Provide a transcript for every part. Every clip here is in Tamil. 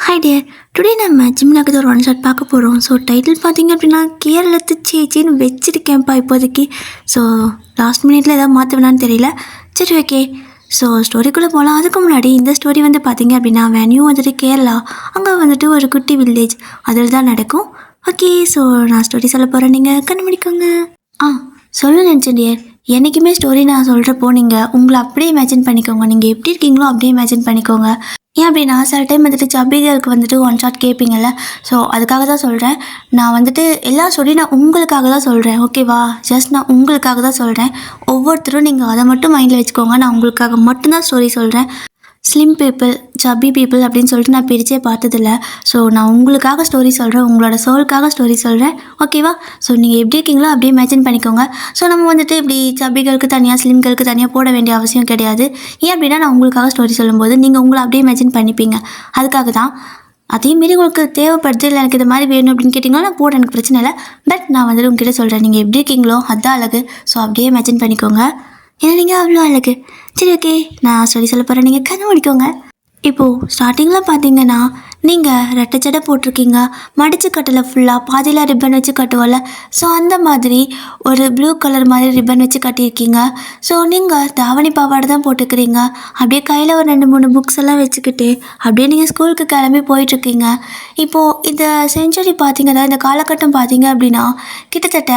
ஹாய் டியர், டுடே நம்ம ஜிம்னாக்கு ஒரு ஒன் ஷாட் பார்க்க போகிறோம். ஸோ டைட்டில் பார்த்தீங்க அப்படின்னா கேரளத்து சேச்சின்னு வச்சிருக்கேன்ப்பா இப்போதைக்கு. ஸோ லாஸ்ட் மினிட்ல ஏதாவது மாற்ற வேணான்னு தெரியல. சரி, ஓகே. ஸோ ஸ்டோரிக்குள்ளே போகலாம். அதுக்கு முன்னாடி இந்த ஸ்டோரி வந்து பார்த்தீங்க அப்படின்னா வென்யூ வந்துட்டு கேரளா, அங்கே வந்துட்டு ஒரு குட்டி வில்லேஜ் அதில் தான் நடக்கும். ஓகே, ஸோ நான் ஸ்டோரி சொல்ல போகிறேன், நீங்கள் கண்டுபிடிக்கோங்க. சொல்ல நினச்சேன் டியர், என்றைக்குமே ஸ்டோரி நான் சொல்கிறப்போ நீங்கள் உங்களை அப்படியே இமேஜின் பண்ணிக்கோங்க. நீங்கள் எப்படி இருக்கீங்களோ அப்படியே இமேஜின் பண்ணிக்கோங்க. ஏன் அப்படின்னா சில டைம் வந்துட்டு சப்பிகளுக்கு வந்துட்டு ஒன் ஷாட் கேட்பீங்கள்ல, ஸோ அதுக்காக தான் சொல்கிறேன். நான் வந்துட்டு எல்லா ஸ்டோரி நான் உங்களுக்காக தான் சொல்கிறேன், ஓகேவா? ஜஸ்ட் நான் உங்களுக்காக தான் சொல்கிறேன். ஒவ்வொருத்தரும் நீங்கள் அதை மட்டும் மைண்டில் வச்சுக்கோங்க. நான் உங்களுக்காக மட்டும்தான் ஸ்டோரி சொல்கிறேன். ஸ்லிம் பீப்புள், சப்பி பீப்புள் அப்படின்னு சொல்லிட்டு நான் பிரித்தே பார்த்ததில்ல. ஸோ நான் உங்களுக்காக ஸ்டோரி சொல்கிறேன், உங்களோட சோலுக்காக ஸ்டோரி சொல்கிறேன், ஓகேவா? ஸோ நீங்கள் எப்படி இருக்கீங்களோ அப்படியே இமேஜின் பண்ணிக்கோங்க. ஸோ நம்ம வந்துட்டு இப்படி சப்பிகளுக்கு தனியாக ஸ்லிம்களுக்கு தனியாக போட வேண்டிய அவசியம் கிடையாது. ஏன் அப்படின்னா நான் உங்களுக்காக ஸ்டோரி சொல்லும்போது நீங்கள் உங்களை அப்படியே இமேஜின் பண்ணிப்பீங்க. அதுக்காக தான். அதேமாரி உங்களுக்கு தேவைப்படுது, இல்லை எனக்கு இது மாதிரி வேணும் அப்படின்னு கேட்டிங்கன்னா நான் போட எனக்கு பிரச்சனை இல்லை. பட் நான் வந்துட்டு உங்ககிட்ட சொல்கிறேன், நீங்கள் எப்படி இருக்கீங்களோ அதுதான் அழகு. ஸோ அப்படியே இமேஜின் பண்ணிக்கோங்க. ஏன்னா நீங்கள் அவ்வளோ அழகு. சரி, ஓகே, நான் சொல்ல போகிறேன், நீங்கள் கண்ணு முடிக்கோங்க. இப்போது ஸ்டார்டிங்கில் பார்த்தீங்கன்னா நீங்கள் ரெட்டை ஜடை போட்டிருக்கீங்க. மடித்து கட்டலை, ஃபுல்லாக பாதியில் ரிப்பன் வச்சு கட்டுவோம்ல, ஸோ அந்த மாதிரி ஒரு ப்ளூ கலர் மாதிரி ரிப்பன் வச்சு கட்டியிருக்கீங்க. ஸோ நீங்கள் தாவணி பாவாடை தான் போட்டுக்கிறீங்க. அப்படியே கையில் ஒரு 2-3 புக்ஸ் எல்லாம் வச்சுக்கிட்டு அப்படியே நீங்கள் ஸ்கூலுக்கு கிளம்பி போயிட்டுருக்கீங்க. இப்போது இந்த செஞ்சுரி பார்த்தீங்க, அதாவது இந்த காலகட்டம் பார்த்தீங்க அப்படின்னா கிட்டத்தட்ட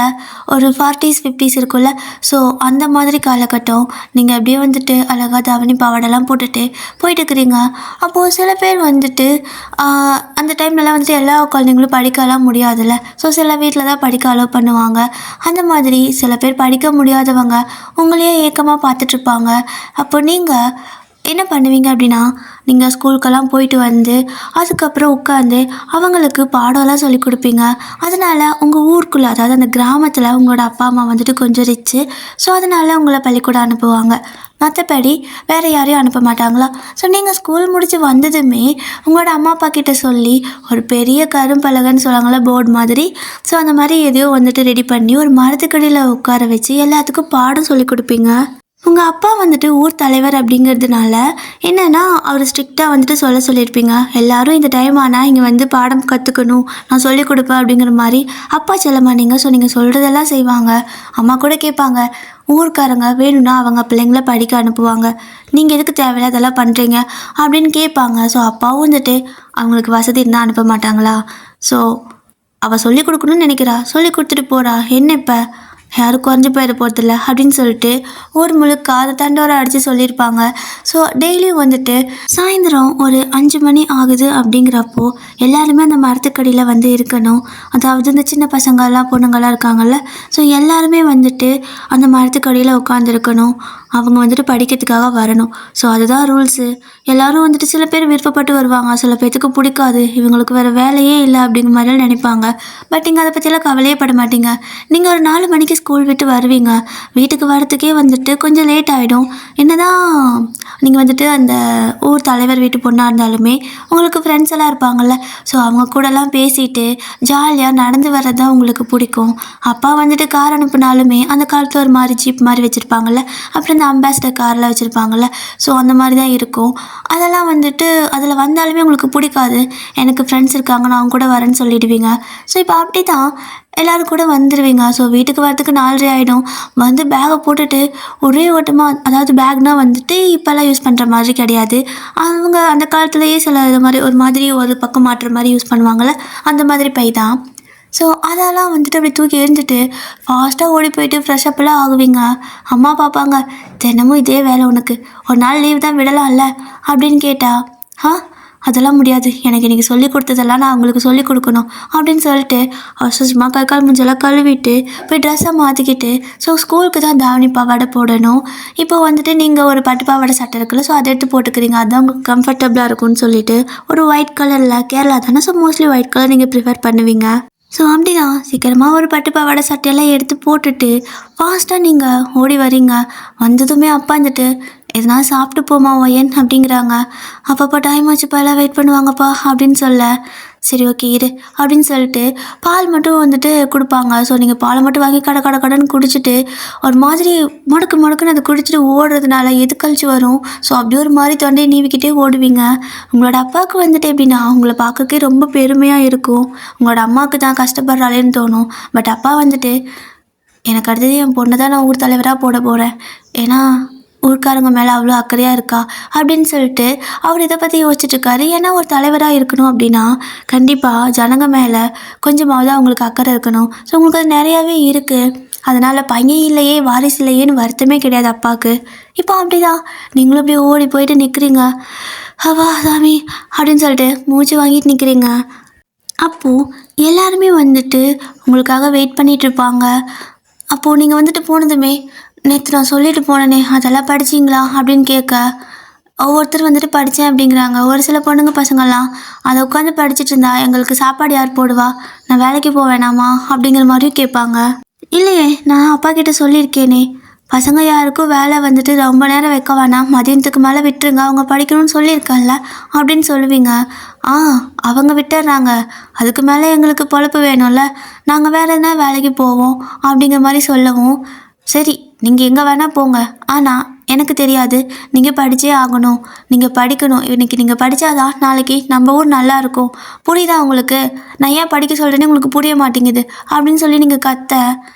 ஒரு 40s 50s இருக்குல்ல, ஸோ அந்த மாதிரி காலகட்டம். நீங்கள் அப்படியே வந்துட்டு அழகாக தாவணி பாவாடெல்லாம் போட்டுட்டு போயிட்டுருக்கிறீங்க. அப்போது சில பேர் வந்துட்டு அந்த டைம்லலாம் வந்துட்டு எல்லா குழந்தைங்களும் படிக்கலாம் முடியாதுல்ல, ஸோ சில வீட்டில் தான் படிக்க அலோவ் பண்ணுவாங்க. அந்த மாதிரி சில பேர் படிக்க முடியாதவங்க உங்களையே ஏக்கமாக பார்த்துட்ருப்பாங்க. அப்போ நீங்கள் என்ன பண்ணுவீங்க அப்படின்னா, நீங்கள் ஸ்கூலுக்கெல்லாம் போயிட்டு வந்து அதுக்கப்புறம் உட்காந்து அவங்களுக்கு பாடம்லாம் சொல்லி கொடுப்பீங்க. அதனால் உங்கள் ஊருக்குள்ளே, அதாவது அந்த கிராமத்தில் உங்களோட அப்பா அம்மா வந்துட்டு கொஞ்சம் ரிச்சு, ஸோ அதனால் உங்களை பள்ளிக்கூடம் அனுப்புவாங்க. மற்றபடி வேறு யாரையும் அனுப்ப மாட்டாங்களா? ஸோ நீங்கள் ஸ்கூல் முடித்து வந்ததுமே உங்களோட அம்மா அப்பா கிட்டே சொல்லி ஒரு பெரிய கரும்பலகன்னு சொல்லுவாங்களா, போர்டு மாதிரி, ஸோ அந்த மாதிரி எதையோ வந்துட்டு ரெடி பண்ணி ஒரு மரத்துக்கடியில் உட்கார வச்சு எல்லாத்துக்கும் பாடம் சொல்லி கொடுப்பீங்க. உங்கள் அப்பா வந்துட்டு ஊர் தலைவர் அப்படிங்கிறதுனால என்னென்னா அவர் ஸ்ட்ரிக்டாக வந்துட்டு சொல்லியிருப்பீங்க, எல்லோரும் இந்த டைம் ஆனால் இங்கே வந்து பாடம் கற்றுக்கணும், நான் சொல்லிக் கொடுப்பேன் அப்படிங்கிற மாதிரி. அப்பா செல்லம்மா நீங்கள், ஸோ நீங்கள் சொல்கிறதெல்லாம் செய்வாங்க. அம்மா கூட கேட்பாங்க, ஊருக்காரங்க வேணும்னா அவங்க பிள்ளைங்கள படிக்க அனுப்புவாங்க, நீங்கள் எதுக்கு தேவையில்ல அதெல்லாம் பண்ணுறீங்க அப்படின்னு கேட்பாங்க. ஸோ அப்பாவும் வந்துட்டு அவங்களுக்கு வசதி இருந்தால் அனுப்ப மாட்டாங்களா? ஸோ அவள் சொல்லிக் கொடுக்கணும்னு நினைக்கிறா, சொல்லி கொடுத்துட்டு போகிறா, என்ன இப்போ யாரும் குறைஞ்சி போயிட போகிறதில்ல அப்படின்னு சொல்லிட்டு ஊர் முழுக்க அதை தண்டோரை அடித்து சொல்லியிருப்பாங்க. ஸோ டெய்லியும் வந்துட்டு சாயந்தரம் ஒரு 5 மணி ஆகுது அப்படிங்கிறப்போ எல்லாருமே அந்த மரத்துக்கடியில் வந்து இருக்கணும். அதாவது இந்த சின்ன பசங்கள்லாம் பொண்ணுங்கள்லாம் இருக்காங்கள்ல, ஸோ எல்லாருமே வந்துட்டு அந்த மரத்துக்கடியில் உட்காந்துருக்கணும். அவங்க வந்துட்டு படிக்கிறதுக்காக வரணும். ஸோ அதுதான் ரூல்ஸு. எல்லோரும் வந்துட்டு சில பேர் விருப்பப்பட்டு வருவாங்க, சில பேர்த்துக்கு பிடிக்காது, இவங்களுக்கு வேறு வேலையே இல்லை அப்படிங்கிற மாதிரிலாம் நினைப்பாங்க. பட் நீங்கள் அதை பற்றியெல்லாம் கவலையே பட மாட்டீங்க. நீங்கள் ஒரு 4 மணிக்கு ஸ்கூல் விட்டு வருவீங்க. வீட்டுக்கு வரத்துக்கே வந்துட்டு கொஞ்சம் லேட் ஆகிடும். என்னதான் நீங்கள் வந்துட்டு அந்த ஊர் தலைவர் வீட்டு பொண்ணாக இருந்தாலுமே உங்களுக்கு ஃப்ரெண்ட்ஸ் எல்லாம் இருப்பாங்கள்ல, ஸோ அவங்க கூடலாம் பேசிட்டு ஜாலியாக நடந்து வர்றது தான் உங்களுக்கு பிடிக்கும். அப்பா வந்துட்டு கார் அனுப்புனாலுமே அந்த காலத்தில் ஒரு மாதிரி ஜீப் மாதிரி வச்சுருப்பாங்கள்ல, அப்புறம் இந்த அம்பாசிடர் கார்லாம் வச்சுருப்பாங்கள்ல, ஸோ அந்த மாதிரி தான் இருக்கும். அதெல்லாம் வந்துட்டு அதில் வந்தாலுமே உங்களுக்கு பிடிக்காது. எனக்கு ஃப்ரெண்ட்ஸ் இருக்காங்க, நான் அவங்க கூட வரேன்னு சொல்லிடுவீங்க. ஸோ இப்போ அப்படி தான் எல்லோரும் கூட வந்துடுவீங்க. ஸோ வீட்டுக்கு வரத்துக்கு 4:30 ஆகிடும். வந்து பேகை போட்டுட்டு ஒரே ஓட்டமாக, அதாவது பேக்னால் வந்துட்டு இப்போல்லாம் யூஸ் பண்ணுற மாதிரி கிடையாது. அவங்க அந்த காலத்துலேயே சில இது மாதிரி ஒரு மாதிரி ஒரு பக்கம் மாட்டுற மாதிரி யூஸ் பண்ணுவாங்கள்ல, அந்த மாதிரி பை தான். ஸோ அதெல்லாம் வந்துட்டு அப்படி தூக்கி எறிஞ்சிட்டு ஃபாஸ்ட்டாக ஓடி போயிட்டு ஃப்ரெஷ்ஷப்பெல்லாம் ஆகுவீங்க. அம்மா பார்ப்பாங்க, தினமும் இதே வேலை உனக்கு, ஒரு நாள் லீவ் தான் விடலாம்ல அப்படின்னு கேட்டா, அதெல்லாம் முடியாது, எனக்கு இன்றைக்கி சொல்லி கொடுத்ததெல்லாம் நான் அவங்களுக்கு சொல்லிக் கொடுக்கணும் அப்படின்னு சொல்லிட்டு அவசரமாக கை கால் மூஞ்செல்லாம் கழுவிட்டு போய் ட்ரெஸ்ஸை மாற்றிக்கிட்டு, ஸோ ஸ்கூலுக்கு தான் தாவணி பாவாடை போடணும். இப்போ வந்துட்டு நீங்கள் ஒரு பட்டு பாவாடை சட்டை இருக்குல்ல, ஸோ அதை எடுத்து போட்டுக்கிறீங்க, அதுதான் உங்களுக்கு கம்ஃபர்டபுளாக இருக்கும்னு சொல்லிட்டு ஒரு ஒயிட் கலரில், கேரளா தானே, ஸோ மோஸ்ட்லி ஒயிட் கலர் நீங்கள் ப்ரிஃபர் பண்ணுவீங்க. ஸோ அப்படிதான் சீக்கிரமாக ஒரு பட்டு பாவாடை சட்டையெல்லாம் எடுத்து போட்டுட்டு ஃபாஸ்ட்டாக நீங்கள் ஓடி வரீங்க. வந்ததுமே அப்பா வந்துட்டு எதனா சாப்பிட்டு போமா ஒயன் அப்படிங்கிறாங்க. அப்பப்போ டைம் ஆச்சுப்பா, எல்லாம் வெயிட் பண்ணுவாங்கப்பா அப்படின்னு சொல்ல, சரி ஓகே இரு அப்படின்னு சொல்லிட்டு பால் மட்டும் வந்துட்டு கொடுப்பாங்க. ஸோ நீங்கள் பாலை மட்டும் வாங்கி கடைன்னு குடிச்சிட்டு ஒரு மாதிரி முடக்குன்னு அதை குடிச்சிட்டு ஓடுறதுனால எது கழிச்சு வரும். ஸோ அப்படியே ஒரு மாதிரி தொண்டையை நீவிக்கிட்டே ஓடுவீங்க. உங்களோட அப்பாவுக்கு வந்துட்டு எப்படின்னா உங்களை பார்க்கறக்கே ரொம்ப பெருமையாக இருக்கும். உங்களோட அம்மாவுக்கு தான் கஷ்டப்படுறாளேன்னு தோணும். பட் அப்பா வந்துட்டு எனக்கு அடுத்தது என் பொண்ணை தான் நான் ஊர் தலைவராக போட போகிறேன், ஏன்னா ஊர்க்காரங்க மேலே அவ்வளோ அக்கறையாக இருக்கா அப்படின்னு சொல்லிட்டு அவர் இதை பற்றி யோசிச்சுட்ருக்காரு. ஏன்னா ஒரு தலைவராக இருக்கணும் அப்படின்னா கண்டிப்பாக ஜனங்க மேலே கொஞ்சமாவது அவங்களுக்கு அக்கறை இருக்கணும். ஸோ உங்களுக்கு அது நிறையாவே இருக்குது. அதனால் பையன் இல்லையே வாரிசு இல்லையேன்னு வருத்தமே கிடையாது அப்பாவுக்கு. இப்போ அப்படிதான் நீங்களும் அப்படியே ஓடி போயிட்டு நிற்கிறீங்க. அவா சாமி அப்படின்னு சொல்லிட்டு மூச்சு வாங்கிட்டு நிற்கிறீங்க. அப்போது எல்லாருமே வந்துட்டு உங்களுக்காக வெயிட் பண்ணிகிட்ருப்பாங்க. அப்போது நீங்கள் வந்துட்டு போனதுமே நேற்று நான் சொல்லிட்டு போனேனே அதெல்லாம் படிச்சிங்களா அப்படின்னு கேட்க ஒவ்வொருத்தர் வந்துட்டு படித்தேன் அப்படிங்கிறாங்க. ஒரு சில பொண்ணுங்க பசங்கள்லாம் அதை உட்காந்து படிச்சுட்டு இருந்தா எங்களுக்கு சாப்பாடு யார் போடுவா, நான் வேலைக்கு போவேணாமா அப்படிங்கிற மாதிரியும் கேட்பாங்க. இல்லையே நான் அப்பா கிட்ட சொல்லியிருக்கேனே பசங்க யாருக்கும் வேலை வந்துட்டு ரொம்ப நேரம் வைக்க வேணாம், மதியத்துக்கு மேலே விட்டுருங்க, அவங்க படிக்கணும்னு சொல்லியிருக்கேன்ல அப்படின்னு சொல்லுவீங்க. அவங்க விட்டுறாங்க, அதுக்கு மேலே எங்களுக்கு பொழப்பு வேணும்ல, நாங்கள் வேறு என்ன வேலைக்கு போவோம் அப்படிங்கிற மாதிரி சொல்லவும், சரி நீங்கள் எங்கே வேணால் போங்க, ஆனால் எனக்கு தெரியாது, நீங்கள் படித்தே ஆகணும், நீங்கள் படிக்கணும், இன்றைக்கி நீங்கள் படித்தாதான் நாளைக்கு நம்ம ஊர் நல்லா இருக்கும், புரியுதா உங்களுக்கு, நான் ஏன் படிக்க சொல்கிறேன்னு உங்களுக்கு புரிய மாட்டேங்குது அப்படின்னு சொல்லி நீங்கள் கத்த,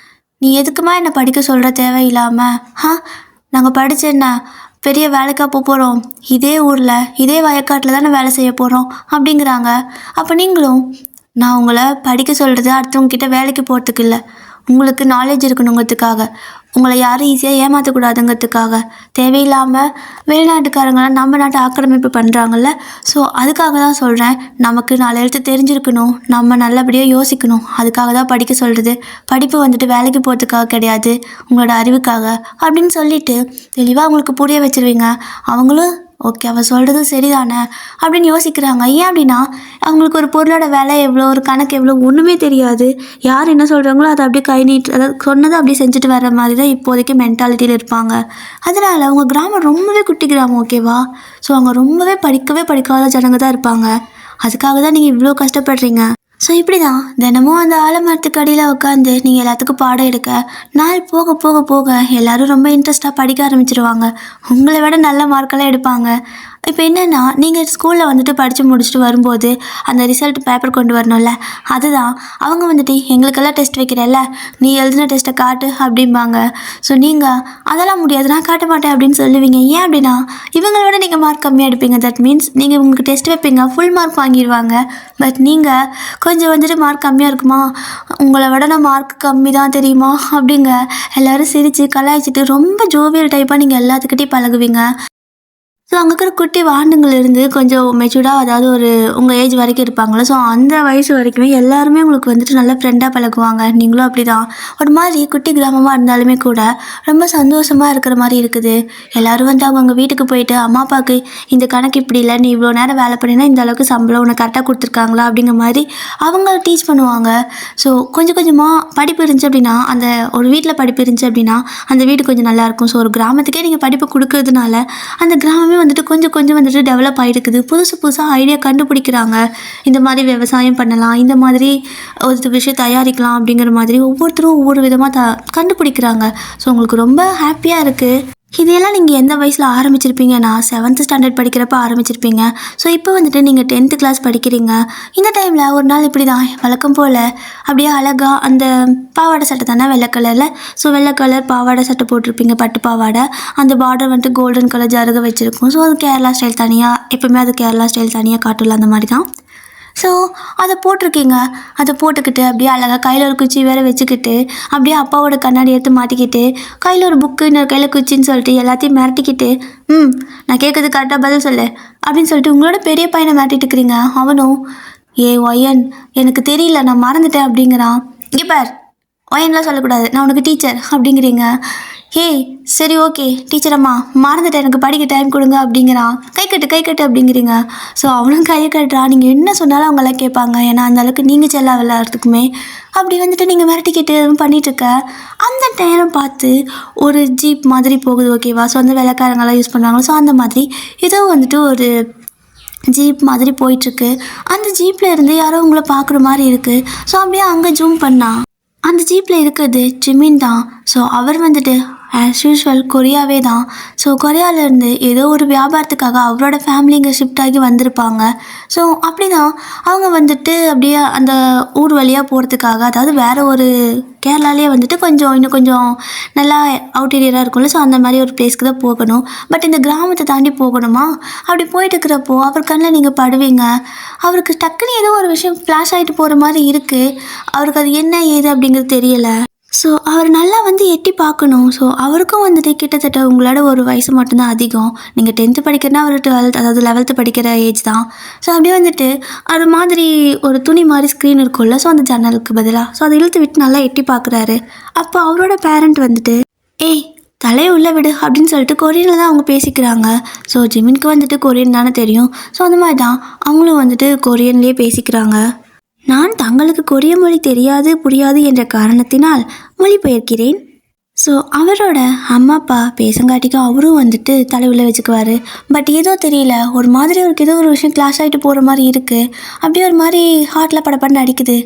நீ எதுக்குமா என்னை படிக்க சொல்கிற தேவையில்லாமல், நாங்கள் படித்தேன்னா பெரிய வேலைக்காக போகிறோம், இதே ஊரில் இதே வயக்காட்டில் தானே வேலை செய்ய போகிறோம் அப்படிங்கிறாங்க. அப்போ நீங்களும் நான் உங்களை படிக்க சொல்கிறது அடுத்தவங்கக்கிட்ட வேலைக்கு போகிறதுக்கு இல்லை, உங்களுக்கு நாலேஜ் இருக்கணுங்கிறதுக்காக, உங்களை யாரும் ஈஸியாக ஏமாற்றக்கூடாதுங்கிறதுக்காக, தேவையில்லாமல் வெளிநாட்டுக்காரங்களாம் நம்ம நாட்டை ஆக்கிரமிப்பு பண்ணுறாங்கல்ல, ஸோ அதுக்காக தான் சொல்கிறேன், நமக்கு 4 எழுத்து தெரிஞ்சிருக்கணும், நம்ம நல்லபடியாக யோசிக்கணும், அதுக்காக தான் படிக்க சொல்கிறது, படிப்பு வந்துட்டு வேலைக்கு போகிறதுக்காக கிடையாது, உங்களோட அறிவுக்காக அப்படின்னு சொல்லிவிட்டு தெளிவாக அவங்களுக்கு புரிய வச்சுருவீங்க. அவங்களும் ஓகே அவள் சொல்கிறது சரிதானே அப்படின்னு யோசிக்கிறாங்க. ஏன் அப்படின்னா அவங்களுக்கு ஒரு பொருளோட விலை எவ்வளோ, ஒரு கணக்கு எவ்வளோ ஒன்றுமே தெரியாது. யார் என்ன சொல்கிறாங்களோ அதை அப்படியே கை நீட்டு, அதாவது சொன்னதை அப்படியே செஞ்சுட்டு வர்ற மாதிரி தான் இப்போதைக்கு மென்டாலிட்டியில் இருப்பாங்க. அதனால் அவங்க கிராமம் ரொம்பவே குட்டி கிராமம், ஓகேவா? ஸோ அவங்க ரொம்பவே படிக்காத ஜனங்க தான் இருப்பாங்க. அதுக்காக தான் நீங்கள் இவ்வளோ கஷ்டப்படுறீங்க. ஸோ இப்படி தான் தினமும் அந்த ஆலமரத்துக்கு அடியில் உட்காந்து நீங்கள் எல்லாத்துக்கும் பாடம் எடுக்க நாள் போக போக போக எல்லோரும் ரொம்ப இன்ட்ரெஸ்ட்டாக படிக்க ஆரம்பிச்சிருவாங்க. உங்களை விட நல்ல மார்க்கெல்லாம் எடுப்பாங்க. இப்போ என்னென்னா நீங்கள் ஸ்கூலில் வந்துட்டு படித்து முடிச்சுட்டு வரும்போது அந்த ரிசல்ட் பேப்பர் கொண்டு வரணும்ல, அதுதான் அவங்க வந்துட்டு எங்களுக்கெல்லாம் டெஸ்ட் வைக்கிறல்ல, நீ எழுதின டெஸ்ட்டை காட்டு அப்படிம்பாங்க. ஸோ நீங்கள் அதெல்லாம் முடியாது, நான் காட்ட மாட்டேன் அப்படின்னு சொல்லுவீங்க. ஏன் அப்படின்னா இவங்களோட நீங்கள் மார்க் கம்மியாக எடுப்பீங்க. தட் மீன்ஸ் நீங்கள் உங்களுக்கு டெஸ்ட் வைப்பீங்க, ஃபுல் மார்க் வாங்கிடுவாங்க. பட் நீங்கள் கொஞ்சம் வந்துட்டு மார்க் கம்மியாக இருக்குமா, உங்களை விட நான் மார்க் கம்மி தான் தெரியுமா அப்படிங்க எல்லோரும் சிரித்து கலாய்ச்சிட்டு ரொம்ப ஜோவியல் டைப்பாக நீங்கள் எல்லாத்துக்கிட்டையும் பழகுவீங்க. ஸோ அங்கே இருக்கிற குட்டி வாண்டுங்கள்லேருந்து கொஞ்சம் மெச்சூர்டாக, அதாவது ஒரு உங்கள் ஏஜ் வரைக்கும் இருப்பாங்களே, ஸோ அந்த வயசு வரைக்குமே எல்லாருமே உங்களுக்கு வந்துட்டு நல்ல ஃப்ரெண்டாக பழகுவாங்க. நீங்களும் அப்படி தான். ஒரு மாதிரி குட்டி கிராமமாக இருந்தாலுமே கூட ரொம்ப சந்தோஷமாக இருக்கிற மாதிரி இருக்குது. எல்லோரும் வந்து அவங்க வீட்டுக்கு போயிட்டு அம்மா அப்பாவுக்கு இந்த கணக்கு இப்படி இல்லை, நீ இவ்வளோ நேரம் வேலை பண்ணினா இந்த அளவுக்கு சம்பளம் உனக்கு கரெக்டாக கொடுத்துருக்காங்களா அப்படிங்கிற மாதிரி அவங்க டீச் பண்ணுவாங்க. ஸோ கொஞ்சம் கொஞ்சமாக படிப்பு இருந்துச்சு அப்படின்னா, அந்த ஒரு வீட்டில் படிப்பு இருந்துச்சு அப்படின்னா அந்த வீடு கொஞ்சம் நல்லாயிருக்கும். ஸோ ஒரு கிராமத்துக்கே நீங்கள் படிப்பு கொடுக்கறதுனால அந்த கிராமமே வந்துட்டு கொஞ்சம் வந்துட்டு டெவலப் ஆகிருக்குது. புதுசாக ஐடியா கண்டுபிடிக்கிறாங்க. இந்த மாதிரி விவசாயம் பண்ணலாம், இந்த மாதிரி ஒரு விஷயம் தயாரிக்கலாம் அப்படிங்கிற மாதிரி ஒவ்வொருத்தரும் ஒவ்வொரு விதமாக கண்டுபிடிக்கிறாங்க. ஸோ உங்களுக்கு ரொம்ப ஹாப்பியாக இருக்குது. இதையெல்லாம் நீங்கள் எந்த வயசில் ஆரம்பிச்சிருப்பீங்கன்னா 7th ஸ்டாண்டர்ட் படிக்கிறப்ப ஆரம்பிச்சிருப்பீங்க. ஸோ இப்போ வந்துட்டு நீங்கள் 10th கிளாஸ் படிக்கிறீங்க. இந்த டைமில் ஒரு நாள் இப்படி தான் வழக்கம் போல் அப்படியே அழகாக அந்த பாவாடை சட்டை தானே வெள்ளை கலரில், ஸோ வெள்ளை கலர் பாவாடை சட்டை போட்டிருப்பீங்க, பட்டு பாவாடை. அந்த பார்டர் வந்துட்டு கோல்டன் கலர் ஜருகை வச்சுருக்கும். ஸோ அது கேரளா ஸ்டைல் தனியாக, எப்போவுமே அது கேரளா ஸ்டைல் தனியாக காட்டல, அந்த மாதிரி தான். ஸோ அதை போட்டிருக்கீங்க. அதை போட்டுக்கிட்டு அப்படியே அழகாக கையில் ஒரு குச்சி வேறு வச்சுக்கிட்டு அப்படியே அப்பாவோட கண்ணாடி எடுத்து மாட்டிக்கிட்டு கையில் ஒரு புக்கு, இன்னொரு கையில் குச்சின்னு சொல்லிட்டு எல்லாத்தையும் மிரட்டிக்கிட்டு நான் கேட்குறது கரெக்டாக பதில் சொல்லு அப்படின்னு சொல்லிட்டு உங்களோட பெரிய பையனை மிரட்டிட்டு இருக்கிறீங்க. அவனும் ஒயன் எனக்கு தெரியல, நான் மறந்துட்டேன் அப்படிங்கிறான். இங்கே பார், ஒயன்லாம் சொல்லக்கூடாது, நான் உனக்கு டீச்சர் அப்படிங்கிறீங்க. ஏய் சரி ஓகே டீச்சர் அம்மா மறந்துட்டேன், எனக்கு படிக்க டைம் கொடுங்க அப்படிங்கிறான். கை கட்டு அப்படிங்கிறீங்க. ஸோ அவனும் கையை கட்டுறான். நீங்கள் என்ன சொன்னாலும் அவங்களாம் கேட்பாங்க, ஏன்னா அந்த அளவுக்கு நீங்கள் செல்லா விளையாடுறதுக்குமே. அப்படி வந்துட்டு நீங்கள் மிரட்டிக்கிட்டு பண்ணிகிட்ருக்க அந்த நேரம் பார்த்து ஒரு ஜீப் மாதிரி போகுது, ஓகேவா? ஸோ அந்த வெள்ளைக்காரங்கெல்லாம் யூஸ் பண்ணுவாங்க. ஸோ அந்த மாதிரி ஏதோ வந்துட்டு ஒரு ஜீப் மாதிரி போயிட்டுருக்கு. அந்த ஜீப்பில் இருந்து யாரோ உங்களை பார்க்குற மாதிரி இருக்குது. ஸோ அப்படியே அங்கே ஜூம் பண்ணா அந்த ஜீப்பில் இருக்கிறது ஜிமின் தான். ஸோ அவர் வந்துட்டு ஆஸ் யூஷுவல் கொரியாவே தான். ஸோ கொரியாவிலேருந்து ஏதோ ஒரு வியாபாரத்துக்காக அவரோட ஃபேமிலி இங்கே ஷிஃப்ட் ஆகி வந்திருப்பாங்க. ஸோ அப்படி தான் அவங்க வந்துட்டு அப்படியே அந்த ஊர் வழியாக போகிறதுக்காக, அதாவது வேறு ஒரு கேரளாலே வந்துட்டு இன்னும் கொஞ்சம் நல்லா அவுட்டேரியராக இருக்கும்ல, ஸோ அந்த மாதிரி ஒரு பிளேஸ்க்கு தான் போகணும். பட் இந்த கிராமத்தை தாண்டி போகணுமா, அப்படி போயிட்டு இருக்கிறப்போ அவர் கண்ணில் நீங்கள் படுவீங்க. அவருக்கு டக்குன்னு ஏதோ ஒரு விஷயம் ஃப்ளாஷ் ஆகிட்டு போகிற மாதிரி இருக்குது. அவருக்கு அது என்ன ஏது அப்படிங்கிறது தெரியலை. ஸோ அவர் நல்லா எட்டி பார்க்கணும். ஸோ அவருக்கும் வந்துட்டு கிட்டத்தட்ட உங்களோட ஒரு வயசு மட்டும்தான் அதிகம். நீங்கள் 10th படிக்கிறனா அவர் 12th, அதாவது 11th படிக்கிற ஏஜ் தான். ஸோ அப்படியே வந்துட்டு அது மாதிரி ஒரு துணி மாதிரி ஸ்க்ரீன் இருக்கும்ல, ஸோ அந்த ஜன்னலுக்கு பதிலாக ஸோ அதை இழுத்து விட்டு நல்லா எட்டி பார்க்குறாரு. அப்போ அவரோட பேரண்ட் வந்துட்டு ஏய் தலையை உள்ளே விடு அப்படின்னு சொல்லிட்டு கொரியனில் தான் அவங்க பேசிக்கிறாங்க. ஸோ ஜிமினுக்கு வந்துட்டு கொரியன் தானே தெரியும். ஸோ அந்த மாதிரி தான் அவங்களும் வந்துட்டு கொரியன்லேயே பேசிக்கிறாங்க. நான் தங்களுக்கு கொரிய மொழி தெரியாது புரியாது என்ற காரணத்தினால் மொழிபெயர்க்கிறேன். ஸோ அவரோட அம்மா அப்பா பேசங்காட்டிக்கும் அவரும் வந்துட்டு தலையுள்ள வச்சுக்குவார். பட் ஏதோ தெரியல, ஒரு மாதிரி அவருக்கு ஏதோ ஒரு விஷயம் கிளாஷ் ஆகிட்டு போகிற மாதிரி இருக்குது. அப்படியே ஒரு மாதிரி ஹார்ட்டில் படப்படன்னு அடிக்குது.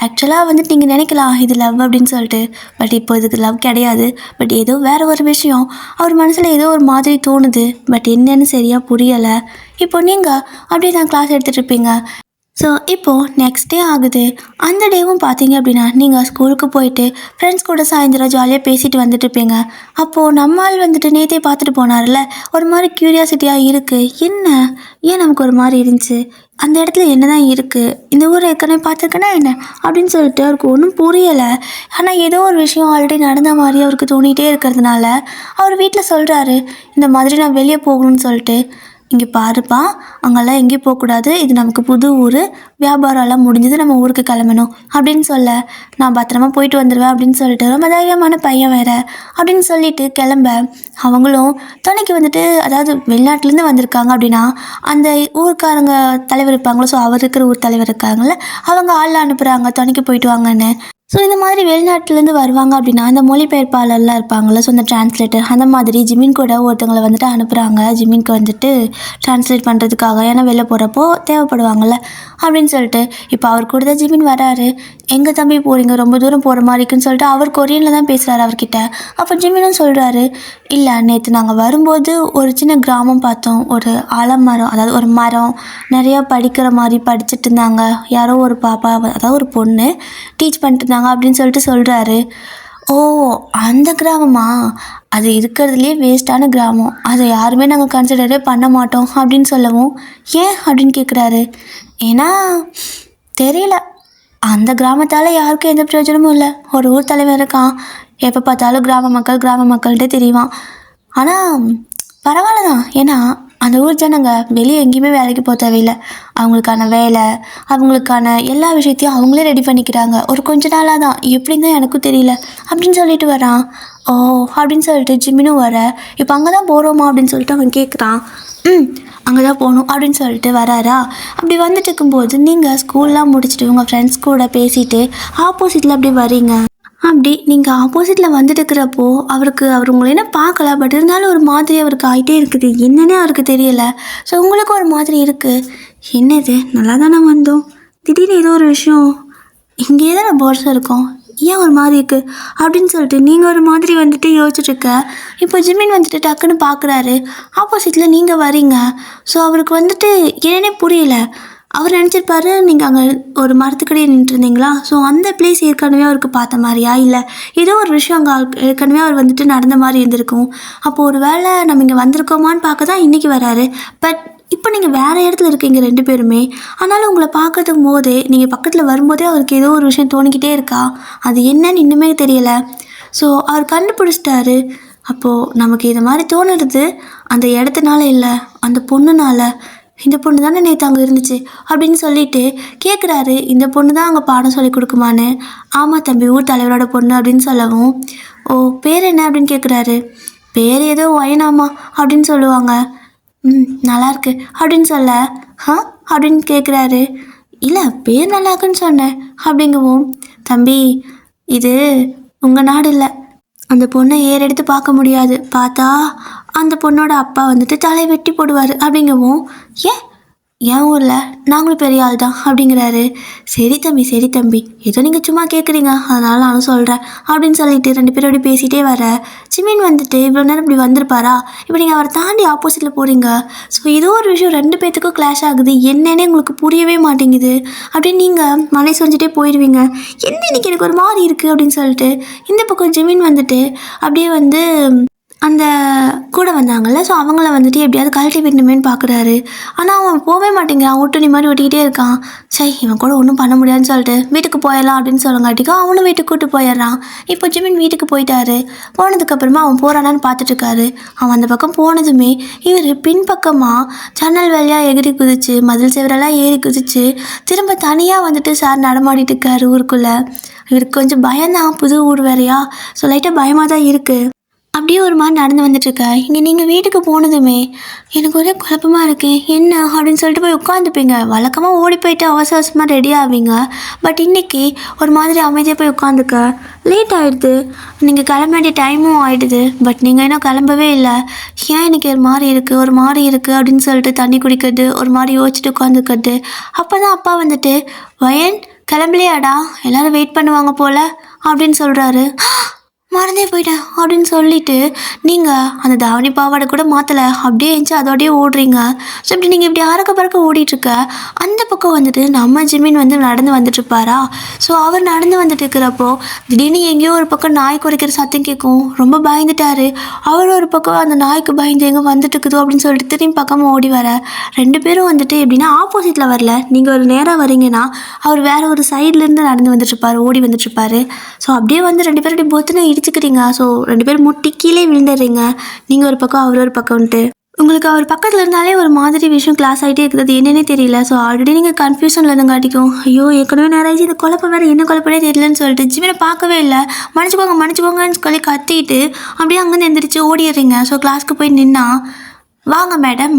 ஆக்சுவலாக வந்துட்டு நீங்கள் நினைக்கலாம் இது லவ் அப்படின்னு சொல்லிட்டு, பட் இப்போ இதுக்கு லவ் கிடையாது. பட் ஏதோ வேறு ஒரு விஷயம் அவர் மனசில் ஏதோ ஒரு மாதிரி தோணுது. பட் என்னன்னு சரியாக புரியலை. இப்போ நீங்கள் அப்படியே தான் கிளாஸ் எடுத்துகிட்டு இருப்பீங்க. ஸோ இப்போது நெக்ஸ்ட் டே ஆகுது. அந்த டேவும் பார்த்தீங்க அப்படின்னா நீங்கள் ஸ்கூலுக்கு போயிட்டு ஃப்ரெண்ட்ஸ் கூட சாயந்தரம் ஜாலியாக பேசிட்டு வந்துட்டுருப்பீங்க. அப்போது நம்மால் வந்துட்டு நேற்றே பார்த்துட்டு போனார்ல, ஒரு மாதிரி க்யூரியாசிட்டியாக இருக்குது. என்ன ஏன் நமக்கு ஒரு மாதிரி இருந்துச்சு, அந்த இடத்துல என்ன தான் இருக்குது, இந்த ஊரை ஏற்கனவே பார்த்துருக்கேன்னா என்ன அப்படின்னு சொல்லிட்டு அவருக்கு ஒன்றும் புரியலை. ஆனால் ஏதோ ஒரு விஷயம் ஆல்ரெடி நடந்த மாதிரி அவருக்கு தோணிகிட்டே இருக்கிறதுனால அவர் வீட்டில் சொல்கிறாரு, இந்த மாதிரி நான் வெளியே போகணும்னு சொல்லிட்டு. இங்கே பாருப்பா, அங்கெல்லாம் எங்கேயும் போகக்கூடாது, இது நமக்கு புது ஊர், வியாபாரம்லாம் முடிஞ்சது, நம்ம ஊருக்கு கிளம்பணும் அப்படின்னு சொல்ல, நான் பத்திரமா போயிட்டு வந்துடுவேன் அப்படின்னு சொல்லிட்டு ரொம்ப தைரியமான பையன் வேறு அப்படின்னு சொல்லிட்டு கிளம்ப, அவங்களும் துணைக்கு வந்துட்டு, அதாவது வெளிநாட்டிலேருந்து வந்திருக்காங்க அப்படின்னா அந்த ஊருக்காரங்க தலைவர் இருப்பாங்களோ, ஸோ அவர் இருக்கிற ஊர் தலைவர் இருக்காங்கள்ல, அவங்க ஆள் அனுப்புகிறாங்க துணைக்கு போயிட்டு வாங்கன்னு. ஸோ இந்த மாதிரி வெளிநாட்டிலேருந்து வருவாங்க அப்படின்னா அந்த மொழிபெயர்ப்பாளர்லாம் இருப்பாங்கள்ல, ஸோ அந்த டிரான்ஸ்லேட்டர், அந்த மாதிரி ஜிமின் கூட ஒருத்தங்களை வந்துட்டு அனுப்புகிறாங்க ஜிமின்க்கு வந்துட்டு டிரான்ஸ்லேட் பண்ணுறதுக்காக. ஏன்னா வெளில போகிறப்போ தேவைப்படுவாங்கள்ல அப்படின்னு சொல்லிட்டு. இப்போ அவர் கூட தான் ஜிமின் வராரு. எங்கே தம்பி போகிறீங்க, ரொம்ப தூரம் போகிற மாதிரி இருக்குன்னு சொல்லிட்டு அவர் கொரியனில் தான் பேசுகிறாரு அவர்கிட்ட. அப்போ ஜிமினும் சொல்கிறாரு, இல்லை நேற்று நாங்கள் வரும்போது ஒரு சின்ன கிராமம் பார்த்தோம், ஒரு ஆலமரம், அதாவது ஒரு மரம், நிறையா படிக்கிற மாதிரி படிச்சுட்டு இருந்தாங்க, யாரோ ஒரு பாப்பா, அதாவது ஒரு பொண்ணு டீச் பண்ணிட்டு இருந்தாங்க அப்படின்னு சொல்லிட்டு சொல்கிறாரு. ஓ அந்த கிராமமா, அது இருக்கிறதுலே வேஸ்ட்டான கிராமம், அதை யாருமே நாங்கள் கன்சிடரே பண்ண மாட்டோம் அப்படின்னு சொல்லவும், ஏன் அப்படின்னு கேட்குறாரு. ஏன்னா தெரியல, அந்த கிராமத்தால் யாருக்கும் எந்த பிரயோஜனமும் இல்லை. ஒரு ஊர் தலைவர் இருக்கான், எப்போ பார்த்தாலும் கிராம மக்கள்கிட்டே தெரியுவான். ஆனால் பரவாயில்ல தான், ஏன்னா அந்த ஊர் ஜனங்க வெளியே எங்கேயுமே வேலைக்கு போக தேவையில்லை. அவங்களுக்கான வேலை, அவங்களுக்கான எல்லா விஷயத்தையும் அவங்களே ரெடி பண்ணிக்கிறாங்க. ஒரு கொஞ்ச நாளாக தான், எப்படின்னு தான் எனக்கும் தெரியல அப்படின்னு சொல்லிட்டு வரான். ஓ அப்படின்னு சொல்லிட்டு ஜிமினும் வர, இப்போ அங்கே தான் போகிறோமா அப்படின்னு சொல்லிட்டு அவன் கேட்குறான். அங்கே தான் போகணும் அப்படின்னு சொல்லிட்டு வராரா. அப்படி வந்துட்டு இருக்கும்போது நீங்கள் ஸ்கூல்லாம் முடிச்சுட்டு உங்கள் ஃப்ரெண்ட்ஸ் கூட பேசிட்டு ஆப்போசிட்டில் அப்படி வரீங்க. அப்படி நீங்கள் ஆப்போசிட்டில் வந்துட்டு இருக்கிறப்போ அவர் உங்களை என்ன பார்க்கல, பட் இருந்தாலும் ஒரு மாதிரி அவருக்கு ஆகிட்டே இருக்குது. என்னன்னே அவருக்கு தெரியலை. ஸோ உங்களுக்கும் ஒரு மாதிரி இருக்குது. என்னது நல்லா தானே வந்தோம், திடீர்னு ஏதோ ஒரு விஷயம், இங்கேயே தான் போர்ஸாக இருக்கோம், ஏன் ஒரு மாதிரி இருக்குது அப்படின்னு சொல்லிட்டு நீங்கள் ஒரு மாதிரி வந்துட்டு யோசிச்சுட்ருக்க. இப்போ ஜிமின் வந்துட்டு டக்குன்னு பார்க்குறாரு, ஆப்போசிட்டில் நீங்கள் வரீங்க. ஸோ அவருக்கு வந்துட்டு என்னன்னே புரியல. அவர் நினச்சிருப்பாரு நீங்கள் அங்கே ஒரு மரத்துக்கடியே நின்றுருந்தீங்களா, ஸோ அந்த பிளேஸ் ஏற்கனவே அவருக்கு பார்த்த மாதிரியா, இல்லை ஏதோ ஒரு விஷயம் அங்கே ஏற்கனவே அவர் வந்துட்டு நடந்த மாதிரி இருந்திருக்கும். அப்போது ஒரு வேளை நம்ம இங்கே வந்திருக்கோமான்னு பார்க்க தான் இன்றைக்கி வராரு. பட் இப்போ நீங்கள் வேறு இடத்துல இருக்கீங்க 2 பேருமே. ஆனாலும் உங்களை பார்க்கறதுக்கு போதே, நீங்கள் பக்கத்தில் வரும்போதே அவருக்கு ஏதோ ஒரு விஷயம் தோணிக்கிட்டே இருக்கா, அது என்னன்னு இன்னுமே தெரியலை. ஸோ அவர் கண்டுபிடிச்சிட்டாரு. அப்போது நமக்கு இது மாதிரி தோணுறது அந்த இடத்துனால இல்லை, அந்த பொண்ணுனால. இந்த பொண்ணு தானே நேற்று அங்கே இருந்துச்சு அப்படின்னு சொல்லிட்டு கேட்குறாரு, இந்த பொண்ணு தான் அங்கே பாடம் சொல்லி கொடுக்குமான்னு. ஆமாம் தம்பி, ஊர் தலைவரோட பொண்ணு அப்படின்னு சொல்லவும், ஓ பேர் என்ன அப்படின்னு கேட்குறாரு. பேர் ஏதோ ஒயனாமா அப்படின்னு சொல்லுவாங்க. நல்லாயிருக்கு அப்படின்னு சொல்ல, அப்படின்னு கேட்குறாரு. இல்லை பேர் நல்லா இருக்குன்னு சொன்னேன் அப்படிங்கவும், தம்பி இது உங்கள் நாடு இல்லை, அந்த பொண்ணை ஏறெடுத்து பார்க்க முடியாது, பார்த்தா அந்த பொண்ணோட அப்பா வந்துட்டு தலை வெட்டி போடுவார் அப்படிங்கவும், ஏன் என் ஊரில் நாங்களும் பெரிய ஆள் தான் அப்படிங்கிறாரு. சரி தம்பி ஏதோ நீங்கள் சும்மா கேட்குறீங்க அதனால நானும் சொல்கிறேன் அப்படின்னு சொல்லிட்டு 2 பேரும் அப்படி பேசிகிட்டே வர ஜிமின் வந்துட்டு இவ்வளோ நேரம் இப்படி வந்திருப்பாரா, இப்போ நீங்கள் அவரை தாண்டி ஆப்போசிட்டில் போகிறீங்க. ஸோ ஏதோ ஒரு விஷயம் 2 பேர்த்துக்கும் கிளாஷ் ஆகுது, என்னன்னே உங்களுக்கு புரியவே மாட்டேங்குது அப்படின்னு நீங்கள் மனை செஞ்சுட்டே போயிடுவீங்க. என்ன இன்னைக்கு எனக்கு ஒரு மாதிரி இருக்குது அப்படின்னு சொல்லிட்டு இந்த பக்கம் ஜிமின் வந்துட்டு அப்படியே வந்து அந்த கூட வந்தாங்கல்ல, ஸோ அவங்கள வந்துட்டு எப்படியாவது கழட்டி விடணுமேன்னு பார்க்குறாரு. ஆனால் அவன் போகவே மாட்டேங்கிறான், ஒட்டுனி மாதிரி ஒட்டிக்கிட்டே இருக்கான். சரி இவன் கூட ஒன்றும் பண்ண முடியாதுன்னு சொல்லிட்டு வீட்டுக்கு போயிடலாம் அப்படின்னு சொல்லங்காட்டிக்கும் அவனும் வீட்டுக்கு கூப்பிட்டு போயிடுறான். இப்போ ஜிமின் வீட்டுக்கு போயிட்டாரு. போனதுக்கப்புறமா அவன் போகிறானான்னு பார்த்துட்ருக்காரு. அவன் அந்த பக்கம் போனதுமே இவர் பின்பக்கமாக ஜன்னல் வழியாக எகிரி குதிச்சு மதில் செவரெல்லாம் ஏறி குதிச்சு திரும்ப தனியாக வந்துட்டு சார் நடமாடிட்டு இருக்காரு ஊருக்குள்ளே. இவருக்கு கொஞ்சம் பயம்தான், புது ஊர் வேறையா, ஸோ லைட்டாக பயமாக தான் இருக்குது. அப்படியே ஒரு மாதிரி நடந்து வந்துட்டுருக்க. இங்கே நீங்கள் வீட்டுக்கு போனதுமே எனக்கு ஒரே குழப்பமாக இருக்குது, என்ன அப்படின்னு சொல்லிட்டு போய் உட்காந்துப்பீங்க. வழக்கமாக ஓடி போயிட்டு அவசரமாக ரெடி ஆவீங்க. பட் இன்றைக்கி ஒரு மாதிரி அமைதியாக போய் உட்காந்துக்க. லேட் ஆகிடுது, நீங்கள் கிளம்ப வேண்டிய டைமும் ஆகிடுது. பட் நீங்கள் இன்னும் கிளம்பவே இல்லை. ஏன் எனக்கு ஒரு மாதிரி இருக்குது அப்படின்னு சொல்லிட்டு தண்ணி குடிக்கிறது, ஒரு மாதிரி யோசிச்சுட்டு உட்காந்துக்கிறது. அப்போ தான் அப்பா வந்துட்டு வயன் கிளம்பலையாடா, எல்லோரும் வெயிட் பண்ணுவாங்க போல் அப்படின்னு சொல்கிறாரு. மறந்தே போயிட்டேன் அப்படின்னு சொல்லிட்டு நீங்கள் அந்த தாவணி பாவாடை கூட மாற்றலை, அப்படியே எழுந்துச்சு அதோடய ஓடுறீங்க. ஸோ இப்படி நீங்கள் இப்படி அறக்க பறக்க ஓடிட்டுருக்க. அந்த பக்கம் வந்துட்டு நம்ம ஜிமின் வந்து நடந்து வந்துட்டுருப்பாரா. ஸோ அவர் நடந்து வந்துட்டு இருக்கிறப்போ திடீர்னு எங்கேயோ ஒரு பக்கம் நாய் குறைக்கிற சத்தம் கேட்கும். ரொம்ப பயந்துட்டார். அவர் ஒரு பக்கம் அந்த நாய்க்கு பயந்து எங்கே வந்துட்டு இருக்குதோ அப்படின்னு சொல்லிட்டு திரும்பி பக்கமாக ஓடி வர 2 பேரும் வந்துட்டு எப்படின்னா ஆப்போசிட்டில் வரல. நீங்கள் ஒரு நேராக வரீங்கன்னா அவர் வேறு ஒரு சைட்லேருந்து நடந்து வந்துட்டுருப்பார், ஓடி வந்துட்டுருப்பார். ஸோ அப்படியே வந்து 2 பேரும் அப்படி பொத்துன்னு இடிச்சுக்கிறீங்க. ஸோ 2 பேரும் முட்டி கீழே விழுந்துடுறீங்க. நீங்கள் ஒரு பக்கம் அவர் ஒரு பக்கம்ன்ட்டு. உங்களுக்கு அவர் பக்கத்தில் இருந்தாலே ஒரு மாதிரி விஷயம் கிளாஸ் ஆகிட்டே இருக்குது, அது என்னன்னே தெரியல. ஸோ ஆல்ரெடி நீங்கள் கன்ஃபியூஷனில் இருந்தங்காட்டிக்கும் ஐயோ ஏற்கனவே நேராச்சு, இந்த குழப்பம் வேறு என்ன குழப்பமே தெரியலன்னு சொல்லிட்டு ஜிமினை பார்க்கவே இல்லை. மன்னிச்சுக்கோங்கன்னு சொல்லி கத்திட்டு அப்படியே அங்கேருந்து எந்திரிச்சு ஓடிடுறீங்க. ஸோ கிளாஸ்க்கு போய் நின்னா வாங்க மேடம்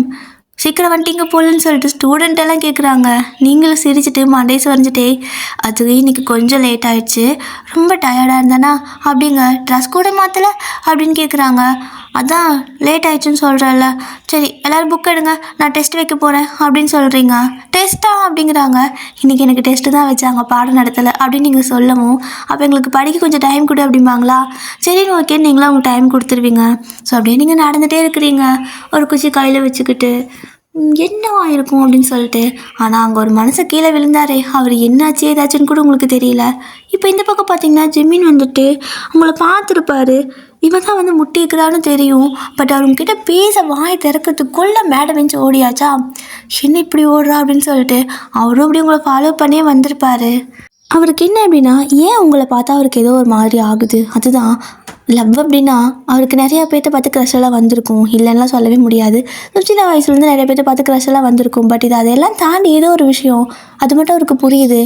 சீக்கிரம் வந்துட்டீங்க போலன்னு சொல்லிட்டு ஸ்டூடெண்ட் எல்லாம் கேட்குறாங்க. நீங்களும் சிரிச்சுட்டு மண்டேஸ் வரைஞ்சிட்டே அது இன்னைக்கு கொஞ்சம் லேட் ஆகிடுச்சு, ரொம்ப டயர்டாக இருந்தேனா அப்படிங்க, ட்ரெஸ் கூட மாற்றலை அப்படின்னு கேட்குறாங்க. அதான் லேட் ஆயிடுச்சுன்னு சொல்கிறல்ல, சரி எல்லோரும் புக் எடுங்க நான் டெஸ்ட் வைக்க போகிறேன் அப்படின்னு சொல்கிறீங்க. டெஸ்ட்டா அப்படிங்கிறாங்க. இன்றைக்கி எனக்கு டெஸ்ட்டு தான் வச்சாங்க, பாடம் நடத்தலை அப்படின்னு நீங்கள் சொல்லவும் அப்போ எங்களுக்கு படிக்க கொஞ்சம் டைம் கொடு அப்படிம்பாங்களா. சரின்னு ஓகேன்னு நீங்களும் அவங்க டைம் கொடுத்துருவீங்க. ஸோ அப்படியே நீங்கள் நடந்துகிட்டே இருக்கிறீங்க ஒரு குச்சி கையில் வச்சுக்கிட்டு. என்னவா இருக்கும் அப்படின்னு சொல்லிட்டு. ஆனால் அங்கே ஒரு மனசை கீழே விழுந்தாரே, அவர் என்னாச்சு ஏதாச்சுன்னு கூட உங்களுக்கு தெரியல. இப்போ இந்த பக்கம் பார்த்தீங்கன்னா ஜிமின் வந்துட்டு உங்களை பார்த்துருப்பாரு. இவன் தான் வந்து முட்டி இருக்கிறான்னு தெரியும். பட் அவங்கக்கிட்ட பேச வாய் திறக்கிறதுக்குள்ளே மேடம் வச்சு ஓடியாச்சா, என்ன இப்படி ஓடுறா அப்படின்னு சொல்லிட்டு அவரும் அப்படி உங்களை ஃபாலோ பண்ணியே வந்திருப்பாரு. அவருக்கு என்ன அப்படின்னா, ஏன் உங்களை பார்த்தா அவருக்கு ஏதோ ஒரு மாதிரி ஆகுது, அதுதான் லவ் அப்படின்னா அவருக்கு நிறையா பேர்த்த பார்த்து க்ரஷ் எல்லாம் வந்திருக்கும், இல்லைன்னா சொல்லவே முடியாது. சின்ன வயசுலேருந்து நிறைய பேர்த்த பார்த்து க்ரஷ் எல்லாம் வந்திருக்கும். பட் இது அதெல்லாம் தாண்டி ஏதோ ஒரு விஷயம், அது மட்டும் அவருக்கு புரியுது.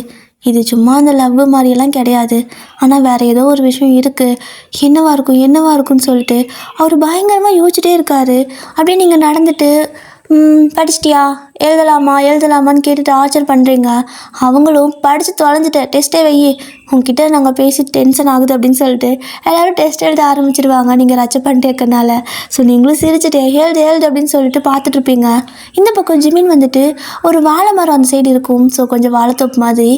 இது சும்மா அந்த லவ் மாதிரியெல்லாம் கிடையாது, ஆனால் வேறு ஏதோ ஒரு விஷயம் இருக்குது, என்னவா இருக்கும்னு சொல்லிட்டு அவர் பயங்கரமாக யோசிச்சுட்டே இருக்காரு. அப்படியே நீங்கள் நடந்துட்டு படிச்சிட்டியா எழுதலாமான்னு கேட்டுட்டு ஆர்ச்சர் பண்ணுறீங்க. அவங்களும் படித்து தொலைஞ்சிட்ட டெஸ்ட்டே வையி, உங்ககிட்ட நாங்கள் பேசி டென்ஷன் ஆகுது அப்படின்னு சொல்லிட்டு எல்லோரும் டெஸ்ட் எழுத ஆரம்பிச்சிருவாங்க நீங்கள் ரச்சை பண்ணிட்டு இருக்கனால. ஸோ நீங்களும் சிரிச்சுட்டு எழுது அப்படின்னு சொல்லிட்டு பார்த்துட்ருப்பீங்க. இந்த பக்கம் ஜிமின் வந்துட்டு ஒரு வாழை மரம் அந்த சைடு இருக்கும். ஸோ கொஞ்சம் வாழைத்தோப்பு மாதிரி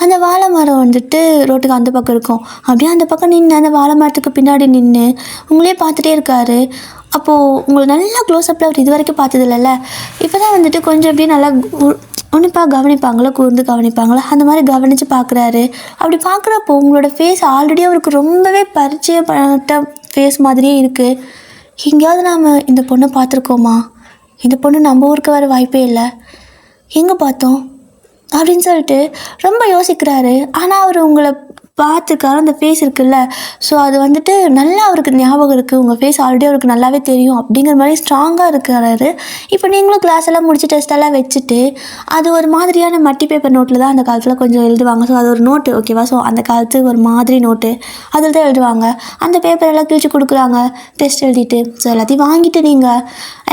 அந்த வாழை மரம் வந்துட்டு ரோட்டுக்கு அந்த பக்கம் இருக்கும். அப்படியே அந்த பக்கம் நின்று அந்த வாழை மரத்துக்கு பின்னாடி நின்று உங்களே பார்த்துட்டே இருக்காரு. அப்போது உங்களை நல்லா க்ளோஸ்அப்பில் அவர் இது வரைக்கும் பார்த்தது இல்லைல்ல, இப்போ தான் வந்துட்டு கொஞ்சம் அப்படியே நல்லா உன்னிப்பாக கவனிப்பாங்களோ, கூர்ந்து கவனிப்பாங்களோ, அந்த மாதிரி கவனித்து பார்க்குறாரு. அப்படி பார்க்குறப்போ உங்களோட ஃபேஸ் ஆல்ரெடி அவருக்கு ரொம்பவே பரிச்சயப்பட்ட ஃபேஸ் மாதிரியே இருக்குது. எங்கேயாவது நாம் இந்த பொண்ணை பார்த்துருக்கோமா, இந்த பொண்ணு நம்ம ஊருக்கு வர வாய்ப்பே இல்லை, எங்கே பார்த்தோம் அப்படின்னு சொல்லிட்டு ரொம்ப யோசிக்கிறாரு. ஆனால் அவர் உங்களை பார்த்துருக்காரு, அந்த ஃபேஸ் இருக்குல்ல, ஸோ அது வந்துட்டு நல்லா அவருக்கு ஞாபகம் இருக்குது, உங்கள் ஃபேஸ் ஆல்ரெடி அவருக்கு நல்லாவே தெரியும் அப்படிங்கிற மாதிரி ஸ்ட்ராங்காக இருக்கிறாரு. இப்போ நீங்களும் கிளாஸ் எல்லாம் முடிச்சு டெஸ்ட்டெல்லாம் வச்சுட்டு அது ஒரு மாதிரியான மட்டி பேப்பர் நோட்டில் தான் அந்த காலத்தில் கொஞ்சம் எழுதுவாங்க. ஸோ அது ஒரு நோட்டு ஓகேவா, ஸோ அந்த காலத்து ஒரு மாதிரி நோட்டு அதில் தான் எழுதுவாங்க. அந்த பேப்பரெல்லாம் கிழிச்சு கொடுக்குறாங்க டெஸ்ட் எழுதிட்டு. ஸோ எல்லாத்தையும் வாங்கிட்டு நீங்கள்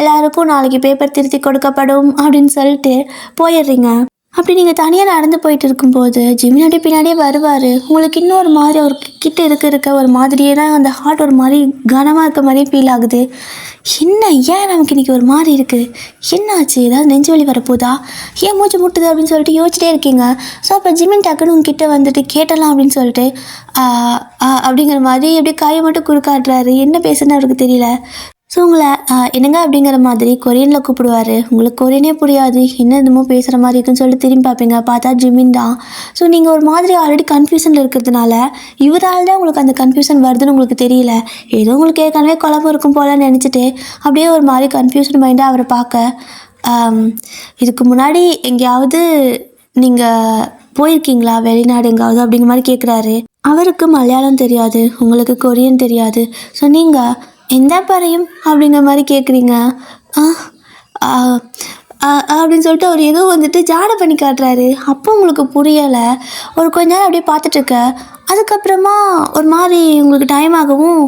எல்லாருக்கும் நாளைக்கு பேப்பர் திருத்தி கொடுக்கப்படும் அப்படின்னு சொல்லிட்டு போயிடுறீங்க. அப்படி நீங்கள் தனியாக நடந்து போயிட்டு இருக்கும்போது ஜிமின் பின்னாடியே வருவார். உங்களுக்கு இன்னும் ஒரு மாதிரி அவர் கிட்ட இருக்க ஒரு மாதிரியே தான் அந்த ஹார்ட் ஒரு மாதிரி கனமாக இருக்க மாதிரியே ஃபீல் ஆகுது. என்ன ஏன் நமக்கு இன்றைக்கி ஒரு மாதிரி இருக்குது, என்னாச்சு, ஏதாவது நெஞ்சு வலி வரப்போதா, ஏன் மூச்சு முட்டுது அப்படின்னு சொல்லிட்டு யோசிச்சிட்டே இருக்கீங்க. ஸோ அப்போ ஜிமின் டக்குன்னு உங்ககிட்ட வந்துட்டு கேட்டலாம் அப்படின்னு சொல்லிட்டு அப்படிங்கிற மாதிரி அப்படியே கையை மட்டும் குறுக்காட்டுறாரு. என்ன பேசுன்னு அவருக்கு தெரியல. ஸோ உங்களை என்னங்க அப்படிங்கிற மாதிரி கொரியனில் கூப்பிடுவார். உங்களுக்கு கொரியனே புரியாது, என்ன என்னமோ பேசுகிற மாதிரி இருக்குன்னு சொல்லிட்டு திரும்பி பார்ப்பீங்க. பார்த்தா ஜிமின் தான். ஸோ நீங்கள் ஒரு மாதிரி ஆல்ரெடி கன்ஃபியூஷனில் இருக்கிறதுனால இவரால் தான் உங்களுக்கு அந்த கன்ஃபியூஷன் வருதுன்னு உங்களுக்கு தெரியல. ஏதோ உங்களுக்கு ஏற்கனவே குழப்பம் இருக்கும் போல நினச்சிட்டு அப்படியே ஒரு மாதிரி கன்ஃபியூஷன் மைண்டாக அவரை பார்க்க, இதுக்கு முன்னாடி எங்கேயாவது நீங்கள் போயிருக்கீங்களா வெளிநாடு எங்காவது அப்படிங்கிற மாதிரி கேட்குறாரு. அவருக்கு மலையாளம் தெரியாது, உங்களுக்கு கொரியன் தெரியாது. ஸோ நீங்கள் எந்த பறையும் அப்படிங்கிற மாதிரி கேட்குறீங்க. அப்படின்னு சொல்லிட்டு அவர் ஏதோ வந்துட்டு ஜாடை பண்ணி காட்டுறாரு. அப்போ உங்களுக்கு புரியலை. ஒரு கொஞ்ச நேரம் அப்படியே பார்த்துட்ருக்க. அதுக்கப்புறமா ஒரு மாதிரி உங்களுக்கு டைம் ஆகவும்,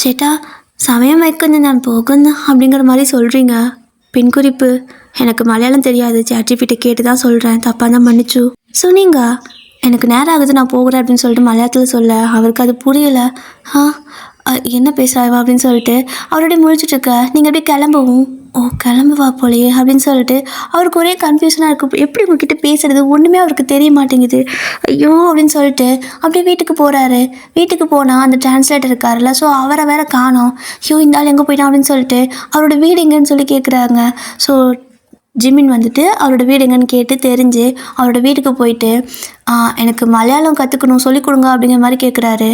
சேட்டா சமயம் வைக்கணும் நான் போகணும் அப்படிங்கிற மாதிரி சொல்கிறீங்க. பின்குறிப்பு, எனக்கு மலையாளம் தெரியாது, சாட்ஜிபிட்ட கேட்டு தான் சொல்கிறேன், தப்பாக தான் மன்னிச்சு. ஸோ நீங்கள் எனக்கு நேரம் ஆகுது நான் போகிறேன் அப்படின்னு சொல்லிட்டு மலையாளத்தில் சொல்ல அவருக்கு அது புரியலை. என்ன பேசுகிறாவா அப்படின்னு சொல்லிட்டு அவருடைய முழிச்சிட்ருக்க. நீங்கள் அப்படியே கிளம்பவும், ஓ கிளம்புவா போலையே அப்படின்னு சொல்லிட்டு அவருக்கு ஒரே கன்ஃபியூஷனாக இருக்குது. எப்படி உங்ககிட்ட பேசுகிறது ஒன்றுமே அவருக்கு தெரிய மாட்டேங்குது. ஐயோ அப்படின்னு சொல்லிட்டு அப்படியே வீட்டுக்கு போகிறாரு. வீட்டுக்கு போனால் அந்த டிரான்ஸ்லேட்டர் இருக்காருல்ல, ஸோ அவரை வேற காணோம். ஐயோ இந்த ஆள் எங்கே போயிட்டான் அப்படின்னு சொல்லிட்டு அவரோட வீடு எங்கேன்னு சொல்லி கேட்குறாங்க. ஸோ ஜிமின் வந்துட்டு அவரோட வீடு எங்கன்னு கேட்டு தெரிஞ்சு அவரோட வீட்டுக்கு போயிட்டு எனக்கு மலையாளம் கற்றுக்கணும், சொல்லிக் கொடுங்க அப்படிங்கிற மாதிரி கேட்குறாரு.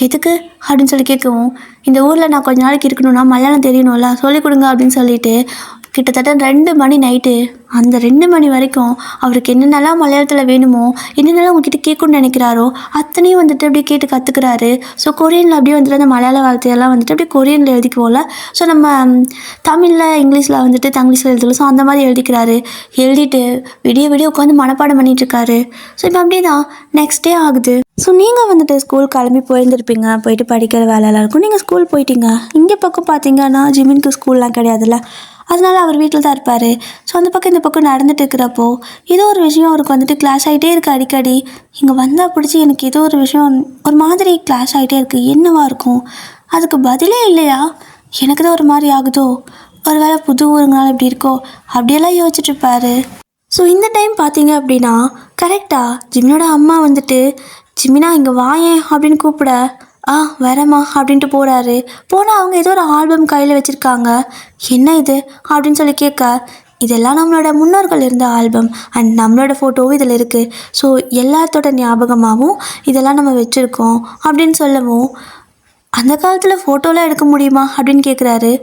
எதுக்கு அப்படின்னு சொல்லி கேட்கவும், இந்த ஊரில் நான் கொஞ்ச நாளைக்கு இருக்கணும்னா மலையாளம் தெரியணும்ல, சொல்லிக் கொடுங்க அப்படின்னு சொல்லிட்டு கிட்டத்தட்ட 2 மணி நைட்டு, அந்த 2 மணி வரைக்கும் அவருக்கு என்னென்னலாம் மலையாளத்தில் வேணுமோ, என்னென்னலாம் உங்ககிட்ட கேட்கணும்னு நினைக்கிறாரோ அத்தனையும் வந்துட்டு அப்படியே கேட்டு கற்றுக்குறாரு. ஸோ கொரியனில் அப்படியே வந்துட்டு அந்த மலையாள வார்த்தையெல்லாம் வந்துட்டு அப்படியே கொரியனில் எழுதிக்குவோம்ல, ஸோ நம்ம தமிழில் இங்கிலீஷில் வந்துட்டு தங்கிலீஷில் எழுதலாம். ஸோ அந்த மாதிரி எழுதிக்கிறாரு. எழுதிட்டு விடிய உட்காந்து மனப்பாடம் பண்ணிகிட்ருக்காரு. ஸோ இப்போ அப்படியே தான் நெக்ஸ்ட் டே ஆகுது. ஸோ நீங்கள் வந்துட்டு ஸ்கூல் கிளம்பி போயிருந்துருப்பீங்க, போயிட்டு படிக்கிற வேலையெல்லாம் இருக்கும். நீங்கள் ஸ்கூல் போயிட்டீங்க. இங்கே பக்கம் பார்த்தீங்கன்னா ஜிமினுக்கு ஸ்கூல்லாம் கிடையாதுல்ல, அதனால் அவர் வீட்டில் தான் இருப்பார். ஸோ அந்த பக்கம் இந்த பக்கம் நடந்துட்டு இருக்கிறப்போ ஏதோ ஒரு விஷயம் அவருக்கு வந்துட்டு கிளாஷ் ஆகிட்டே இருக்குது. அடிக்கடி இங்கே வந்தால் பிடிச்சி எனக்கு ஏதோ ஒரு விஷயம் ஒரு மாதிரி கிளாஷ் ஆகிட்டே இருக்குது, என்னவாக இருக்கும், அதுக்கு பதிலே இல்லையா, எனக்கு தான் ஒரு மாதிரி ஆகுதோ, ஒரு வேளை புது ஊருங்கனால இப்படி இருக்கோ அப்படியெல்லாம் யோசிச்சுட்ருப்பாரு. ஸோ இந்த டைம் பார்த்தீங்க அப்படின்னா கரெக்டாக ஜிமினோட அம்மா வந்துட்டு, ஜிமினா இங்கே வாயேன் அப்படின்னு கூப்பிட, வரேம்மா அப்படின்ட்டு போகிறாரு. போனால் அவங்க ஏதோ ஒரு ஆல்பம் கையில் வச்சுருக்காங்க. என்ன இது அப்படின்னு சொல்லி கேட்க, இதெல்லாம் நம்மளோட முன்னோர்கள் இருந்த ஆல்பம் அண்ட் நம்மளோட ஃபோட்டோவும் இதில் இருக்குது. ஸோ எல்லாத்தோட ஞாபகமாகவும் இதெல்லாம் நம்ம வச்சுருக்கோம் அப்படின்னு சொல்லவும், அந்த காலத்தில் ஃபோட்டோலாம் எடுக்க முடியுமா அப்படின்னு கேட்குறாரு.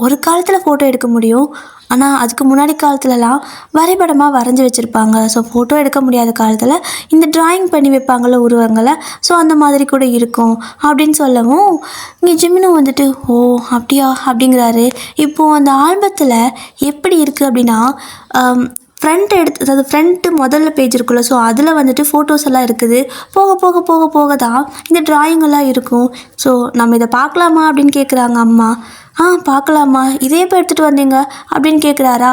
ஒரு காலத்தில் ஃபோட்டோ எடுக்க முடியும், ஆனால் அதுக்கு முன்னாடி காலத்துலலாம் வரைபடமாக வரைஞ்சி வச்சுருப்பாங்க. ஸோ ஃபோட்டோ எடுக்க முடியாத காலத்தில் இந்த ட்ராயிங் பண்ணி வைப்பாங்கள்ல உருவங்களை, ஸோ அந்த மாதிரி கூட இருக்கும் அப்படின்னு சொல்லவும், இங்கே ஜிமினும் வந்துட்டு ஓ அப்படியா அப்படிங்கிறாரு. இப்போது அந்த ஆல்பத்தில் எப்படி இருக்குது அப்படின்னா ஃப்ரண்ட் எடுத்து, அதாவது ஃப்ரண்ட்டு முதல்ல பேஜ் இருக்குல்ல, ஸோ அதில் வந்துட்டு ஃபோட்டோஸ் எல்லாம் இருக்குது. போக போக போக போக தான் இந்த ட்ராயிங்கெல்லாம் இருக்கும். ஸோ நம்ம இதை பார்க்கலாமா அப்படின்னு கேட்குறாங்க அம்மா. பார்க்கலாமா, இதே இப்போ எடுத்துகிட்டு வந்தீங்க அப்படின்னு கேட்குறாரா.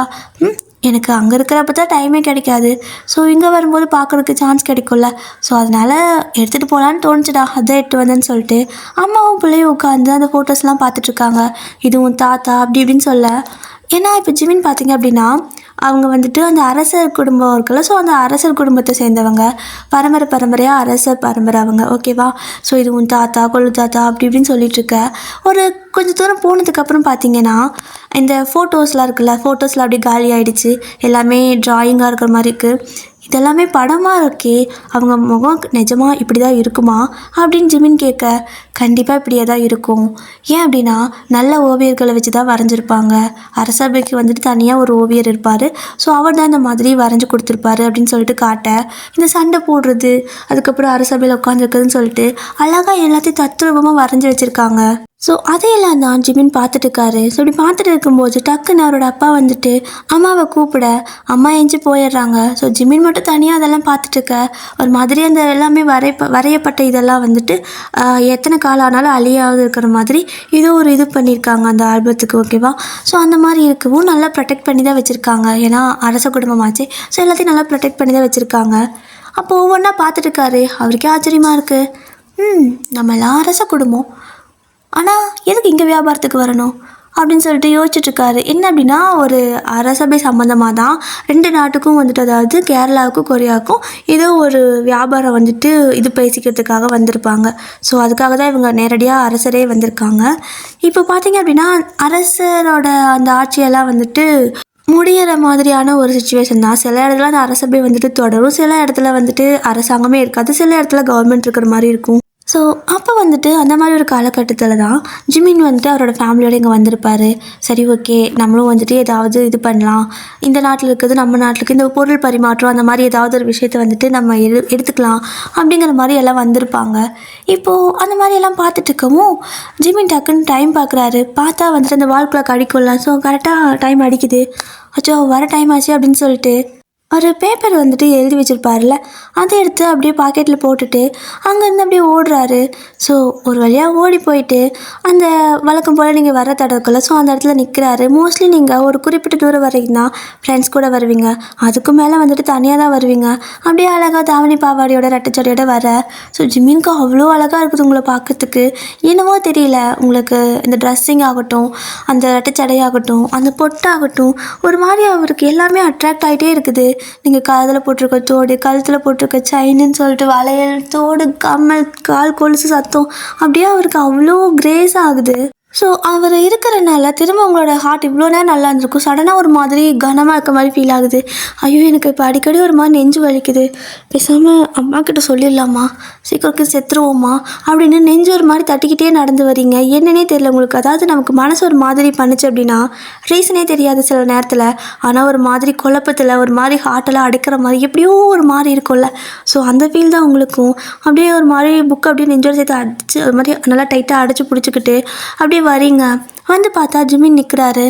எனக்கு அங்கே இருக்கிறப்ப தான் டைமே கிடைக்காது, ஸோ இங்கே வரும்போது பார்க்குறதுக்கு சான்ஸ் கிடைக்கும்ல, ஸோ அதனால் எடுத்துகிட்டு போகலான்னு தோணுச்சுடா, அதான் எடுத்து வந்தேன்னு சொல்லிட்டு அம்மாவும் பிள்ளையும் உட்காந்து அந்த ஃபோட்டோஸ்லாம் பார்த்துட்ருக்காங்க. இதுவும் தாத்தா அப்படி இப்படின்னு சொல்ல. ஏன்னா இப்போ ஜிமின் பார்த்தீங்க அப்படின்னா அவங்க வந்துட்டு அந்த அரசர் குடும்பம் இருக்குல்ல, ஸோ அந்த அரசர் குடும்பத்தை சேர்ந்தவங்க, பரம்பரையாக அரசர் பரம்பரை அவங்க, ஓகேவா. ஸோ இது உன் தாத்தா கொள்ளு தாத்தா அப்படி இப்படின்னு சொல்லிட்டுருக்க. ஒரு கொஞ்சம் தூரம் போனதுக்கப்புறம் பார்த்தீங்கன்னா இந்த ஃபோட்டோஸ்லாம் இருக்குல்ல, ஃபோட்டோஸில் அப்படியே காலி ஆகிடுச்சு, எல்லாமே ட்ராயிங்காக இருக்கிற மாதிரி இருக்குது. இதெல்லாமே படமாக இருக்கே, அவங்க முகம் நிஜமாக இப்படி தான் இருக்குமா அப்படின்னு ஜிமின் கேட்க, கண்டிப்பாக இப்படியே தான் இருக்கும். ஏன் அப்படின்னா நல்ல ஓவியர்களை வச்சு தான் வரைஞ்சிருப்பாங்க. அரசபைக்கு வந்துட்டு தனியாக ஒரு ஓவியர் இருப்பார், ஸோ அவர் தான் இந்த மாதிரி வரைஞ்சி கொடுத்துருப்பாரு அப்படின்னு சொல்லிட்டு காட்ட, இந்த சண்டை போடுறது, அதுக்கப்புறம் அரசபையில் உட்காந்துருக்குதுன்னு சொல்லிட்டு அழகாக எல்லாத்தையும் தத்ரூபமாக வரைஞ்சி வச்சுருக்காங்க. ஸோ அதையெல்லாம் தான் ஜிமின் பார்த்துட்டு இருக்காரு. ஸோ இப்படி பார்த்துட்டு இருக்கும்போது டக்குன்னு அவரோட அப்பா வந்துட்டு அம்மாவை கூப்பிட அம்மா எஞ்சி போயிடுறாங்க. ஸோ ஜிமின் மட்டும் தனியாக அதெல்லாம் பார்த்துட்டு இருக்க ஒரு மாதிரி அந்த எல்லாமே வரையப்பட்ட இதெல்லாம் வந்துட்டு எத்தனை காலம் ஆனாலும் அழியாவது இருக்கிற மாதிரி ஏதோ ஒரு இது பண்ணியிருக்காங்க அந்த ஆல்பத்துக்கு. ஓகேவா? ஸோ அந்த மாதிரி இருக்கவும் நல்லா ப்ரொடெக்ட் பண்ணி தான் வச்சுருக்காங்க. ஏன்னா அரச குடும்பமாச்சு. ஸோ எல்லாத்தையும் நல்லா ப்ரொடெக்ட் பண்ணி தான் வச்சுருக்காங்க. அப்போ ஒவ்வொன்றா பார்த்துட்டு இருக்காரு. அவருக்கே ஆச்சரியமாக இருக்குது. நம்ம எல்லாம் அரச குடும்பம், ஆனால் எதுக்கு இங்கே வியாபாரத்துக்கு வரணும் அப்படின்னு சொல்லிட்டு யோசிச்சுட்ருக்காரு. என்ன அப்படின்னா ஒரு அரசபை சம்மந்தமாக தான் 2 நாட்டுக்கும் வந்துட்டு, அதாவது கேரளாவுக்கும் கொரியாவுக்கும் ஏதோ ஒரு வியாபாரம் வந்துட்டு இது பேசிக்கிறதுக்காக வந்திருப்பாங்க. ஸோ அதுக்காக தான் இவங்க நேரடியாக அரசரே வந்திருக்காங்க. இப்போ பார்த்தீங்க அப்படின்னா அரசரோட அந்த ஆட்சியெல்லாம் வந்துட்டு முடிகிற மாதிரியான ஒரு சுச்சுவேஷன் தான். சில இடத்துல அந்த அரசபை வந்துட்டு தொடரும், சில இடத்துல வந்துட்டு அரசாங்கமே இருக்காது, சில இடத்துல கவர்மெண்ட் இருக்கிற மாதிரி இருக்கும். ஸோ அப்போ வந்துட்டு அந்த மாதிரி ஒரு காலகட்டத்தில் தான் ஜிமின் வந்துட்டு அவரோட ஃபேமிலியோடு இங்கே வந்திருப்பார். சரி, ஓகே, நம்மளும் வந்துட்டு ஏதாவது இது பண்ணலாம், இந்த நாட்டில் இருக்கிறது நம்ம நாட்டுக்கு இந்த பொருள் பரிமாற்றம் அந்த மாதிரி ஏதாவது ஒரு விஷயத்தை வந்துட்டு நம்ம எடுத்துக்கலாம் அப்படிங்கிற மாதிரி எல்லாம் வந்திருப்பாங்க. இப்போது அந்த மாதிரி எல்லாம் பார்த்துட்டு இருக்கவும் ஜிமின் டக்குன்னு டைம் பார்க்குறாரு. பார்த்தா வந்துட்டு அந்த வால்குள்ளே கடிக்கும்ல. ஸோ கரெக்டாக டைம் அடிக்குது. அச்சோ, வர டைம் ஆச்சு அப்படின்னு சொல்லிட்டு ஒரு பேப்பர் வந்துட்டு எழுதி வச்சுருப்பார்ல, அதை எடுத்து அப்படியே பாக்கெட்டில் போட்டுட்டு அங்கேருந்து அப்படியே ஓடுறாரு. ஸோ ஒரு வழியாக ஓடி போயிட்டு அந்த வழக்கம் போல் நீங்கள் வர தடக்குள்ள ஸோ அந்த இடத்துல நிற்கிறாரு. மோஸ்ட்லி நீங்கள் ஒரு குறிப்பிட்ட தூரம் வரைக்கும் தான் ஃப்ரெண்ட்ஸ் கூட வருவீங்க, அதுக்கு மேலே வந்துட்டு தனியாக தான் வருவீங்க. அப்படியே அழகாக தாவணி பாவாடியோட ரெட்டச்சடையோட வர. ஸோ ஜிமின்க்கு அவ்வளோ அழகாக இருக்குது உங்களை பார்க்கறதுக்கு. என்னவோ தெரியல, உங்களுக்கு இந்த ட்ரெஸ்ஸிங் ஆகட்டும், அந்த ரெட்டச்சடையாகட்டும், அந்த பொட்டாகட்டும், ஒரு மாதிரி அவருக்கு எல்லாமே அட்ராக்ட் ஆகிட்டே இருக்குது. நீங்கள் காதில் போட்டிருக்க தோடு, கழுத்தில் போட்டிருக்க செயின்னு சொல்லிட்டு வளையல், தோடு, கம்மல், கால் கொலுசு சத்தம் அப்படியே அவருக்கு அவ்வளோ கிரேஸ் ஆகுது. ஸோ அவர் இருக்கிறனால திரும்ப உங்களோட ஹார்ட் இவ்வளோ நேரம் நல்லா இருந்திருக்கும், சடனாக ஒரு மாதிரி கனமாக இருக்க மாதிரி ஃபீல் ஆகுது. ஐயோ, எனக்கு இப்போ அடிக்கடி ஒரு மாதிரி நெஞ்சு வலிக்குது, பேசாமல் அம்மா கிட்ட சொல்லிடலாமா, சீக்கிரம் செத்துருவோமா அப்படின்னு நெஞ்சு ஒரு மாதிரி தட்டிக்கிட்டே நடந்து வரீங்க. என்னன்னே தெரியல உங்களுக்கு. அதாவது நமக்கு மனசு ஒரு மாதிரி பண்ணுச்சு அப்படின்னா ரீசனே தெரியாது சில நேரத்தில், ஆனால் ஒரு மாதிரி குழப்பத்தில் ஒரு மாதிரி ஹார்ட்டெல்லாம் அடைக்கிற மாதிரி எப்படியோ ஒரு மாதிரி இருக்கும்ல. ஸோ அந்த ஃபீல் தான் உங்களுக்கும். அப்படியே ஒரு மாதிரி புக்கு அப்படியே நெஞ்சோடு சேர்த்து அடிச்சு ஒரு மாதிரி நல்லா டைட்டாக அடைச்சி பிடிச்சிக்கிட்டு அப்படியே வரீங்க. வந்து பார்த்தா ஜிமின் நிற்கிறாரு.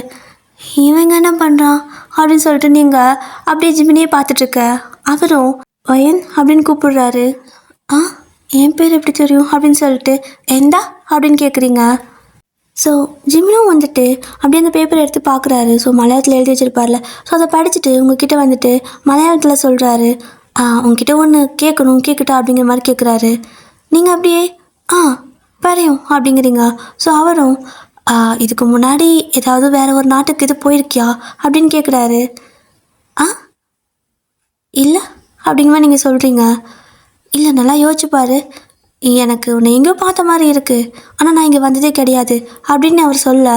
இவங்க என்ன பண்ணுறான் அப்படின்னு சொல்லிட்டு நீங்கள் அப்படியே ஜிமினே பார்த்துட்ருக்க. அவரும் வயன் அப்படின்னு கூப்பிடுறாரு. என் பேர் எப்படி தெரியும் அப்படின்னு சொல்லிட்டு எந்தா அப்படின்னு கேட்குறீங்க. ஸோ ஜிமினும் வந்துட்டு அப்படியே அந்த பேப்பர் எடுத்து பார்க்குறாரு. ஸோ மலையாளத்தில் எழுதி வச்சுருப்பார்ல. ஸோ அதை படிச்சுட்டு உங்ககிட்ட வந்துட்டு மலையாளத்தில் சொல்கிறாரு. உங்ககிட்ட ஒன்று கேட்கணும், கேட்கட்டா அப்படிங்கிற மாதிரி கேட்குறாரு. நீங்கள் அப்படியே பரையும் அப்படிங்கிறீங்க. ஸோ அவரும் இதுக்கு முன்னாடி ஏதாவது வேறு ஒரு நாட்டுக்கு இது போயிருக்கியா அப்படின்னு கேட்குறாரு. இல்லை அப்படிங்கிற மாதிரி நீங்கள் சொல்கிறீங்க. இல்லை, நல்லா யோசிச்சுப்பார், எனக்கு உன்னை எங்கேயோ பார்த்த மாதிரி இருக்குது, ஆனால் நான் இங்கே வந்ததே கிடையாது அப்படின்னு அவர் சொல்ல.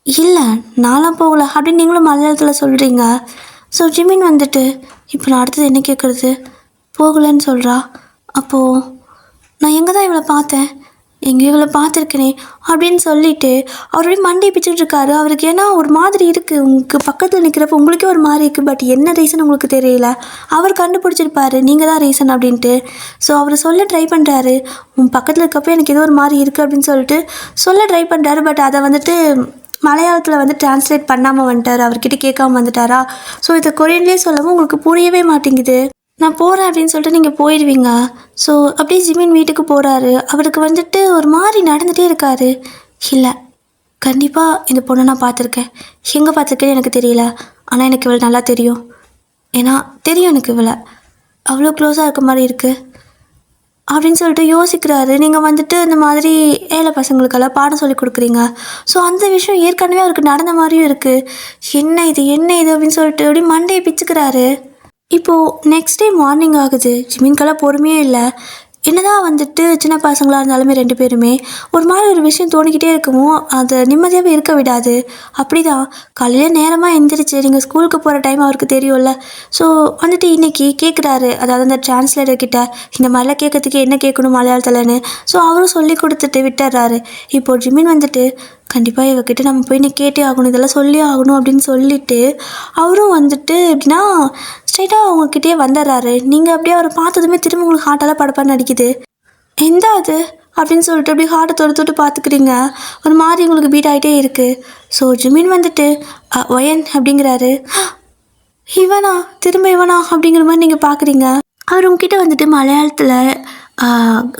இல்லை, நான்லாம் போகலை அப்படின்னு நீங்களும் மலையாளத்தில் சொல்கிறீங்க. ஸோ ஜிமின் வந்துட்டு இப்போ நான் அடுத்தது என்ன கேட்குறது, போகலைன்னு சொல்கிறா. அப்போது நான் எங்கே தான் இவளை பார்த்தேன், எங்கேயோ இவளை பார்த்துருக்கேனே அப்படின்னு சொல்லிட்டு அவருடைய மண்டையை பிச்சுக்கிட்டு இருக்காரு. அவருக்கு ஏன்னா ஒரு மாதிரி இருக்குது, உங்களுக்கு பக்கத்தில் நிற்கிறப்ப உங்களுக்கே ஒரு மாதிரி இருக்குது. பட் என்ன ரீசன் உங்களுக்கு தெரியல. அவர் கண்டுபிடிச்சிருப்பாரு நீங்கள் தான் ரீசன் அப்படின்ட்டு. ஸோ அவர் சொல்ல ட்ரை பண்ணுறாரு. உன் பக்கத்தில் இருக்கப்போ எனக்கு ஏதோ ஒரு மாதிரி இருக்குது அப்படின்னு சொல்லிட்டு சொல்ல ட்ரை பண்ணுறாரு. பட் அதை வந்துட்டு மலையாளத்தில் வந்து டிரான்ஸ்லேட் பண்ணாமல் வந்துட்டார், அவர்கிட்ட கேட்காம வந்துட்டாரா. ஸோ இதை கொரியன்லேயே சொல்லவும் உங்களுக்கு புரியவே மாட்டேங்குது. நான் போகிறேன் அப்படின்னு சொல்லிட்டு நீங்கள் போயிடுவீங்க. ஸோ அப்படியே ஜிமின் வீட்டுக்கு போகிறாரு. அவருக்கு வந்துட்டு ஒரு மாதிரி நடந்துகிட்டே இருக்காரு. இல்லை, கண்டிப்பாக இந்த பொண்ணை நான் பார்த்துருக்கேன், எங்கே பார்த்துருக்கேன்னு எனக்கு தெரியல, ஆனால் எனக்கு இவளை நல்லா தெரியும். ஏன்னா தெரியும் எனக்கு இவளை அவ்வளோ க்ளோஸாக இருக்க மாதிரி இருக்குது அப்படின்னு சொல்லிட்டு யோசிக்கிறாரு. நீங்கள் வந்துட்டு இந்த மாதிரி ஏழை பசங்களுக்கெல்லாம் பாடம் சொல்லி கொடுக்குறீங்க. ஸோ அந்த விஷயம் ஏற்கனவே அவருக்கு நடந்த மாதிரியும் இருக்குது. என்ன இது அப்படின்னு சொல்லிட்டு அப்படியே மண்டையை பிச்சுக்கிறாரு. இப்போது நெக்ஸ்ட் டே மார்னிங் ஆகுது. ஜிமின்கெல்லாம் பொறுமையே இல்லை. என்னதான் வந்துட்டு சின்ன பசங்களாக இருந்தாலுமே 2 பேருமே ஒரு மாதிரி ஒரு விஷயம் தோணிக்கிட்டே இருக்கவும் அதை நிம்மதியாகவே இருக்க விடாது. அப்படி தான் காலையில் நேரமாக எந்திரிச்சு நீங்கள் ஸ்கூலுக்கு போகிற டைம் அவருக்கு தெரியும்ல. ஸோ வந்துட்டு இன்றைக்கி கேட்குறாரு, அதாவது அந்த டிரான்ஸ்லேட்டர் கிட்ட இந்த மாதிரிலாம் கேட்கறதுக்கு என்ன கேட்கணும் மலையாளத்தில்னு. ஸோ அவரும் சொல்லி கொடுத்துட்டு விட்டுறாரு. இப்போது ஜிமின் வந்துட்டு கண்டிப்பாக இவகிட்ட நம்ம போய் நீ கேட்டே ஆகணும், இதெல்லாம் சொல்லி ஆகணும் அப்படின்னு சொல்லிட்டு அவரும் வந்துட்டு எப்படின்னா ஸ்ட்ரைட்டாக அவங்கக்கிட்டே வந்துடுறாரு. நீங்கள் அப்படியே அவரை பார்த்ததுமே திரும்ப உங்களுக்கு ஹார்ட்டெல்லாம் படப்பான்னு அடிக்குது. எந்த அது அப்படின்னு சொல்லிட்டு அப்படி ஹார்ட்டை தொட்டு பார்த்துக்கிறீங்க. ஒரு மாதிரி உங்களுக்கு பீட் ஆகிட்டே இருக்குது. ஸோ ஜிமின் வந்துட்டு ஒயன் அப்படிங்கிறாரு. இவனா திரும்ப இவனா அப்படிங்கிற மாதிரி நீங்கள் பார்க்குறீங்க. அவர் உங்ககிட்ட வந்துட்டு மலையாளத்தில்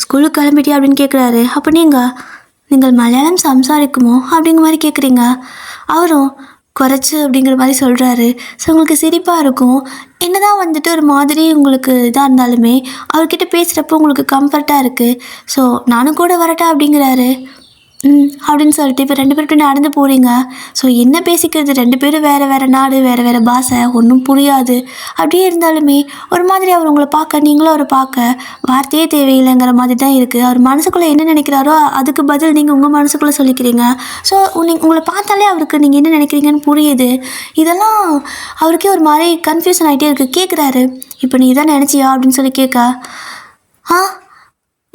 ஸ்கூலுக்கு கிளம்பிட்டியா அப்படின்னு கேட்குறாரு. அப்போ நீங்கள் மலையாளம் சம்சாரிக்குமோ அப்படிங்கிற மாதிரி கேட்குறீங்க. அவரும் குறைச்சி அப்படிங்கிற மாதிரி சொல்கிறாரு. ஸோ உங்களுக்கு சிரிப்பாக இருக்கும். என்னதான் வந்துட்டு ஒரு மாதிரி உங்களுக்கு இதாக இருந்தாலுமே அவர்கிட்ட பேசுகிறப்போ உங்களுக்கு கம்ஃபர்ட்டாக இருக்குது. ஸோ நானும் கூட வரட்டா அப்படிங்கிறாரு. அப்படின்னு சொல்லிட்டு இப்போ 2 பேர்கிட்ட நடந்து போகிறீங்க. ஸோ என்ன பேசிக்கிறது, 2 பேரும் வேறு நாடு, வேறு பாஷை, ஒன்றும் புரியாது. அப்படியே இருந்தாலுமே ஒரு மாதிரி அவர் உங்களை பார்க்க, நீங்களும் அவரை பார்க்க வார்த்தையே தேவையில்லைங்கிற மாதிரி தான் இருக்குது. அவர் மனசுக்குள்ளே என்ன நினைக்கிறாரோ அதுக்கு பதில் நீங்கள் உங்கள் மனசுக்குள்ளே சொல்லிக்கிறீங்க. ஸோ உங்களை பார்த்தாலே அவருக்கு நீங்கள் என்ன நினைக்கிறீங்கன்னு புரியுது. இதெல்லாம் அவருக்கே ஒரு மாதிரி கன்ஃபியூஷன் ஆகிட்டே இருக்குது. கேட்குறாரு, இப்போ நீ இதான் நினச்சியா அப்படின்னு சொல்லி கேட்க,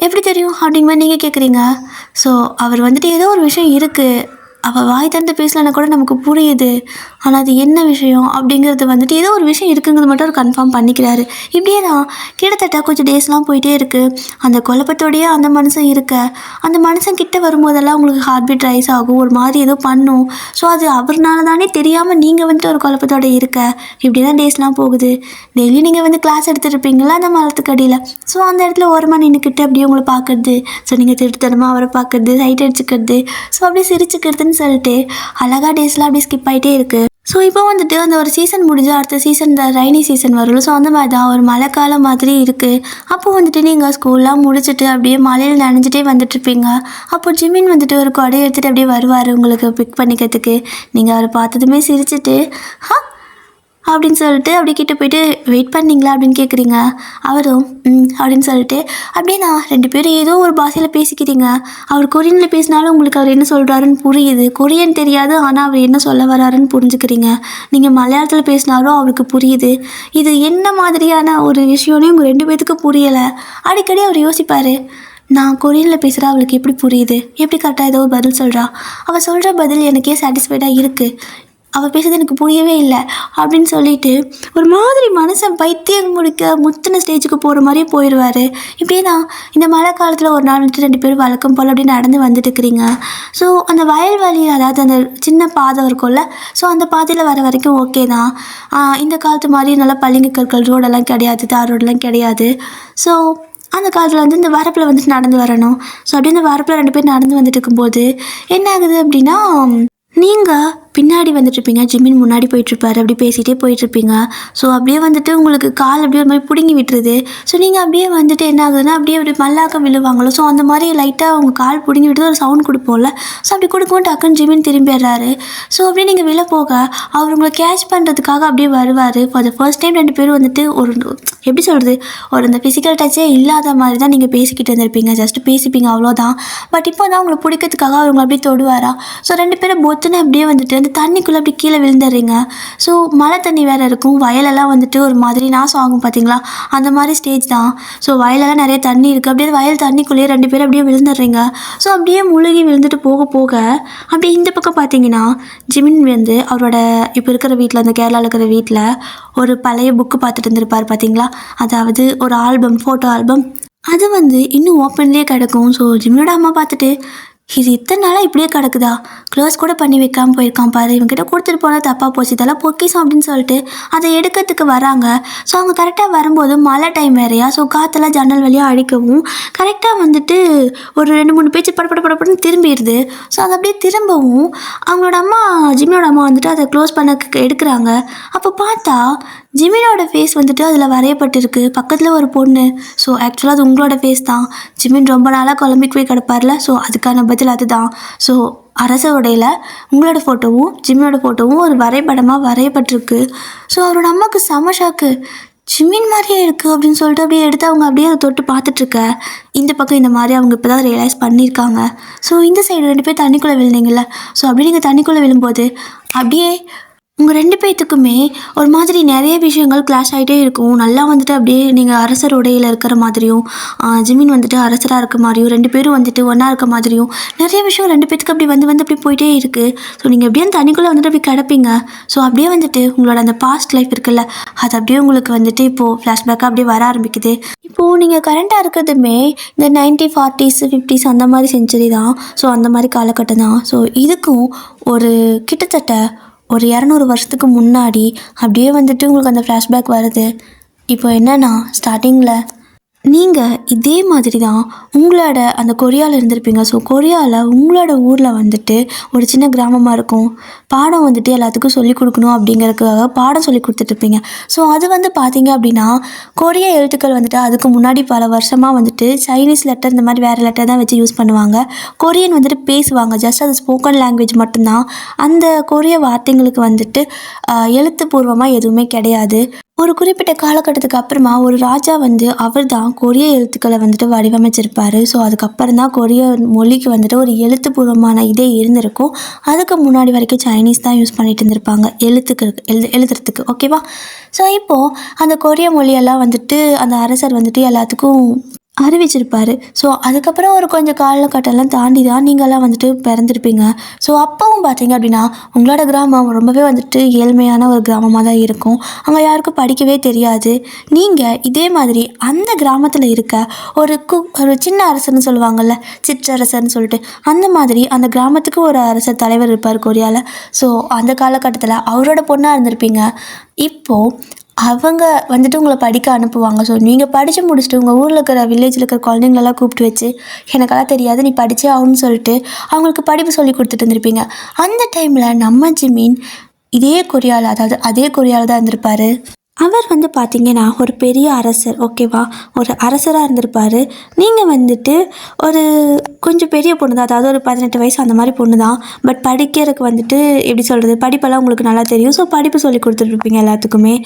எப்படி தெரியும் அப்படிங்கிற மாதிரி நீங்கள் கேட்குறீங்க. ஸோ அவர் வந்துட்டு ஏதோ ஒரு விஷயம் இருக்குது, அவள் வாய் திறந்து பேசலன்னா கூட நமக்கு புரியுது. ஆனால் அது என்ன விஷயம் அப்படிங்கிறது வந்துட்டு ஏதோ ஒரு விஷயம் இருக்குங்கிறது மட்டும் அவர் கன்ஃபார்ம் பண்ணிக்கிறாரு. இப்படியே தான் கிட்டத்தட்ட கொஞ்சம் டேஸ்லாம் போயிட்டே இருக்குது. அந்த குழப்பத்தோடையே அந்த மனுஷன் இருக்க, அந்த மனுஷன் கிட்ட வரும்போதெல்லாம் உங்களுக்கு ஹார்ட் பீட் ரைஸ் ஆகும், ஒரு மாதிரி ஏதோ பண்ணும். ஸோ அது அவர்னால தானே தெரியாமல் நீங்கள் வந்துட்டு ஒரு குழப்பத்தோடு இருக்க. இப்படி தான் டேஸ்லாம் போகுது. டெய்லி நீங்கள் வந்து கிளாஸ் எடுத்துருப்பீங்களா அந்த மரத்துக்கு அடியில். ஸோ அந்த இடத்துல ஓரமாக நின்றுக்கிட்டு அப்படியே உங்களை பார்க்குறது. ஸோ நீங்கள் திருட்டுத்தனமாக அவரை பார்க்குறது, சைட் அடிச்சுக்கிறது, ஸோ அப்படியே சிரிச்சுக்கிறதுன்னு சொல்லிட்டு அழகாக டேஸ்லாம் அப்படியே ஸ்கிப் ஆகிட்டே இருக்குது. ஸோ இப்போ வந்துட்டு அந்த ஒரு சீசன் முடிஞ்சு அடுத்த சீசன் இந்த ரைனி சீசன் வரும்ல. ஸோ அந்த மாதிரி தான் ஒரு மழைக்காலம் மாதிரி இருக்குது. அப்போது வந்துட்டு நீங்கள் ஸ்கூல்லாம் முடிச்சுட்டு அப்படியே மழையில் நனைஞ்சிட்டே வந்துட்டுருப்பீங்க. அப்போது ஜிமின் வந்துட்டு ஒரு கொடையை எடுத்துகிட்டு அப்படியே வருவார் உங்களுக்கு பிக் பண்ணிக்கிறதுக்கு. நீங்கள் அவரை பார்த்ததுமே சிரிச்சுட்டு அப்படின்னு சொல்லிட்டு அப்படி கிட்ட போய்ட்டு வெயிட் பண்ணிங்களா அப்படின்னு கேட்குறீங்க. அவரும் அப்படின்னு சொல்லிட்டு அப்படியே நான் 2 பேரும் ஏதோ ஒரு பாஷையில் பேசிக்கிறீங்க. அவர் கொரியனில் பேசினாலும் உங்களுக்கு அவர் என்ன சொல்கிறாருன்னு புரியுது. கொரியன் தெரியாது, ஆனால் அவர் என்ன சொல்ல வராருன்னு புரிஞ்சுக்கிறீங்க. நீங்கள் மலையாளத்தில் பேசினாலும் அவருக்கு புரியுது. இது என்ன மாதிரியான ஒரு விஷயம்னு உங்கள் 2 பேத்துக்கும் புரியலை. அடிக்கடி அவர் யோசிப்பார், நான் கொரியனில் பேசுகிறா அவளுக்கு எப்படி புரியுது, எப்படி கரெக்டாக ஏதோ ஒரு பதில் சொல்கிறா, அவள் சொல்கிற பதில் எனக்கே சாட்டிஸ்ஃபைடாக இருக்குது, அவள் பேசுறது எனக்கு புரியவே இல்லை அப்படின்னு சொல்லிட்டு ஒரு மாதிரி மனுஷன் பைத்தியம் முடிக்க முத்தின ஸ்டேஜுக்கு போகிற மாதிரியே போயிடுவார். இப்படியே தான் இந்த மழை காலத்தில் ஒரு நாள் வந்துட்டு 2 பேரும் வழக்கம் போல் அப்படி நடந்து வந்துட்டு இருக்கிறீங்க. ஸோ அந்த வயல்வெளி, அதாவது அந்த சின்ன பாதை இருக்கும்ல, ஸோ அந்த பாதையில் வர வரைக்கும் ஓகே தான். இந்த காலத்து மாதிரி நல்லா பளிங்கு கற்கள் ரோடெல்லாம் கிடையாது, தார் ரோடெல்லாம் கிடையாது. ஸோ அந்த காலத்தில் வந்து இந்த வரப்பில் வந்துட்டு நடந்து வரணும். ஸோ அப்படியே இந்த வரப்பில் 2 பேர் நடந்து வந்துட்டு இருக்கும்போது என்ன ஆகுது அப்படின்னா, நீங்கள் பின்னாடி வந்துட்டுருப்பீங்க, ஜிமின் முன்னாடி போயிட்டுருப்பாரு, அப்படி பேசிகிட்டே போயிட்டுருப்பீங்க. ஸோ அப்படியே வந்துட்டு உங்களுக்கு கால் அப்படியே ஒரு மாதிரி பிடுங்கி விட்டுருது. ஸோ நீங்கள் அப்படியே வந்துட்டு என்ன ஆகுதுன்னா அப்படியே அப்படி மல்லாக்க விழுவாங்களோ, ஸோ அந்த மாதிரி லைட்டாக அவங்க கால் பிடுங்கி விட்டு ஒரு சவுண்ட் கொடுப்போம்ல. ஸோ அப்படி கொடுக்கவும் டக்குன்னு ஜிமின் திரும்பிடுறாரு. ஸோ அப்படியே நீங்கள் விழ போக அவர் உங்களை கேட்ச் பண்ணுறதுக்காக அப்படியே வருவார். ஃபார் த ஃபர்ஸ்ட் டைம் 2 பேரும் வந்துட்டு ஒரு எப்படி சொல்கிறது, ஒரு அந்த ஃபிசிக்கல் டச்சே இல்லாத மாதிரி தான் நீங்கள் பேசிக்கிட்டு வந்திருப்பீங்க, ஜஸ்ட்டு பேசிப்பீங்க அவ்வளோதான். பட் இப்போ தான் உங்களை பிடிக்கிறதுக்காக அவங்க அப்படியே தொடுவாரா. ஸோ 2 பேரும் பொத்துன்னு அப்படியே வந்துட்டு அந்த தண்ணிக்குள்ளே அப்படி கீழே விழுந்துடுறீங்க. ஸோ மழை தண்ணி வேறு இருக்கும், வயலெல்லாம் வந்துட்டு ஒரு மாதிரி நாசம் ஆகும் பார்த்தீங்களா, அந்த மாதிரி ஸ்டேஜ் தான். ஸோ வயலெல்லாம் நிறைய தண்ணி இருக்குது. அப்படியே வயல் தண்ணிக்குள்ளேயே 2 பேரும் அப்படியே விழுந்துடுறீங்க. ஸோ அப்படியே முழுகி விழுந்துட்டு போக போக அப்படியே இந்த பக்கம் பார்த்தீங்கன்னா ஜிமின் வந்து அவரோட இப்போ இருக்கிற வீட்டில், அந்த கேரளாவில் இருக்கிற வீட்டில் ஒரு பழைய புக்கு பார்த்துட்டு இருந்திருப்பார் பார்த்தீங்களா, அதாவது ஒரு ஆல்பம், ஃபோட்டோ ஆல்பம். அது வந்து இன்னும் ஓப்பன்லேயே கிடக்கும். ஸோ ஜிமினோட அம்மா பார்த்துட்டு, இது இத்தனை நாளாக இப்படியே கிடக்குதா, க்ளோஸ் கூட பண்ணி வைக்காமல் போயிருக்கான் பாரு, இவங்ககிட்ட கொடுத்துட்டு போனால் தப்பாக போச்சு, இதெல்லாம் பொக்கிஷம் அப்படின்னு சொல்லிட்டு அதை எடுக்கிறதுக்கு வராங்க. ஸோ அவங்க கரெக்டாக வரும்போது மழை டைம் வேறையா, ஸோ காற்றெல்லாம் ஜன்னல் வழியாக அடிக்கவும் கரெக்டாக வந்துட்டு ஒரு 2-3 பேச்சு படப்படன்னு திரும்பிடுது. ஸோ அது அப்படியே திரும்பவும் அவங்களோட அம்மா, ஜிமினோட அம்மா வந்துட்டு அதை க்ளோஸ் பண்ண எடுக்கிறாங்க. அப்போ பார்த்தா ஜிமினோட ஃபேஸ் வந்துட்டு அதில் வரையப்பட்டிருக்கு, பக்கத்தில் ஒரு பொண்ணு. ஸோ ஆக்சுவலாக அது உங்களோட ஃபேஸ் தான். ஜிமின் ரொம்ப நாளாக குழம்பிக்கு போய் கிடப்பார்ல, ஸோ அதுக்கான பதில் அதுதான். ஸோ அரச உடையில் உங்களோட ஃபோட்டோவும் ஜிமினோட ஃபோட்டோவும் ஒரு வரைபடமாக வரையப்பட்டிருக்கு. ஸோ அவரோட அம்மாவுக்கு செம ஷாக்கு, ஜிமின் மாதிரியே இருக்குது அப்படின்னு சொல்லிட்டு அப்படியே எடுத்து அவங்க அப்படியே அதை தொட்டு பார்த்துட்ருக்க. இந்த பக்கம் இந்த மாதிரி அவங்க இப்போ தான் ரியலைஸ் பண்ணியிருக்காங்க. ஸோ இந்த சைடு 2 பேர் தண்ணிக்குள்ளே விழுந்தீங்கல்ல, ஸோ அப்படியே நீங்கள் தண்ணிக்குள்ளே விழும்போது அப்படியே உங்கள் 2 பேத்துக்குமே ஒரு மாதிரி நிறைய விஷயங்கள் கிளாஷ் ஆகிட்டே இருக்கும். நல்லா வந்துட்டு அப்படியே நீங்கள் அரசர் உடையில் இருக்கிற மாதிரியும், ஜிமின் வந்துட்டு அரசராக இருக்க மாதிரியும், 2 பேரும் வந்துட்டு ஒன்றா இருக்க மாதிரியும் நிறைய விஷயம் 2 பேத்துக்கு அப்படி வந்து வந்து அப்படி போயிட்டே இருக்குது. ஸோ நீங்கள் எப்படியே அந்த தனிக்குள்ளே வந்துட்டு அப்படி கிடப்பீங்க. ஸோ அப்படியே வந்துட்டு உங்களோட அந்த பாஸ்ட் லைஃப் இருக்குல்ல, அது அப்படியே உங்களுக்கு வந்துட்டு இப்போது ஃப்ளாஷ்பேக்காக அப்படியே வர ஆரம்பிக்குது. இப்போது நீங்கள் கரண்ட்டாக இருக்கிறதுமே இந்த 1940s 50s அந்த மாதிரி செஞ்சுரி தான். ஸோ அந்த மாதிரி காலகட்டம் தான். ஸோ இதுக்கும் ஒரு கிட்டத்தட்ட ஒரு 200 வருஷத்துக்கு முன்னாடி அப்படியே வந்துட்டு உங்களுக்கு அந்த ஃப்ளாஷ்பேக் வருது. இப்போ என்னென்னா ஸ்டார்டிங்கில் நீங்கள் இதே மாதிரி தான் உங்களோட அந்த கொரியாவில் இருந்திருப்பீங்க. ஸோ கொரியாவில் உங்களோட ஊரில் வந்துட்டு ஒரு சின்ன கிராமமாக இருக்கும். பாடம் வந்துட்டு எல்லாத்துக்கும் சொல்லிக் கொடுக்கணும் அப்படிங்கிறதுக்காக பாடம் சொல்லி கொடுத்துட்ருப்பீங்க. ஸோ அது வந்து பார்த்தீங்க அப்படின்னா கொரிய எழுத்துக்கள் வந்துட்டு அதுக்கு முன்னாடி பல வருஷமாக வந்துட்டு சைனீஸ் லெட்டர் இந்த மாதிரி வேறு லெட்டர் தான் வச்சு யூஸ் பண்ணுவாங்க. கொரியன் வந்துட்டு பேசுவாங்க. ஜஸ்ட் அது ஸ்போக்கன் லாங்குவேஜ் மட்டும்தான். அந்த கொரிய வார்த்தைங்களுக்கு வந்துட்டு எழுத்துப்பூர்வமாக எதுவுமே கிடையாது. ஒரு குறிப்பிட்ட காலகட்டத்துக்கு அப்புறமா ஒரு ராஜா வந்து அவர் தான் கொரிய எழுத்துக்களை வந்துட்டு வடிவமைச்சிருப்பார். ஸோ அதுக்கப்புறம் தான் கொரிய மொழிக்கு வந்துட்டு ஒரு எழுத்துப்பூர்வமான இதே இருந்திருக்கும். அதுக்கு முன்னாடி வரைக்கும் சைனீஸ் தான் யூஸ் பண்ணிட்டு இருந்திருப்பாங்க எழுதுறதுக்கு. ஓகேவா? ஸோ இப்போது அந்த கொரிய மொழியெல்லாம் வந்துட்டு அந்த அரசர் வந்துட்டு எல்லாத்துக்கும் அறிவிச்சிருப்பார். ஸோ அதுக்கப்புறம் ஒரு கொஞ்சம் காலகட்டம்லாம் தாண்டி தான் நீங்கள்லாம் வந்துட்டு பிறந்திருப்பீங்க. ஸோ அப்போவும் பார்த்தீங்க அப்படின்னா உங்களோட கிராமம் ரொம்பவே வந்துட்டு ஏழ்மையான ஒரு கிராமமாக தான் இருக்கும். அங்கே யாருக்கும் படிக்கவே தெரியாது. நீங்கள் இதே மாதிரி அந்த கிராமத்தில் இருக்க ஒரு சின்ன அரசர்னு சொல்லுவாங்கள்ல, சிற்றரசர்னு சொல்லிட்டு, அந்த மாதிரி அந்த கிராமத்துக்கு ஒரு அரசர் தலைவர் இருப்பார் கொரியாவில். ஸோ அந்த காலகட்டத்தில் அவரோட பொண்ணாக இருந்திருப்பீங்க. இப்போது அவங்க வந்துட்டு உங்களை படிக்க அனுப்புவாங்க. ஸோ நீங்கள் படித்து முடிச்சுட்டு உங்கள் ஊரில் இருக்கிற வில்லேஜில் இருக்கிற குழந்தைங்களெல்லாம் கூப்பிட்டு வச்சு எனக்கெல்லாம் தெரியாது நீ படித்தே ஆகுன்னு சொல்லிட்டு அவங்களுக்கு படிப்பு சொல்லி கொடுத்துட்டு இருந்திருப்பீங்க. அந்த டைமில் நம்ம ஜிமின் இதே கொரியாவில், அதாவது அதே கொரியாவில் தான் இருந்திருப்பார். அவர் வந்து பார்த்திங்கன்னா ஒரு பெரிய அரசர். ஓகேவா? ஒரு அரசராக இருந்திருப்பார். நீங்கள் வந்துட்டு ஒரு கொஞ்சம் பெரிய பொண்ணு தான், அதாவது ஒரு 18 வயசு அந்த மாதிரி பொண்ணு தான். பட் படிக்கிறதுக்கு வந்துட்டு எப்படி சொல்கிறது, படிப்பெல்லாம் உங்களுக்கு நல்லா தெரியும். ஸோ படிப்பு சொல்லி கொடுத்துட்ருப்பீங்க எல்லாத்துக்குமே.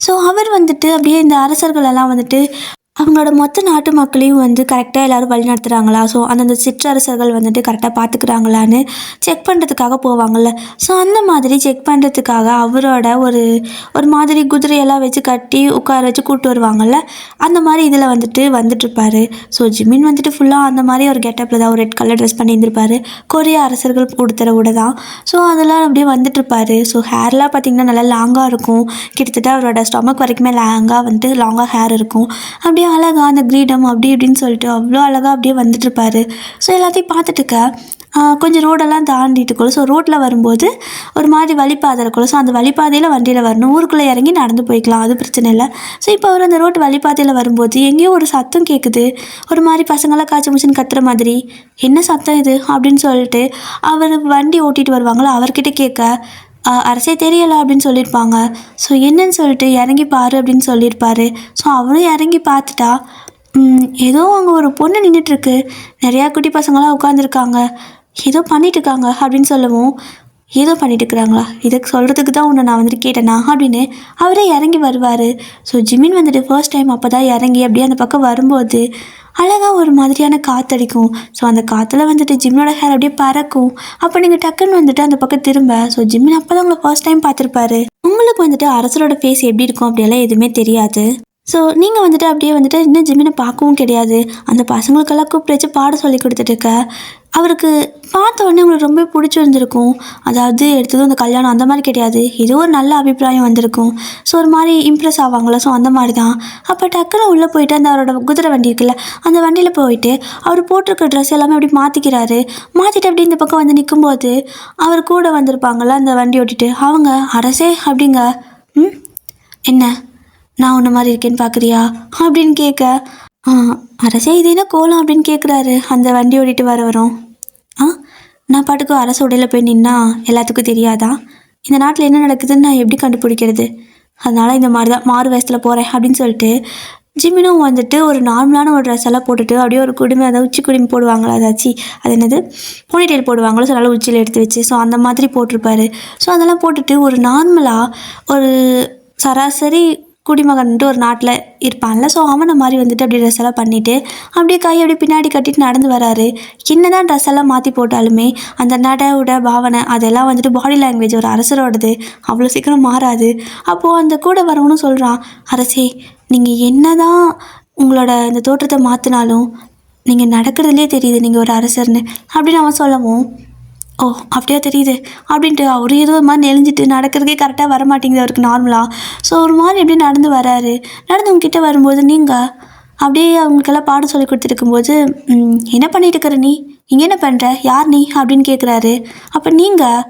ஸோ அவர் வந்துட்டு அப்படியே இந்த அரசர்களெல்லாம் வந்துட்டு அவங்களோட மொத்த நாட்டு மக்களையும் வந்து கரெக்டாக எல்லோரும் வழி நடத்துகிறாங்களா, ஸோ அந்தந்த சிற்றரசர்கள் வந்துட்டு கரெக்டாக பார்த்துக்கிறாங்களான்னு செக் பண்ணுறதுக்காக போவாங்கள்ல. ஸோ அந்த மாதிரி செக் பண்ணுறதுக்காக அவரோட ஒரு மாதிரி குதிரையெல்லாம் வச்சு கட்டி உட்கார வச்சு கூப்பிட்டு வருவாங்கள்ல, அந்த மாதிரி இதில் வந்துட்டுருப்பார். ஸோ ஜிமின் வந்துட்டு ஃபுல்லாக அந்த மாதிரி ஒரு கெட்டப்பில் தான் ஒரு ரெட் கலர் ட்ரெஸ் பண்ணியிருந்திருப்பார். கொரிய அரசர்கள் கொடுத்துற விட தான். ஸோ அதெல்லாம் அப்படியே வந்துட்டுருப்பார். ஸோ ஹேர்லாம் பார்த்திங்கன்னா நல்லா லாங்காக இருக்கும். கிட்டத்தட்ட அவரோட ஸ்டொமக் வரைக்குமே லாங்காக ஹேர் இருக்கும். அப்படியே அழகாக அந்த கிரீடம் அப்படி இப்படின்னு சொல்லிட்டு அவ்வளோ அழகாக அப்படியே வந்துட்டுருப்பார். ஸோ எல்லாத்தையும் பார்த்துட்டுக்க கொஞ்சம் ரோடெல்லாம் தாண்டிட்டுக்குள்ள, ஸோ ரோட்டில் வரும்போது ஒரு மாதிரி வழிபாதை இருக்குள்ள, ஸோ அந்த வழிபாதையில் வண்டியில் வரணும். ஊருக்குள்ளே இறங்கி நடந்து போய்க்கலாம், அது பிரச்சனை இல்லை. ஸோ இப்போ அவர் அந்த ரோட்டு வழிபாதையில் வரும்போது எங்கேயோ ஒரு சத்தம் கேட்குது. ஒரு மாதிரி பசங்களாம் காய்ச்சி முடிச்சுன்னு கத்துற மாதிரி. என்ன சத்தம் இது அப்படின்னு சொல்லிட்டு அவர் வண்டி ஓட்டிகிட்டு வருவாங்களோ அவர்கிட்ட கேட்க அரசே தெரியலை அப்படின்னு சொல்லியிருப்பாங்க. ஸோ என்னன்னு சொல்லிட்டு இறங்கி பாரு அப்படின்னு சொல்லியிருப்பாரு. ஸோ அவரும் இறங்கி பார்த்துட்டா ஏதோ அங்கே ஒரு பொண்ணு நின்றுட்டுருக்கு, நிறையா குட்டி பசங்களாம் உட்காந்துருக்காங்க, ஏதோ பண்ணிட்டுருக்காங்க அப்படின்னு சொல்லவும், ஏதோ பண்ணிட்டு இருக்கிறாங்களா, இதுக்கு சொல்கிறதுக்கு தான் உன்னை நான் வந்துட்டு கேட்டேனா அப்படின்னு அவரே இறங்கி வருவார். ஸோ ஜிமின் வந்துட்டு ஃபர்ஸ்ட் டைம் அப்போ தான் இறங்கி அப்படியே அந்த பக்கம் வரும்போது அழகாக ஒரு மாதிரியான காற்றடிக்கும். ஸோ அந்த காற்றுல வந்துட்டு ஜிம்னோட ஹேர் அப்படியே பறக்கும். அப்போ நீங்கள் டக்குன்னு வந்துட்டு அந்த பக்கம் திரும்ப, ஸோ ஜிமின் அப்போ தான் உங்களை ஃபர்ஸ்ட் டைம் பார்த்துருப்பாரு. உங்களுக்கு வந்துட்டு அரசரோட ஃபேஸ் எப்படி இருக்கும் அப்படியெல்லாம் எதுவுமே தெரியாது. ஸோ நீங்கள் வந்துட்டு அப்படியே வந்துட்டு இன்னும் ஜிமினை பார்க்கவும் கிடையாது. அந்த பசங்களுக்கெல்லாம் கூப்பிட்டு வச்சு பாடம் சொல்லி கொடுத்துட்டுருக்க அவருக்கு பார்த்த உடனே உங்களுக்கு ரொம்ப பிடிச்சிருந்துருக்கும். அதாவது எடுத்ததும் அந்த கல்யாணம் அந்த மாதிரி கிடையாது, ஏதோ ஒரு நல்ல அபிப்பிராயம் வந்திருக்கும். ஸோ ஒரு மாதிரி இம்ப்ரெஸ் ஆவாங்களா, ஸோ அந்த மாதிரி தான். அப்போ டக்குன்னு உள்ளே போயிட்டு அந்த அவரோட குதிரை வண்டி இருக்குல்ல, அந்த வண்டியில் போயிட்டு அவர் போட்டிருக்க ட்ரெஸ் எல்லாமே அப்படி மாற்றிக்கிறாரு. மாற்றிட்டு அப்படி இந்த பக்கம் வந்து நிற்கும்போது அவர் கூட வந்திருப்பாங்களா அந்த வண்டி ஓட்டிட்டு, அவங்க அரசே அப்படிங்க, என்ன நான் உன்ன மாதிரி இருக்கேன்னு பார்க்குறியா அப்படின்னு கேட்க, அரசே இது என்ன கோலம் அப்படின்னு கேட்குறாரு அந்த வண்டி ஓட்டிட்டு வரும். நான் பாட்டுக்கு அரச உடையில் போய் நின்னா எல்லாத்துக்கும் தெரியாதா, இந்த நாட்டில் என்ன நடக்குதுன்னு நான் எப்படி கண்டுபிடிக்கிறது, அதனால் இந்த மாதிரி தான் மாறு வயசில் போகிறேன் அப்படின்னு சொல்லிட்டு ஜிமினும் வந்துட்டு ஒரு நார்மலான ஒரு ட்ரெஸ் எல்லாம் போட்டுட்டு அப்படியே ஒரு குடுமி, அதாவது உச்சி குடுமி போடுவாங்களா, அதாச்சு அது என்னது போனிடெயில் போடுவாங்களோ, ஸோ நல்லா உச்சியில் எடுத்து வச்சு, ஸோ அந்த மாதிரி போட்டிருப்பாரு. ஸோ அதெல்லாம் போட்டுட்டு ஒரு நார்மலாக ஒரு சராசரி குடிமகன்ட்டு ஒரு நாட்டில் இருப்பான்ல. ஸோ அவனை மாதிரி வந்துட்டு அப்படி ட்ரெஸ் எல்லாம் பண்ணிவிட்டு அப்படியே கை அப்படி பின்னாடி கட்டிட்டு நடந்து வராரு. என்ன தான் ட்ரெஸ் எல்லாம் மாற்றி போட்டாலுமே அந்த நடை பாவனை அதெல்லாம் வந்துட்டு பாடி லாங்குவேஜ் ஒரு அரசரோடது அவ்வளோ சீக்கிரம் மாறாது. அப்போது அந்த கூட வரவனும் சொல்கிறான், அரசே நீங்கள் என்ன தான் உங்களோட இந்த தோற்றத்தை மாற்றினாலும் நீங்கள் நடக்கிறதுலே தெரியுது நீங்கள் ஒரு அரசர்னு அப்படின்னு அவன் சொல்லவும், ஓ அப்படியா தெரியுது அப்படின்ட்டு அவர் ஏதோ ஒரு மாதிரி நெளிஞ்சிட்டு நடக்கிறதுக்கே கரெக்டாக வர மாட்டேங்குது அவருக்கு நார்மலாக. ஸோ ஒரு மாதிரி எப்படி நடந்து வராரு. நடந்து உங்ககிட்ட வரும்போது நீங்கள் அப்படியே அவங்களுக்கெல்லாம் பாடம் சொல்லி கொடுத்துருக்கும்போது, என்ன பண்ணிட்டு இருக்கிற நீ, இங்கே என்ன பண்ணுற, யார் நீ அப்படின்னு கேட்குறாரு. அப்போ நீங்கள்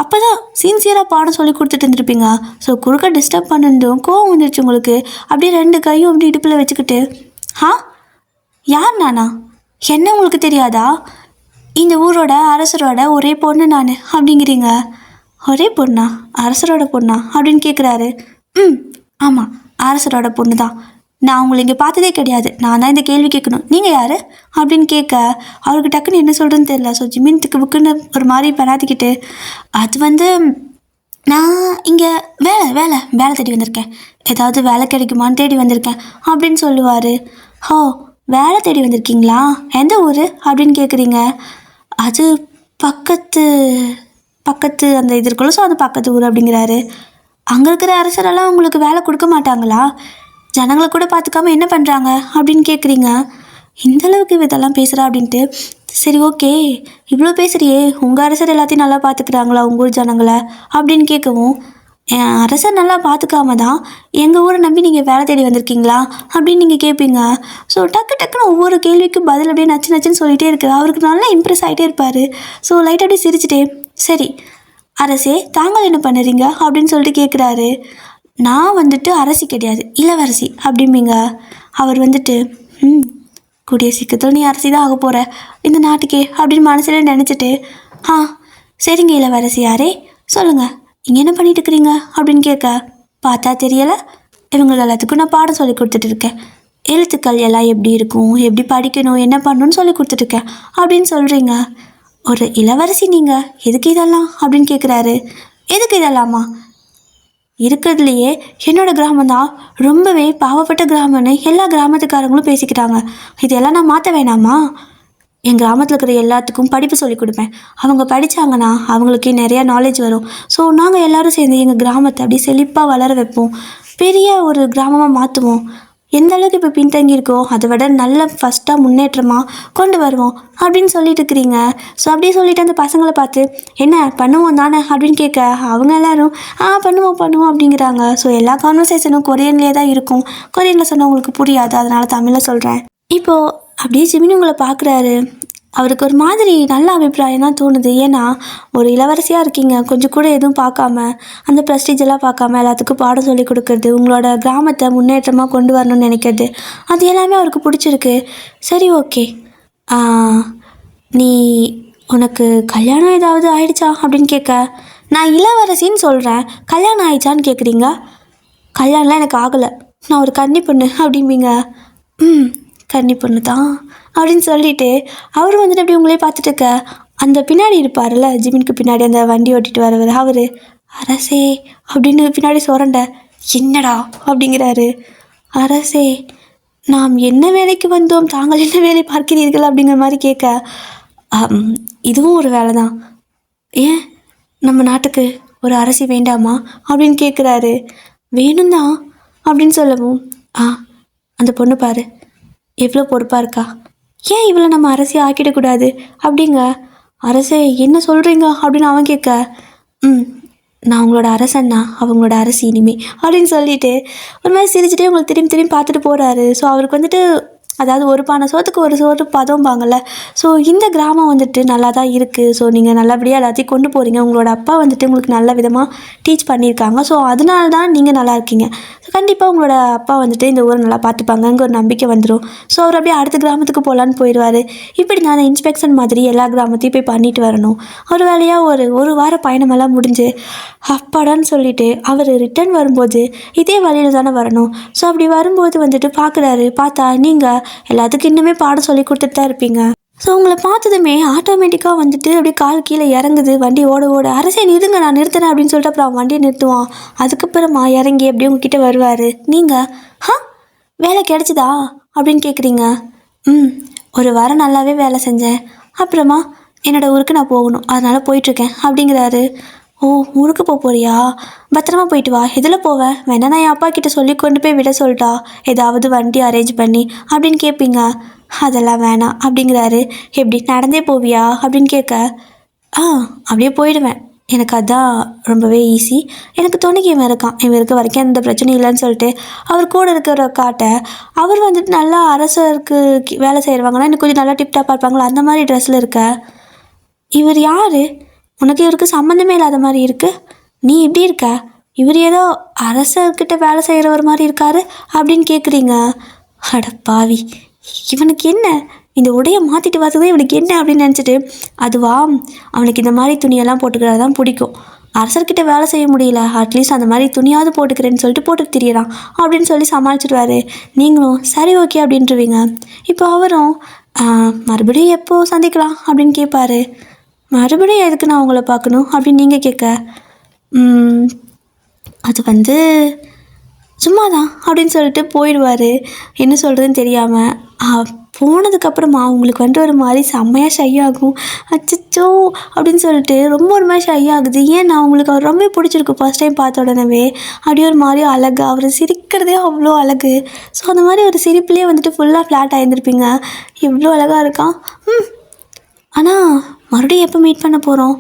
அப்போ தான் சின்சியராக பாடம் சொல்லி கொடுத்துட்டு இருந்திருப்பீங்க. ஸோ குறுக்க டிஸ்டர்ப் பண்ணிருந்தோம் கோவம் வந்துருச்சு உங்களுக்கு. அப்படியே 2 கையும் அப்படி இடுப்பில் வச்சுக்கிட்டு, யார் நானா, என்ன உங்களுக்கு தெரியாதா, இந்த ஊரோட அரசரோட ஒரே பொண்ணு நான் அப்படிங்கிறீங்க. ஒரே பொண்ணா, அரசரோட பொண்ணா அப்படின்னு கேட்குறாரு. ஆமாம், அரசரோட பொண்ணு தான். நான் உங்களை இங்கே பார்த்ததே கிடையாது. நான் தான் இந்த கேள்வி கேட்கணும். நீங்கள் யார் அப்படின்னு கேட்க அவருக்கு டக்குன்னு என்ன சொல்கிறதுன்னு தெரியல. ஸோ ஜிமின் புக்குன்னு ஒரு மாதிரி பெறாத்திக்கிட்டு, அது நான் இங்கே வேலை தேடி வந்திருக்கேன். ஏதாவது வேலை கிடைக்குமான்னு தேடி வந்திருக்கேன் அப்படின்னு சொல்லுவார். ஹோ, வேலை தேடி வந்திருக்கீங்களா, எந்த ஊர் அப்படின்னு கேட்குறீங்க. அது பக்கத்து அந்த இது இருக்குல்ல, ஸோ அது பக்கத்து ஊர் அப்படிங்கிறாரு. அங்கே இருக்கிற அரசரெல்லாம் உங்களுக்கு வேலை கொடுக்க மாட்டாங்களா, ஜனங்களை கூட பார்த்துக்காம என்ன பண்ணுறாங்க அப்படின்னு கேட்குறீங்க. இந்தளவுக்கு இதெல்லாம் பேசுகிறா அப்படின்ட்டு, சரி ஓகே இவ்வளோ பேசுகிறியே, உங்கள் அரசர் எல்லாத்தையும் நல்லா பார்த்துக்கிறாங்களா உங்கள் ஊர் ஜனங்களை அப்படின்னு கேட்கவும், என் அரசர் நல்லா பார்த்துக்காம தான் எங்கள் ஊரை நம்பி நீங்கள் வேலை தேடி வந்திருக்கீங்களா அப்படின்னு நீங்கள் கேட்பீங்க. ஸோ டக்குன்னு ஒவ்வொரு கேள்விக்கும் பதில் அப்படியே நச்சுன்னு சொல்லிகிட்டே இருக்குது. அவருக்கு நல்லா இம்ப்ரெஸ் ஆகிட்டே இருப்பார். ஸோ லைட்டாக அப்படியே சிரிச்சிட்டே, சரி அரசே தாங்கள் என்ன பண்ணுறீங்க அப்படின்னு சொல்லிட்டு கேட்குறாரு. நான் வந்துட்டு அரசி கிடையாது, இளவரசி அப்படிம்பிங்க. அவர் வந்துட்டு, கூடிய சீக்கிரத்தில் நீ அரசி தான் ஆக போகிற இந்த நாட்டுக்கே அப்படின்னு மனசில் நினச்சிட்டு, சரிங்க இளவரசி யாரே சொல்லுங்கள், இங்கே என்ன பண்ணிட்டு இருக்கிறீங்க அப்படின்னு கேட்க, பார்த்தா தெரியலை, இவங்களுக்கு எல்லாத்துக்கும் நான் பாடம் சொல்லி கொடுத்துட்டு இருக்கேன். எழுத்துக்கள் எல்லாம் எப்படி இருக்கும், எப்படி படிக்கணும், என்ன பண்ணணும்னு சொல்லி கொடுத்துட்ருக்கேன் அப்படின்னு சொல்கிறீங்க. ஒரு இளவரசி நீங்கள் எதுக்கு இதெல்லாம் அப்படின்னு கேட்குறாரு. எதுக்கு இதெல்லாமா, இருக்கிறதுலையே என்னோடய கிராமம் தான் ரொம்பவே பாவப்பட்ட கிராமம்னு எல்லா கிராமத்துக்காரங்களும் பேசிக்கிறாங்க. இதெல்லாம் நான் மாற்ற வேணாமா, என் கிராமத்தில் இருக்கிற எல்லாத்துக்கும் படிப்பு சொல்லிக் கொடுப்பேன். அவங்க படித்தாங்கன்னா அவங்களுக்கு நிறையா நாலேஜ் வரும். ஸோ நாங்கள் எல்லோரும் சேர்ந்து எங்கள் கிராமத்தை அப்படி செழிப்பாக வளர வைப்போம், பெரிய ஒரு கிராமமாக மாற்றுவோம். எந்த அளவுக்கு இப்போ பின்தங்கியிருக்கோ அதை விட நல்ல ஃபஸ்ட்டாக முன்னேற்றமாக கொண்டு வருவோம் அப்படின்னு சொல்லிட்டு இருக்கிறீங்க. ஸோ அப்படியே சொல்லிவிட்டு அந்த பசங்களை பார்த்து, என்ன பண்ணுவோம் தானே அப்படின்னு கேட்க அவங்க எல்லோரும் பண்ணுவோம் அப்படிங்கிறாங்க. ஸோ எல்லா கான்வர்சேஷனும் கொரியன்லேயே தான் இருக்கும். கொரியனில் சொன்னால் உங்களுக்கு புரியாது, அதனால் தமிழில் சொல்கிறேன். இப்போது அப்படியே ஜிமின் உங்களை பார்க்குறாரு. அவருக்கு ஒரு மாதிரி நல்ல அபிப்பிராயம் தான் தோணுது. ஏன்னா ஒரு இளவரசியாக இருக்கீங்க, கொஞ்சம் கூட எதுவும் பார்க்காம, அந்த ப்ரெஸ்டீஜெல்லாம் பார்க்காம எல்லாத்துக்கும் பாடம் சொல்லி கொடுக்குறது, உங்களோட கிராமத்தை முன்னேற்றமாக கொண்டு வரணும்னு நினைக்கிறது, அது எல்லாமே அவருக்கு பிடிச்சிருக்கு. சரி ஓகே, நீ உனக்கு கல்யாணம் ஏதாவது ஆயிடுச்சா அப்படின்னு கேட்க, நான் இளவரசின்னு சொல்கிறேன், கல்யாணம் ஆயிடுச்சான்னு கேட்குறீங்க. கல்யாணம்லாம் எனக்கு ஆகலை, நான் ஒரு கன்னி பொண்ணு அப்படிம்பிங்க. கன்னி பொண்ணு தான் அப்படின்னு சொல்லிட்டு அவர் வந்துட்டு அப்படி உங்களே பார்த்துட்டு இருக்க, அந்த பின்னாடி இருப்பார்ல ஜிமினுக்கு பின்னாடி அந்த வண்டி ஓட்டிட்டு வரவர், அவர் அரசே அப்படின்னு பின்னாடி சொரண்ட, என்னடா அப்படிங்கிறாரு. அரசே நாம் என்ன வேலைக்கு வந்தோம், தாங்கள் என்ன வேலை பார்க்கிறீர்கள் அப்படிங்கிற மாதிரி கேட்க, இதுவும் ஒரு வேலை தான், ஏன் நம்ம நாட்டுக்கு ஒரு அரசி வேண்டாமா அப்படின்னு கேட்குறாரு. வேணும் தான் அப்படின்னு சொல்லவும், அந்த பொண்ணு பாரு எவ்வளோ பொறுப்பாக இருக்கா, ஏன் இவ்வளோ நம்ம அரசியை ஆக்கிடக்கூடாது அப்படிங்க. அரசே என்ன சொல்கிறீங்க அப்படின்னு அவன் கேட்க, நான் உங்களோட அரசன்னா அவங்களோட அரசி இனிமே அப்படின்னு சொல்லிட்டு ஒரு மாதிரி சிரிச்சுட்டே உங்களை திரும்பி பார்த்துட்டு போகிறாரு. ஸோ அவருக்கு வந்துட்டு, அதாவது ஒரு பானை சோத்துக்கு ஒரு சோறு பதம்பாங்கள்ல, ஸோ இந்த கிராமம் வந்துட்டு நல்லா தான் இருக்குது. ஸோ நீங்கள் நல்லபடியாக எல்லாத்தையும் கொண்டு போகிறீங்க, உங்களோட அப்பா வந்துட்டு உங்களுக்கு நல்ல விதமாக டீச் பண்ணியிருக்காங்க. ஸோ அதனால தான் நீங்கள் நல்லா இருக்கீங்க. ஸோ கண்டிப்பாக உங்களோட அப்பா வந்துட்டு இந்த ஊரை நல்லா பார்த்துப்பாங்கங்க ஒரு நம்பிக்கை வந்துடும். ஸோ அவர் அப்படியே அடுத்த கிராமத்துக்கு போகலான்னு போயிடுவார். இப்படி நான் இன்ஸ்பெக்ஷன் மாதிரி எல்லா கிராமத்தையும் போய் பண்ணிட்டு வரணும். ஒரு வேலையாக ஒரு வார பயணமெல்லாம் முடிஞ்சு அப்பாடான்னு சொல்லிட்டு அவர் ரிட்டர்ன் வரும்போது இதே வழியில் தானே வரணும். ஸோ அப்படி வரும்போது வந்துட்டு பார்க்குறாரு. பார்த்தா நீங்கள் எல்லாத்துக்கும் இன்னுமே பாடம் சொல்லி கொடுத்துட்டு தான் இருப்பீங்க. ஸோ உங்களை பார்த்ததுமே ஆட்டோமேட்டிக்காக வந்துட்டு அப்படியே கால் கீழே இறங்குது, வண்டி ஓட ஓட. அரசே நிறுங்க, நான் நிறுத்துறேன் அப்படின்னு சொல்லிட்டு அப்புறம் அவன் வண்டியை நிறுத்துவான். அதுக்கப்புறமா இறங்கி அப்படியே உங்ககிட்ட வருவார். நீங்கள் வேலை கிடைச்சிதா அப்படின்னு கேட்குறீங்க. ஒரு வாரம் நல்லாவே வேலை செஞ்சேன், அப்புறமா என்னோடய ஊருக்கு நான் போகணும், அதனால் போயிட்டுருக்கேன் அப்படிங்கிறாரு. ஓ, ஊருக்கு போறியா? பத்திரமா போயிட்டு வா. எதில் போவேன்? வேணா நான் என் அப்பா கிட்ட சொல்லி கொண்டு போய் விட சொல்லிட்டா, ஏதாவது வண்டி அரேஞ்ச் பண்ணி அப்படின்னு கேட்பீங்க. அதெல்லாம் வேணாம் அப்படிங்கிறாரு. எப்படி, நடந்தே போவியா அப்படின்னு கேட்க, அப்படியே போயிடுவேன், எனக்கு அதான் ரொம்பவே ஈஸி, எனக்கு துணைக்கு இவன் இருக்கான், இவன் இருக்க வரைக்கும் எந்த பிரச்சனையும் இல்லைன்னு சொல்லிட்டு அவர் கூட இருக்கிற காட்ட, அவர் வந்துட்டு நல்லா அரசருக்கு வேலை செய்கிறவாங்கன்னா இன்னும் கொஞ்சம் நல்லா டிப்டாப்பாக இருப்பாங்களா, அந்த மாதிரி ட்ரெஸ்ஸில் இருக்க. இவர் யார்? உனக்கு இவருக்கு சம்மந்தமே இல்லாத மாதிரி இருக்கு, நீ இப்படி இருக்க, இவர் ஏதோ அரசர்கிட்ட வேலை செய்கிறவர் மாதிரி இருக்காரு அப்படின்னு கேட்குறீங்க. அட பாவி, இவனுக்கு என்ன, இந்த உடையை மாற்றிட்டு பார்த்ததே இவனுக்கு என்ன அப்படின்னு நினச்சிட்டு, அதுவா அவனுக்கு இந்த மாதிரி துணியெல்லாம் போட்டுக்கிறது தான் பிடிக்கும், அரசர்கிட்ட வேலை செய்ய முடியல, அட்லீஸ்ட் அந்த மாதிரி துணியாவது போட்டுக்கிறேன்னு சொல்லிட்டு போட்டு தெரியறான் அப்படின்னு சொல்லி சமாளிச்சுடுவார். நீங்களும் சரி ஓகே அப்படின்ட்டுருவீங்க. இப்போ அவரும் மறுபடியும் எப்போ சந்திக்கலாம் அப்படின்னு கேட்பாரு. மறுபடியும் எதுக்கு நான் உங்களை பார்க்கணும் அப்படின்னு நீங்கள் கேட்க, அது வந்து சும்மாதான் அப்படின்னு சொல்லிட்டு போயிடுவார். என்ன சொல்கிறதுன்னு தெரியாமல். போனதுக்கப்புறமா உங்களுக்கு வந்துட்டு ஒரு மாதிரி செம்மையாக ஷை ஆகும். அச்சச்சோ அப்படின்னு சொல்லிட்டு ரொம்ப ஒரு மாதிரி ஷை ஆகுது. ஏன்னா உங்களுக்கு அவர் ரொம்ப பிடிச்சிருக்கு, ஃபஸ்ட் டைம் பார்த்த உடனே அப்படியே ஒரு மாதிரி அழகு, அவர் சிரிக்கிறதே அவ்வளோ அழகு. ஸோ அந்த மாதிரி ஒரு சிரிப்புலேயே வந்துட்டு ஃபுல்லாக ஃப்ளாட் ஆகியிருந்திருப்பீங்க. எவ்வளோ அழகாக இருக்கான். ஆனால் மறுபடியும் எப்போ மீட் பண்ண போகிறோம்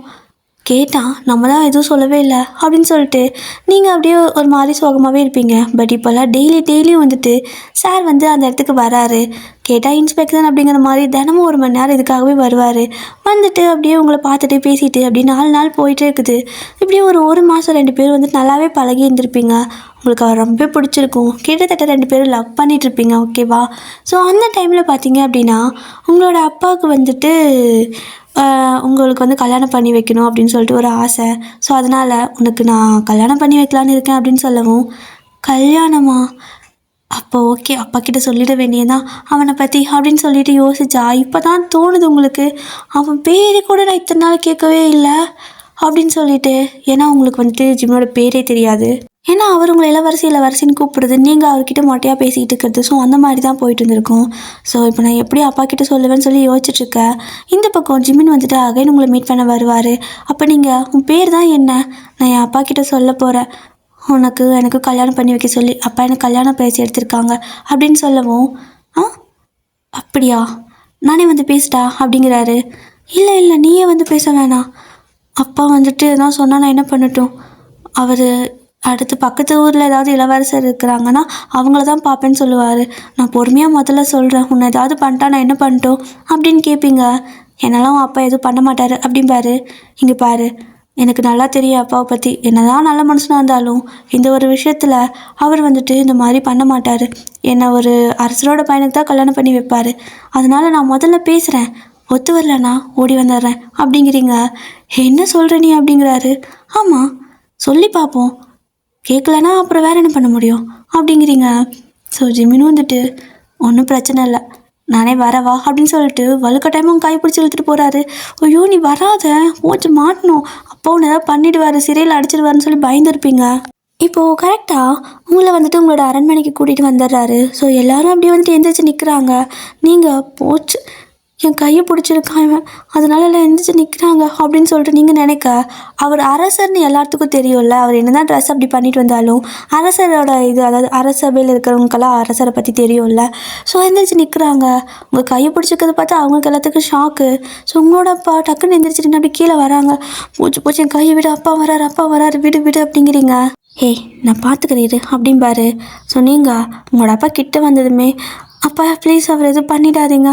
கேட்டால் நம்ம தான் எதுவும் சொல்லவே இல்லை அப்படின்னு சொல்லிட்டு நீங்கள் அப்படியே ஒரு மாதிரி சோகமாகவே இருப்பீங்க. பட் இப்போல்லாம் டெய்லியும் வந்துட்டு சார் வந்து அந்த இடத்துக்கு வராரு. கேட்டால் இன்ஸ்பெக்ஷன் அப்படிங்கிற மாதிரி தினமும் 1 மணி நேரம் இதுக்காகவே வருவார். வந்துட்டு அப்படியே உங்களை பார்த்துட்டு பேசிட்டு அப்படியே 4 நாள் போயிட்டே இருக்குது. இப்படியே ஒரு மாதம் 2 பேர் வந்துட்டு நல்லாவே பழகி இருந்திருப்பீங்க. உங்களுக்கு அவர் ரொம்ப பிடிச்சிருக்கும். கிட்டத்தட்ட 2 பேரும் லவ் பண்ணிகிட்ருப்பீங்க, ஓகேவா? ஸோ அந்த டைமில் பார்த்தீங்க அப்படின்னா உங்களோட அப்பாவுக்கு வந்துட்டு உங்களுக்கு வந்து கல்யாணம் பண்ணி வைக்கணும் அப்படின்னு சொல்லிட்டு ஒரு ஆசை. ஸோ அதனால் உனக்கு நான் கல்யாணம் பண்ணி வைக்கலான்னு இருக்கேன் அப்படின்னு சொல்லவும், கல்யாணமா? அப்போ ஓகே, அப்பா கிட்ட சொல்லிட வேண்டியதான் அவனை பற்றி அப்படின்னு சொல்லிட்டு யோசிச்சா இப்போ தான் தோணுது உங்களுக்கு, அவன் பேரே கூட நான் இத்தனை நாள் கேட்கவே இல்லை அப்படின்னு சொல்லிட்டு. ஏன்னா உங்களுக்கு வந்துட்டு ஜிம்னோட பேரே தெரியாது. ஏன்னா அவர் உங்களை இளவரசின்னு கூப்பிடுறது, நீங்கள் அவர்கிட்ட மொட்டையாக பேசிக்கிட்டு இருக்கிறது. ஸோ அந்த மாதிரி தான் போயிட்டு இருந்திருக்கும். ஸோ இப்போ நான் எப்படி அப்பா கிட்ட சொல்லுவேன்னு சொல்லி யோசிச்சுட்ருக்கேன். இந்த பக்கம் ஜிம்மின் வந்துட்டு அகைன் உங்களை மீட் பண்ண வருவார். அப்போ நீங்கள் உன் பேர் தான் என்ன, நான் என் அப்பா கிட்ட சொல்ல போகிறேன், எனக்கு கல்யாணம் பண்ணி வைக்க சொல்லி அப்பா எனக்கு கல்யாணம் பேசி எடுத்திருக்காங்க அப்படின்னு சொல்லவும், அப்படியா, நானே வந்து பேசிட்டா அப்படிங்கிறாரு. இல்லை நீயே வந்து பேச வேணாம், அப்பா வந்துட்டு எதாவது சொன்னால் நான் என்ன பண்ணட்டும், அவர் அடுத்து பக்கத்து ஊரில் ஏதாவது இளவரசர் இருக்கிறாங்கன்னா அவங்கள தான் பார்ப்பேன்னு சொல்லுவார். நான் பொறுமையாக முதல்ல சொல்கிறேன், உன்னை ஏதாவது பண்ணிட்டா நான் என்ன பண்ணிட்டோம் அப்படின்னு கேட்பீங்க. என்னால் உன் அப்பா எதுவும் பண்ண மாட்டார் அப்படிம்பாரு. இங்கே பாரு, எனக்கு நல்லா தெரியும் அப்பாவை பற்றி, என்னதான் நல்ல மனுஷனாக இருந்தாலும் இந்த ஒரு விஷயத்தில் அவர் வந்துட்டு இந்த மாதிரி பண்ண மாட்டார். என்னை ஒரு அரசரோட பையனுக்கு தான் கல்யாணம் பண்ணி வைப்பார். அதனால் நான் முதல்ல பேசுகிறேன், ஒத்து வரலண்ணா ஓடி வந்துடுறேன் அப்படிங்கிறீங்க. என்ன சொல்கிற நீ அப்படிங்கிறாரு. ஆமாம் சொல்லி பார்ப்போம், கேட்கலன்னா அப்புறம் வேறு என்ன பண்ண முடியும் அப்படிங்கிறீங்க. ஸோ ஜிமினும் வந்துட்டு ஒன்றும் பிரச்சனை இல்லை, நானே வரவா அப்படின்னு சொல்லிட்டு வலுக்கட்டாயமாக கை பிடிச்சி இழுத்துட்டு போகிறாரு. ஐயோ நீ வராத, போச்சு மாட்டணும், அப்போ ஒன்று ஏதாவது பண்ணிவிடுவார், சிறையில் அடிச்சிடுவாருன்னு சொல்லி பயந்துருப்பீங்க. இப்போது கரெக்டாக உங்களை வந்துட்டு உங்களோட அரண்மனைக்கு கூட்டிகிட்டு வந்துடுறாரு. ஸோ எல்லோரும் அப்படியே வந்துட்டு எந்திரிச்சு நிற்கிறாங்க. நீங்கள் போச்சு என் கையை பிடிச்சிருக்கான் இவன், அதனால எல்லாம் எந்திரிச்சு நிற்கிறாங்க அப்படின்னு சொல்லிட்டு நீங்கள் நினைக்க, அவர் அரசர்னு எல்லாத்துக்கும் தெரியும்ல, அவர் என்ன தான் ட்ரெஸ் அப்படி பண்ணிட்டு வந்தாலும் அரசரோட இது, அதாவது அரசபையில் இருக்கிறவங்களுக்கெல்லாம் அரசரை பற்றி தெரியும்ல. ஸோ எந்திரிச்சு நிற்கிறாங்க. உங்கள் கையை பிடிச்சிக்கிறத பார்த்தா அவங்களுக்கு எல்லாத்துக்கும் ஷாக்கு. ஸோ உங்களோட அப்பா டக்குன்னு எந்திரிச்சிட்டு அப்படி கீழே வராங்க. பூச்சி என் கையை விடு, அப்பா வராரு விடு அப்படிங்கிறீங்க. ஹே நான் பார்த்துக்கிறேன் அப்படிம்பாரு. ஸோ நீங்கள் உங்களோட அப்பா கிட்ட வந்ததுமே, அப்பா ப்ளீஸ் அவர் எதுவும் பண்ணிடாதீங்க,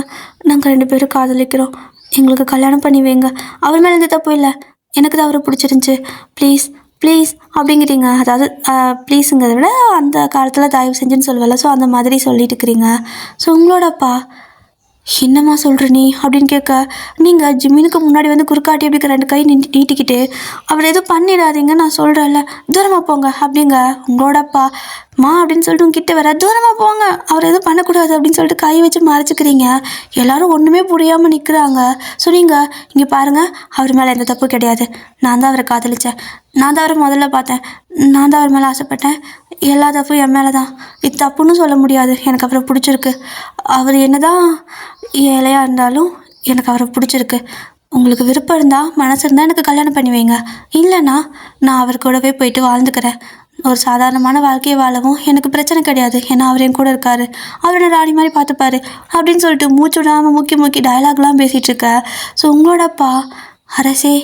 நாங்கள் 2 பேரும் காதலிக்கிறோம், எங்களுக்கு கல்யாணம் பண்ணி வைங்க, அவர் மேலே எந்த தப்பு இல்லை, எனக்கு தான் அவரை பிடிச்சிருந்துச்சி, ப்ளீஸ் அப்படிங்கிறீங்க. அதாவது ப்ளீஸுங்கிறத விட அந்த காலத்தில் தயவு செஞ்சுன்னு சொல்லுவல, ஸோ அந்த மாதிரி சொல்லிட்டு இருக்கிறீங்க. ஸோ உங்களோட அப்பா என்னம்மா சொல்கிற நீ அப்படின்னு கேட்க, நீங்கள் ஜிம்மினுக்கு முன்னாடி வந்து குறுக்காட்டி அப்படி 2 கை நீட்டிக்கிட்டு, அவர் எதுவும் பண்ணிடாதீங்க நான் சொல்கிறேன்ல, தூரமாக போங்க அப்படிங்க. உங்களோடப்பா மா அப்படின்னு சொல்லிட்டு உங்ககிட்ட வர தூரமாக போங்க, அவர் எதுவும் பண்ணக்கூடாது அப்படின்னு சொல்லிட்டு கை வச்சு மறைச்சிக்கிறீங்க. எல்லாரும் ஒன்றுமே புரியாமல் நிற்கிறாங்க. ஸோ நீங்கள் இங்கே பாருங்கள், அவர் மேலே எந்த தப்பு கிடையாது. நான் தான் அவரை காதலித்தேன், நான் தான் அவரை முதல்ல பார்த்தேன், நான் தான் அவர் மேலே ஆசைப்பட்டேன். எல்லா தப்பும் என் மேலே தான். இது தப்புன்னு சொல்ல முடியாது. எனக்கு அவரை பிடிச்சிருக்கு. அவர் என்ன தான் ஏழையாக இருந்தாலும் எனக்கு அவரை பிடிச்சிருக்கு. உங்களுக்கு விருப்பம் இருந்தால், மனசு இருந்தால் எனக்கு கல்யாணம் பண்ணி வைங்க. இல்லைன்னா நான் அவர் கூடவே போயிட்டு வாழ்ந்துக்கிறேன். ஒரு சாதாரணமான வாழ்க்கையை வாழவும் எனக்கு பிரச்சனை கிடையாது. ஏன்னா அவர் என் கூட இருக்கார், அவரோட ராணி மாதிரி பார்த்துப்பாரு அப்படின்னு சொல்லிட்டு மூச்சு விடாமல் முக்கி டயலாக்லாம் பேசிகிட்டு இருக்க. ஸோ உங்களோட அப்பா, அரசே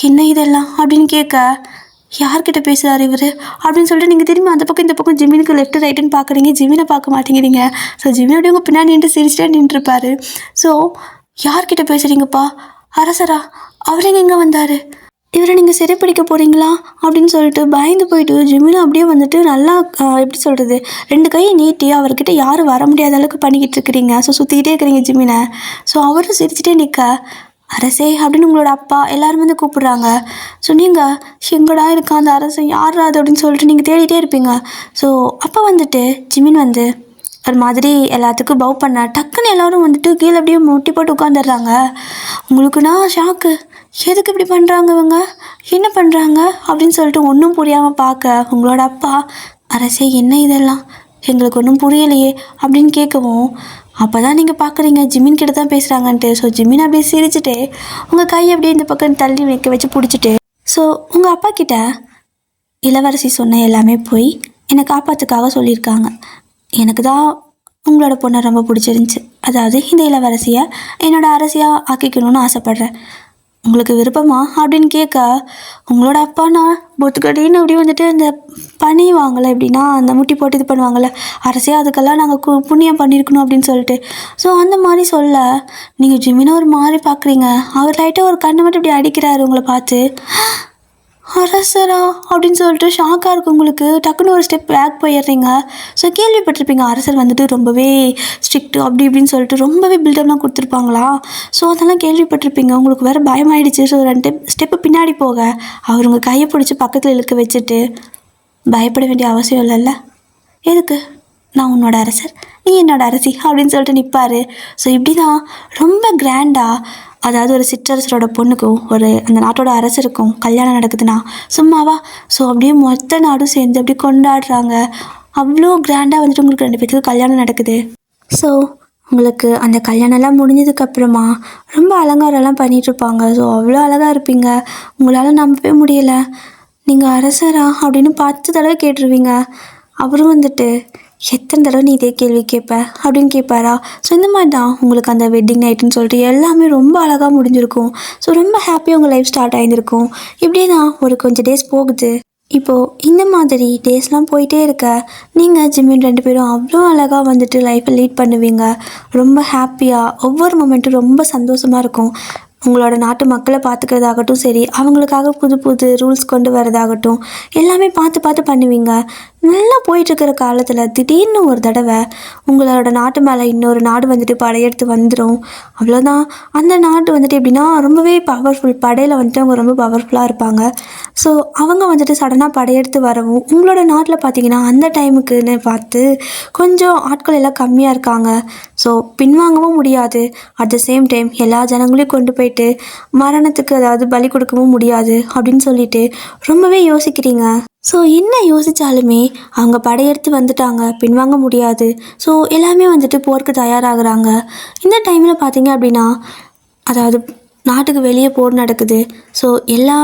என்ன இதெல்லாம் அப்படின்னு கேட்க, யார்கிட்ட பேசுகிறார் இவர் அப்படின்னு சொல்லிட்டு நீங்கள் திரும்பி அந்த பக்கம் இந்த பக்கம் ஜிமினுக்கு லெஃப்ட் ரைட்டுன்னு பார்க்குறீங்க. ஜிமினை பார்க்க மாட்டேங்கிறீங்க. ஸோ ஜிமினோடைய உங்கள் பின்னாடி நின்று சிரிச்சிட்டே நின்றுருப்பாரு. ஸோ யார்கிட்ட பேசுகிறீங்கப்பா? அரசரா? அவர் எங்கே வந்தார்? இவரை நீங்கள் சிறைப்பிடிக்க போகிறீங்களா அப்படின்னு சொல்லிட்டு பயந்து போயிட்டு ஜிமினும் அப்படியே வந்துட்டு நல்லா எப்படி சொல்கிறது, 2 கையை நீட்டி அவர்கிட்ட யாரும் வர முடியாத அளவுக்கு பண்ணிக்கிட்டு இருக்கிறீங்க. ஸோ சுற்றிக்கிட்டே இருக்கிறீங்க ஜிமினை. ஸோ அவரும் சிரிச்சிட்டே நிற்க, அரசே அப்படின்னு உங்களோட அப்பா எல்லாரும் வந்து கூப்பிடுறாங்க. ஸோ நீங்கள் எங்கடா இருக்கா அந்த அரசன், யார் அது அப்படின்னு சொல்லிட்டு நீங்கள் தேடிட்டே இருப்பீங்க. ஸோ அப்போ வந்துட்டு ஜிமின் வந்து ஒரு மாதிரி எல்லாத்துக்கும் பவ் பண்ண, டக்குன்னு எல்லோரும் வந்துட்டு கீழே அப்படியே முட்டி போட்டு உட்காந்துடுறாங்க. உங்களுக்குன்னா ஷாக்கு, எதுக்கு இப்படி பண்ணுறாங்க இவங்க, என்ன பண்ணுறாங்க அப்படின்னு சொல்லிட்டு ஒன்றும் புரியாமல் பார்க்க, உங்களோட அப்பா, அரசே என்ன இதெல்லாம், எங்களுக்கு ஒன்றும் புரியலையே அப்படின்னு கேட்கவும், அப்போ தான் நீங்கள் பார்க்குறீங்க ஜிமின் கிட்ட தான் பேசுகிறாங்கன்ட்டு. ஸோ ஜிமின் அப்படியே சிரிச்சுட்டு உங்கள் கையை அப்படியே இந்த பக்கம் தள்ளி வைக்க வச்சு பிடிச்சிட்டு, ஸோ உங்கள் அப்பா கிட்ட இளவரசி சொன்ன எல்லாமே போய் என்னை காப்பாற்றுக்காக சொல்லியிருக்காங்க. எனக்கு தான் உங்களோட பொண்ணை ரொம்ப பிடிச்சிருந்துச்சி. அதாவது இந்த இளவரசியை என்னோடய அரசியாக ஆக்கிக்கணும்னு ஆசைப்பட்றேன். உங்களுக்கு விருப்பமா அப்படின்னு கேட்க, உங்களோட அப்பானா பொத்துக்கடின்னு அப்படி வந்துட்டு அந்த பனி வாங்கலை எப்படின்னா அந்த முட்டி போட்டு இது பண்ணுவாங்கள்ல, அரசியாக அதுக்கெல்லாம் நாங்கள் புண்ணியம் பண்ணியிருக்கணும் அப்படின்னு சொல்லிட்டு. ஸோ அந்த மாதிரி சொல்ல நீங்கள் ஜிமினை ஒரு மாதிரி பார்க்குறீங்க. அவர் லைட்டாக ஒரு கண்ணை மட்டும் இப்படி அடிக்கிறாரு உங்களை பார்த்து. அரசரா அப்படின்னு சொல்லிட்டு ஷாக்காக இருக்கும் உங்களுக்கு. டக்குன்னு ஒரு ஸ்டெப் பேக் போயிடுறீங்க. ஸோ கேள்விப்பட்டிருப்பீங்க அரசர் வந்துட்டு ரொம்பவே ஸ்ட்ரிக்ட் அப்படி இப்படின்னு சொல்லிட்டு ரொம்பவே பில்டப்லாம் கொடுத்துருப்பாங்களா. ஸோ அதெல்லாம் கேள்விப்பட்டிருப்பீங்க. உங்களுக்கு வேறு பயமாயிடுச்சு. ஸோ 2 ஸ்டெப்பு பின்னாடி போக அவர் உங்கள் கையை பிடிச்சி பக்கத்தில் இழுக்க வச்சுட்டு, பயப்பட வேண்டிய அவசியம் இல்லைல்ல, எதுக்கு, நான் உன்னோட அரசர், நீ என்னோட அரசி அப்படின்னு சொல்லிட்டு நிற்பார். ஸோ இப்படி தான் ரொம்ப கிராண்டாக, அதாவது ஒரு சிற்றரசரோட பொண்ணுக்கும் ஒரு அந்த நாட்டோட அரசருக்கும் கல்யாணம் நடக்குதுன்னா சும்மாவா. ஸோ அப்படியே மொத்த நாடும் சேர்ந்து அப்படி கொண்டாடுறாங்க. அவ்வளோ கிராண்டாக வந்துட்டு உங்களுக்கு 2 பேருக்கு கல்யாணம் நடக்குது. ஸோ உங்களுக்கு அந்த கல்யாணம்லாம் முடிஞ்சதுக்கப்புறமா ரொம்ப அலங்காரம்லாம் பண்ணிகிட்ருப்பாங்க. ஸோ அவ்வளோ அழகாக இருப்பீங்க. உங்களால் நம்பவே முடியலை, நீங்கள் அரசரா அப்படின்னு 10 தடவை கேட்டுருவீங்க. அவரும் வந்துட்டு எத்தனை தடவை நீ இதே கேள்வி கேட்ப அப்படின்னு கேட்பாரா. ஸோ இந்த மாதிரி தான் உங்களுக்கு அந்த வெட்டிங் நைட்டுன்னு சொல்லிட்டு எல்லாமே ரொம்ப அழகாக முடிஞ்சிருக்கும். ஸோ ரொம்ப ஹாப்பியாக உங்கள் லைஃப் ஸ்டார்ட் ஆகியிருக்கும். இப்படியே தான் ஒரு கொஞ்சம் டேஸ் போகுது. இப்போது இந்த மாதிரி டேஸ்லாம் போயிட்டே இருக்க நீங்கள் ஜிமின் 2 பேரும் அவ்வளோ அழகாக வந்துட்டு லைஃப்பை லீட் பண்ணுவீங்க. ரொம்ப ஹாப்பியாக ஒவ்வொரு மொமெண்ட்டும் ரொம்ப சந்தோஷமாக இருக்கும். உங்களோட நாட்டு மக்களை பார்த்துக்கிறதாகட்டும் சரி, அவங்களுக்காக புது புது ரூல்ஸ் கொண்டு வரதாகட்டும் எல்லாமே பார்த்து பண்ணுவீங்க. நல்லா போயிட்டுருக்கிற காலத்தில் திடீர்னு ஒரு தடவை உங்களோட நாட்டு மேலே இன்னொரு நாடு வந்துட்டு படையெடுத்து வந்துடும். அவ்வளோதான். அந்த நாடு வந்துட்டு எப்படின்னா ரொம்பவே பவர்ஃபுல், படையில் வந்துட்டு அவங்க ரொம்ப பவர்ஃபுல்லாக இருப்பாங்க. ஸோ அவங்க வந்துட்டு சடனாக படையெடுத்து வரவும் உங்களோட நாட்டில் பார்த்தீங்கன்னா அந்த டைமுக்குன்னு பார்த்து கொஞ்சம் ஆட்கள் எல்லாம் கம்மியாக இருக்காங்க. ஸோ பின்வாங்கவும் முடியாது. அட் த சேம் டைம் எல்லா ஜனங்களையும் கொண்டு போயிட்டு மரணத்துக்கு அதாவது பலி கொடுக்கவும் முடியாது அப்படின்னு சொல்லிட்டு ரொம்பவே யோசிக்கிறீங்க. ஸோ என்ன யோசித்தாலுமே அவங்க படையெடுத்து வந்துட்டாங்க, பின்வாங்க முடியாது. ஸோ எல்லாமே வந்துட்டு போருக்கு தயாராகிறாங்க. இந்த டைமில் பார்த்தீங்க அப்படின்னா அதாவது நாட்டுக்கு வெளியே போர் நடக்குது. ஸோ எல்லா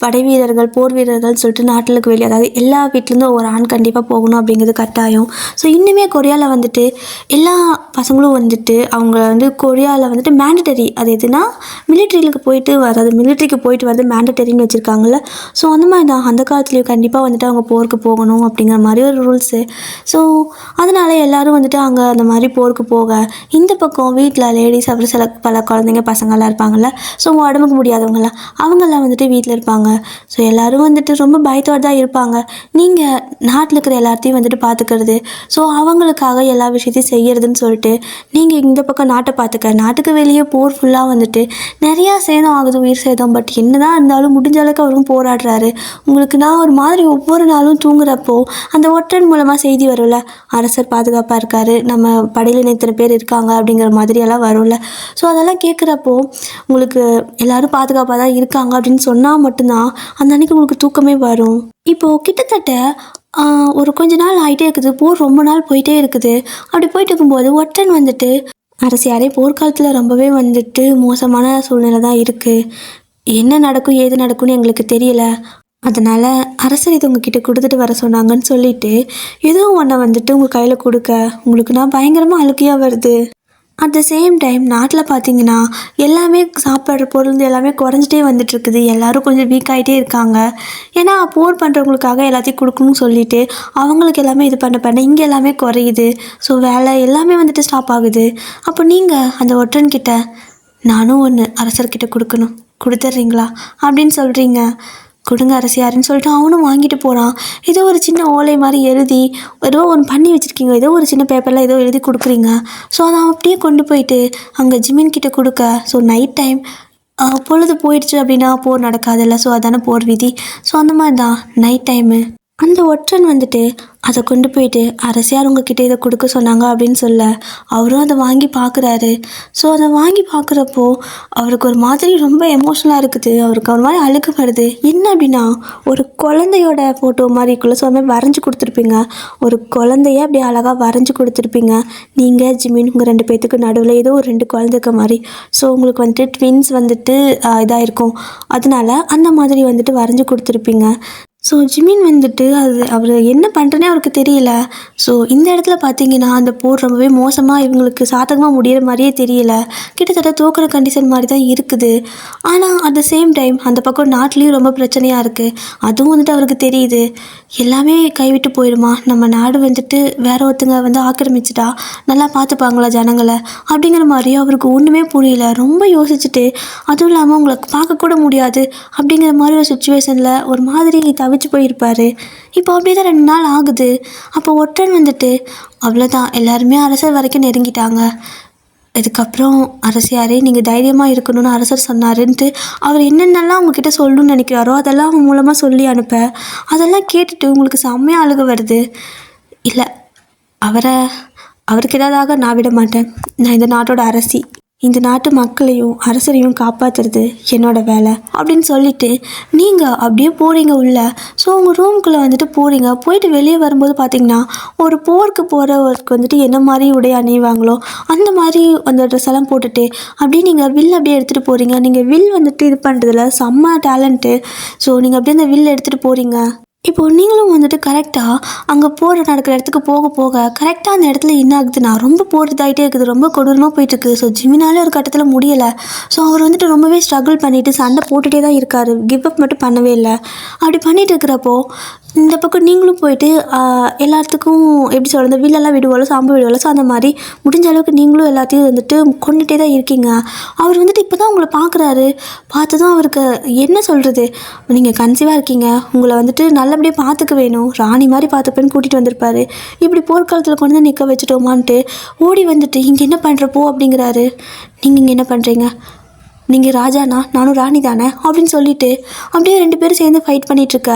படை வீரர்கள், போர் வீரர்கள் சொல்லிட்டு நாட்டுக்கு வெளியே, அதாவது எல்லா வீட்டிலேருந்தும் ஒரு ஆண் கண்டிப்பாக போகணும் அப்படிங்கிறது கட்டாயம். ஸோ இன்னுமே கொரியாவில் வந்துட்டு எல்லா பசங்களும் வந்துட்டு அவங்க வந்து கொரியாவில் வந்துட்டு மேண்டட்டரி, அது எதுனா மிலிட்ரிக்கு போயிட்டு அதாவது மிலிட்ரிக்கு போயிட்டு வந்து மேண்டட்டரின்னு வச்சுருக்காங்கல்ல. ஸோ அந்த மாதிரி தான் அந்த காலத்துலேயும் கண்டிப்பாக வந்துட்டு அவங்க போருக்கு போகணும் அப்படிங்கிற மாதிரி ஒரு ரூல்ஸு. ஸோ அதனால் எல்லோரும் வந்துட்டு அங்கே அந்த மாதிரி போருக்கு போக இந்த பக்கம் வீட்டில் லேடிஸ் அப்புறம் பல குழந்தைங்க பசங்கள்லாம் இருப்பாங்கள்ல. ஸோ உடம்புக்கு முடியாதவங்களாம் அவங்கெல்லாம் வந்துட்டு வீட்டில் இருப்பாங்க. இருப்பாங்க. ஸோ எல்லோரும் வந்துட்டு ரொம்ப பயத்தோடு தான் இருப்பாங்க. நீங்கள் நாட்டில் இருக்கிற எல்லாத்தையும் வந்துட்டு பார்த்துக்கிறது, ஸோ அவங்களுக்காக எல்லா விஷயத்தையும் செய்கிறதுன்னு சொல்லிட்டு நீங்கள் இந்த பக்கம் நாட்டை பார்த்துக்க, நாட்டுக்கு வெளியே போர் ஃபுல்லாக வந்துட்டு நிறையா சேதம் ஆகுது, உயிர் சேதம். பட் என்ன தான் இருந்தாலும் முடிஞ்ச அளவுக்கு அவரும் போராடுறாரு. உங்களுக்கு நான் ஒரு மாதிரி ஒவ்வொரு நாளும் தூங்குறப்போ அந்த ஒற்றன் மூலமாக செய்தி வரும்ல, அரசர் பாதுகாப்பாக இருக்கார், நம்ம படையில் இத்தனை பேர் இருக்காங்க அப்படிங்கிற மாதிரியெல்லாம் வரும்ல. ஸோ அதெல்லாம் கேட்குறப்போ உங்களுக்கு எல்லோரும் பாதுகாப்பாக தான் இருக்காங்க அப்படின்னு சொன்னால் மட்டும்தான் அந்த அன்றைக்கி உங்களுக்கு தூக்கமே வரும். இப்போது கிட்டத்தட்ட ஒரு கொஞ்ச நாள் ஆகிட்டே இருக்குது, போர் ரொம்ப நாள் போயிட்டே இருக்குது. அப்படி போயிட்டு இருக்கும்போது ஒற்றன் வந்துட்டு, அரசியாரே போர்க்காலத்தில் ரொம்பவே வந்துட்டு மோசமான சூழ்நிலை தான் இருக்குது, என்ன நடக்கும் ஏது நடக்கும்னு எங்களுக்கு தெரியல, அதனால் அரசர் இது உங்ககிட்ட கொடுத்துட்டு வர சொன்னாங்கன்னு சொல்லிட்டு ஏதோ ஒன்றை வந்துட்டு உங்கள் கையில் கொடுக்க உங்களுக்கு நான் பயங்கரமாக அழுகையாக வருது. அட் த சேம் டைம் நாட்டில் பார்த்தீங்கன்னா எல்லாமே சாப்பிட்ற பொருள் எல்லாமே குறைஞ்சிட்டே வந்துட்டுருக்குது. எல்லோரும் கொஞ்சம் வீக் ஆகிட்டே இருக்காங்க. ஏன்னா போர் பண்ணுறவங்களுக்காக எல்லாத்தையும் கொடுக்கணும்னு சொல்லிட்டு அவங்களுக்கு எல்லாமே இது பண்ண இங்கே எல்லாமே குறையுது. ஸோ வேலை எல்லாமே வந்துட்டு ஸ்டாப் ஆகுது. அப்போ நீங்கள் அந்த ஒற்றன்கிட்ட நானும் ஒன்று அரசர்கிட்ட கொடுக்கணும், கொடுத்துட்றீங்களா அப்படின்னு சொல்கிறீங்க. கொடுங்க அரசியாருன்னு சொல்லிட்டு அவனும் வாங்கிட்டு போகிறான். ஏதோ ஒரு சின்ன ஓலை மாதிரி எழுதி ஏதோ ஒன்று பண்ணி வச்சுருக்கீங்க, ஏதோ ஒரு சின்ன பேப்பரில் ஏதோ எழுதி கொடுக்குறீங்க. ஸோ அதை அப்படியே கொண்டு போயிட்டு அங்கே ஜிமின் கிட்ட கொடுக்க. ஸோ நைட் டைம் பொழுது போயிடுச்சு அப்படின்னா போர் நடக்காதில்ல, ஸோ அதானே போர் விதி. ஸோ அந்த மாதிரி தான் நைட் டைமு அந்த ஒற்றன் வந்துட்டு அதை கொண்டு போயிட்டு அரசியார் உங்ககிட்ட இதை கொடுக்க சொன்னாங்க அப்படின்னு சொல்ல அவரும் அதை வாங்கி பார்க்குறாரு. ஸோ அதை வாங்கி பார்க்குறப்போ அவருக்கு ஒரு மாதிரி ரொம்ப எமோஷ்னலாக இருக்குது. அவருக்கு ஒரு மாதிரி அழுக வருது. என்ன அப்படின்னா ஒரு குழந்தையோட ஃபோட்டோ மாதிரிக்குள்ளே ஸோ அது மாதிரி வரைஞ்சி கொடுத்துருப்பீங்க. ஒரு குழந்தைய அப்படியே அழகாக வரைஞ்சி கொடுத்துருப்பீங்க. நீங்கள் ஜிமின் உங்கள் 2 பேர்த்துக்கு நடுவில் ஏதோ ஒரு 2 குழந்தைக்க மாதிரி. ஸோ உங்களுக்கு வந்துட்டு ட்வின்ஸ் வந்துட்டு இதாக இருக்கும், அதனால அந்த மாதிரி வந்துட்டு வரைஞ்சி கொடுத்துருப்பீங்க. ஸோ ஜிமின் வந்துட்டு அவர் என்ன பண்ணுறனே அவருக்கு தெரியல. ஸோ இந்த இடத்துல பார்த்தீங்கன்னா அந்த போர் ரொம்பவே மோசமாக இவங்களுக்கு சாதகமாக முடிகிற மாதிரியே தெரியல, கிட்டத்தட்ட தோக்கிற கண்டிஷன் மாதிரி தான் இருக்குது. ஆனால் அட் த சேம் டைம் அந்த பக்கம் நாட்டிலையும் ரொம்ப பிரச்சனையாக இருக்குது. அதுவும் வந்துட்டு அவருக்கு தெரியுது. எல்லாமே கைவிட்டு போயிடுமா, நம்ம நாடு வந்துட்டு வேற ஒருத்தங்க வந்து ஆக்கிரமிச்சிட்டா நல்லா பார்த்துப்பாங்களா ஜனங்களை அப்படிங்கிற மாதிரி அவருக்கு ஒன்றுமே புரியல. ரொம்ப யோசிச்சுட்டு, அதுவும் இல்லாமல் உங்களை பார்க்கக்கூட முடியாது அப்படிங்கிற மாதிரி ஒரு சுச்சுவேஷனில் ஒரு மாதிரி தவிச்சு போயிருப்பார். இப்போ அப்படியே தான் 2 நாள் ஆகுது. அப்போ ஒற்றன் வந்துட்டு அவ்வளோதான், எல்லாருமே அரசர் வரைக்கும் நெருங்கிட்டாங்க, இதுக்கப்புறம் அரசியாரே நீங்கள் தைரியமாக இருக்கணும்னு அரசர் சொன்னாருன்ட்டு அவர் என்னென்னலாம் உங்ககிட்ட சொல்லணும்னு நினைக்கிறாரோ அதெல்லாம் அவங்க மூலமாக சொல்லி அனுப்ப அதெல்லாம் கேட்டுட்டு உங்களுக்கு செம்மையாக அழுக வருது. இல்லை, அவருக்கு ஏதாவதாக நான் விட மாட்டேன், நான் இந்த நாட்டோட அரசி, இந்த நாட்டு மக்களையும் அரசரையும் காப்பாற்றுறது என்னோடய வேலை அப்படின்னு சொல்லிட்டு நீங்கள் அப்படியே போகிறீங்க உள்ள. ஸோ உங்கள் ரூம்குள்ளே வந்துட்டு போகிறீங்க. போயிட்டு வெளியே வரும்போது பார்த்தீங்கன்னா ஒரு போருக்கு போகிறவருக்கு வந்துட்டு என்ன மாதிரி உடை அணிவாங்களோ அந்த மாதிரி அந்த ட்ரெஸ் எல்லாம் போட்டுட்டு அப்படியே நீங்கள் வில் அப்படியே எடுத்துகிட்டு போகிறீங்க. நீங்கள் வில் வந்துட்டு இது பண்ணுறதுல செம்ம டேலண்ட்டு. ஸோ நீங்கள் அப்படியே அந்த வில் எடுத்துகிட்டு போகிறீங்க. இப்போது நீங்களும் வந்துட்டு கரெக்டாக அங்கே நடக்கிற இடத்துக்கு போக போக கரெக்டாக அந்த இடத்துல என்ன ஆகுதுன்னா ரொம்ப போகிறதாகிட்டே இருக்குது, ரொம்ப கொடூரமாக போயிட்டுருக்கு. ஸோ ஜிமினாலே ஒரு கட்டத்தில் முடியலை. ஸோ அவர் வந்துட்டு ரொம்பவே ஸ்ட்ரகிள் பண்ணிவிட்டு சண்டை போட்டுகிட்டே தான் இருக்கார், கிவ் அப் மட்டும் பண்ணவே இல்லை. அப்படி பண்ணிகிட்டு இருக்கிறப்போ இந்த பக்கம் நீங்களும் போயிட்டு எல்லாத்துக்கும் எப்படி சொல்கிறது, வில்லெல்லாம் விடுவாளோ சாம்பு விடுவாளோ, ஸோ அந்த மாதிரி முடிஞ்ச அளவுக்கு நீங்களும் எல்லாத்தையும் வந்துட்டு கொண்டுகிட்டே தான் இருக்கீங்க. அவர் வந்துட்டு இப்போ தான் உங்களை பார்க்குறாரு. பார்த்ததும் அவருக்கு என்ன சொல்கிறது, நீங்கள் கன்சீவாக இருக்கீங்க, உங்களை வந்துட்டு நல்லபடியாக பார்த்துக்க வேணும், ராணி மாதிரி பார்த்துப்பேன்னு கூட்டிகிட்டு வந்திருப்பாரு. இப்படி போர்க்காலத்தில் கொண்டு வந்து நிற்க வச்சுட்டோமான்ட்டு ஓடி வந்துட்டு இங்கே என்ன பண்ணுறப்போ அப்படிங்கிறாரு. நீங்கள் இங்கே என்ன பண்ணுறீங்க, நீங்கள் ராஜானா நானும் ராணி தானே அப்படின்னு சொல்லிட்டு அப்படியே 2 பேரும் சேர்ந்து ஃபைட் பண்ணிகிட்ருக்க.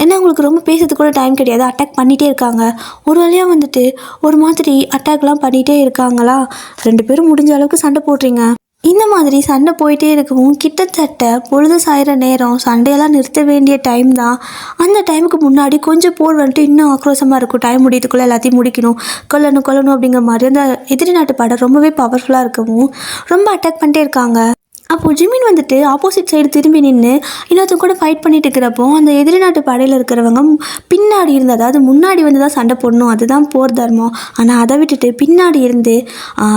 ஏன்னா அவங்களுக்கு ரொம்ப பேசுறதுக்கு கூட டைம் கிடையாது, அட்டாக் பண்ணிகிட்டே இருக்காங்க. ஒரு வழியாக வந்துட்டு ஒரு மாதிரி அட்டாக்லாம் பண்ணிகிட்டே இருக்காங்களா, 2 பேரும் முடிஞ்ச அளவுக்கு சண்டை போடுறீங்க. இந்த மாதிரி சண்டை போயிட்டே இருக்கவும் கிட்டத்தட்ட பொழுது சாயிற நேரம், சண்டையெல்லாம் நிறுத்த வேண்டிய டைம் தான். அந்த டைமுக்கு முன்னாடி கொஞ்சம் போர் வந்துட்டு இன்னும் ஆக்ரோஷமாக இருக்கும், டைம் முடியறதுக்குள்ளே எல்லாத்தையும் முடிக்கணும், கொல்லணும் அப்படிங்கிற மாதிரி அந்த எதிரி நாட்டு படம் ரொம்பவே பவர்ஃபுல்லாக இருக்கவும் ரொம்ப அட்டாக் பண்ணிட்டே இருக்காங்க. அப்போது ஜிமின் வந்துட்டு ஆப்போசிட் சைடு திரும்பி நின்று இன்னொருத்தங்க கூட ஃபைட் பண்ணிட்டு இருக்கிறப்போ அந்த எதிரி நாட்டு படையில் இருக்கிறவங்க பின்னாடி இருந்து, அதாவது முன்னாடி வந்து தான் சண்டை போடணும், அதுதான் போர் தர்மம். ஆனால் அதை விட்டுட்டு பின்னாடி இருந்து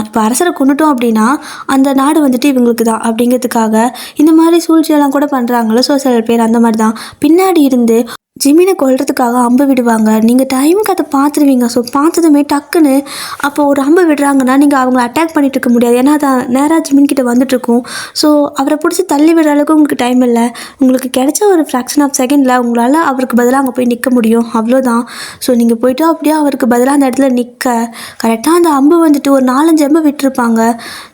இப்போ அரசரை கொண்டுட்டோம் அப்படின்னா அந்த நாடு வந்துட்டு இவங்களுக்கு தான் அப்படிங்கிறதுக்காக இந்த மாதிரி சூழ்ச்சியெல்லாம் கூட பண்ணுறாங்களோ. ஸோ சில பேர் அந்த மாதிரி தான் பின்னாடி இருந்து ஜிமினை கொல்றதுக்காக அம்பு விடுவாங்க. நீங்கள் டைமுக்கு அதை பார்த்துருவீங்க. ஸோ பார்த்ததுமே டக்குன்னு அப்போ ஒரு அம்பு விடுறாங்கன்னா நீங்கள் அவங்கள அட்டாக் பண்ணிட்டு இருக்க முடியாது. ஏன்னா அதை நேராக ஜிமின் கிட்ட வந்துட்டுருக்கும். ஸோ அவரை பிடிச்சி தள்ளி விடுற அளவுக்கு உங்களுக்கு டைம் இல்லை. உங்களுக்கு கிடைச்ச ஒரு ஃப்ராக்ஷன் ஆஃப் செகண்டில் உங்களால் அவருக்கு பதிலாக அங்கே போய் நிற்க முடியும், அவ்வளோதான். ஸோ நீங்கள் போய்ட்டு அப்படியே அவருக்கு பதிலாக அந்த இடத்துல நிற்க கரெக்டாக அந்த அம்பு வந்துட்டு ஒரு 4-5 அம்பு விட்டுருப்பாங்க.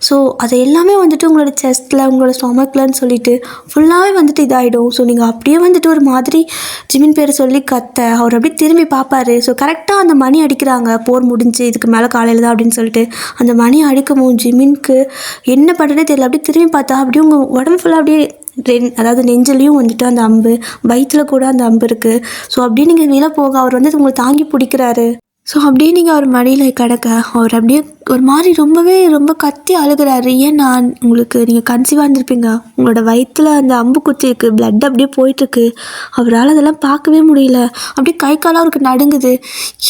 ஸோ அதை எல்லாமே வந்துட்டு உங்களோட செஸ்ட்டில் உங்களோட ஸ்டொமக்லன்னு சொல்லிட்டு ஃபுல்லாகவே வந்துட்டு இதாகிடும். ஸோ நீங்கள் அப்படியே வந்துட்டு ஒரு மாதிரி ஜிமின் பேரை சொல்லி கத்த அவர் அப்படியே திரும்பி பார்ப்பாரு. ஸோ கரெக்டாக அந்த மணி அடிக்கிறாங்க, போர் முடிஞ்சு இதுக்கு மேலே காலையில் தான் அப்படின்னு சொல்லிட்டு அந்த மணி அடிக்கவும் ஜிமின்க்கு என்ன பண்ணுறதே தெரியல. அப்படியே திரும்பி பார்த்தா அப்படியே உங்கள் உடம்பு ஃபுல்லாக அப்படியே அதாவது நெஞ்சிலையும் வந்துட்டு அந்த அம்பு, வயிற்றில் கூட அந்த அம்பு இருக்குது. ஸோ அப்படியே நீங்கள் மேலே போக அவர் வந்து உங்களை தாங்கி பிடிக்கிறாரு. ஸோ அப்படியே நீங்கள் அவர் மடியில் கிடக்க அவர் அப்படியே ஒரு மாதிரி ரொம்ப கத்தி அழுகிறாரு. ஏன்னா உங்களுக்கு நீங்கள் கன்சீவாக இருந்திருப்பீங்க, உங்களோட வயிற்றில் அந்த அம்பு குத்திருக்கு, பிளட் அப்படியே போயிட்டுருக்கு. அவரால் அதெல்லாம் பார்க்கவே முடியல. அப்படியே கை காலம் அவருக்கு நடுங்குது.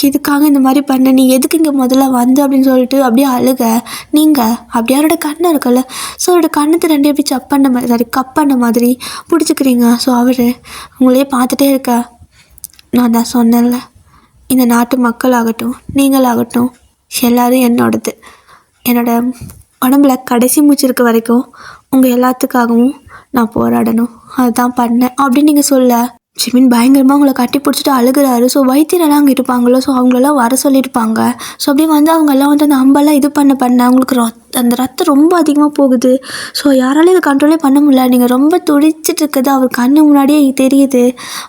எதுக்காக இந்த மாதிரி பண்ண, நீ எதுக்கு இங்கே முதல்ல வந்து அப்படின்னு சொல்லிட்டு அப்படியே அழுக. நீங்கள் அப்படியே அவரோட கண்ணை இருக்குல்ல, ஸோ அவரோட கண்ணத்தை ரெண்டே அப்படி கப் பண்ண மாதிரி பிடிச்சிக்கிறீங்க. ஸோ அவர் உங்களையே பார்த்துட்டே இருக்க. நான் தான் சொன்னேன்ல, இந்த நாட்டு மக்களாகட்டும் நீங்களாகட்டும் எல்லோரும் என்னோடது. என்னோட உடம்புல கடைசி மூச்சு இருக்க வரைக்கும் உங்கள் எல்லாத்துக்காகவும் நான் போராடணும், அதுதான் பண்ணேன் அப்படின்னு நீங்கள் சொல்ல ஜிமின் பயங்கரமாக உங்களை கட்டி பிடிச்சிட்டு அழுகிறாரு. ஸோ வைத்தியரெல்லாம் அங்கே இருப்பாங்களோ, ஸோ அவங்களெல்லாம் வர சொல்லியிருப்பாங்க. ஸோ அப்படியே வந்து அவங்கெல்லாம் வந்து அந்த அம்பெல்லாம் இது பண்ண அவங்களுக்கு அந்த ரத்தம் ரொம்ப அதிகமாக போகுது. ஸோ யாராலையும் இதை கண்ட்ரோலே பண்ண முடியல. நீங்கள் ரொம்ப துடிச்சிட்டு இருக்கிறது அவர் கண்ணு முன்னாடியே தெரியுது.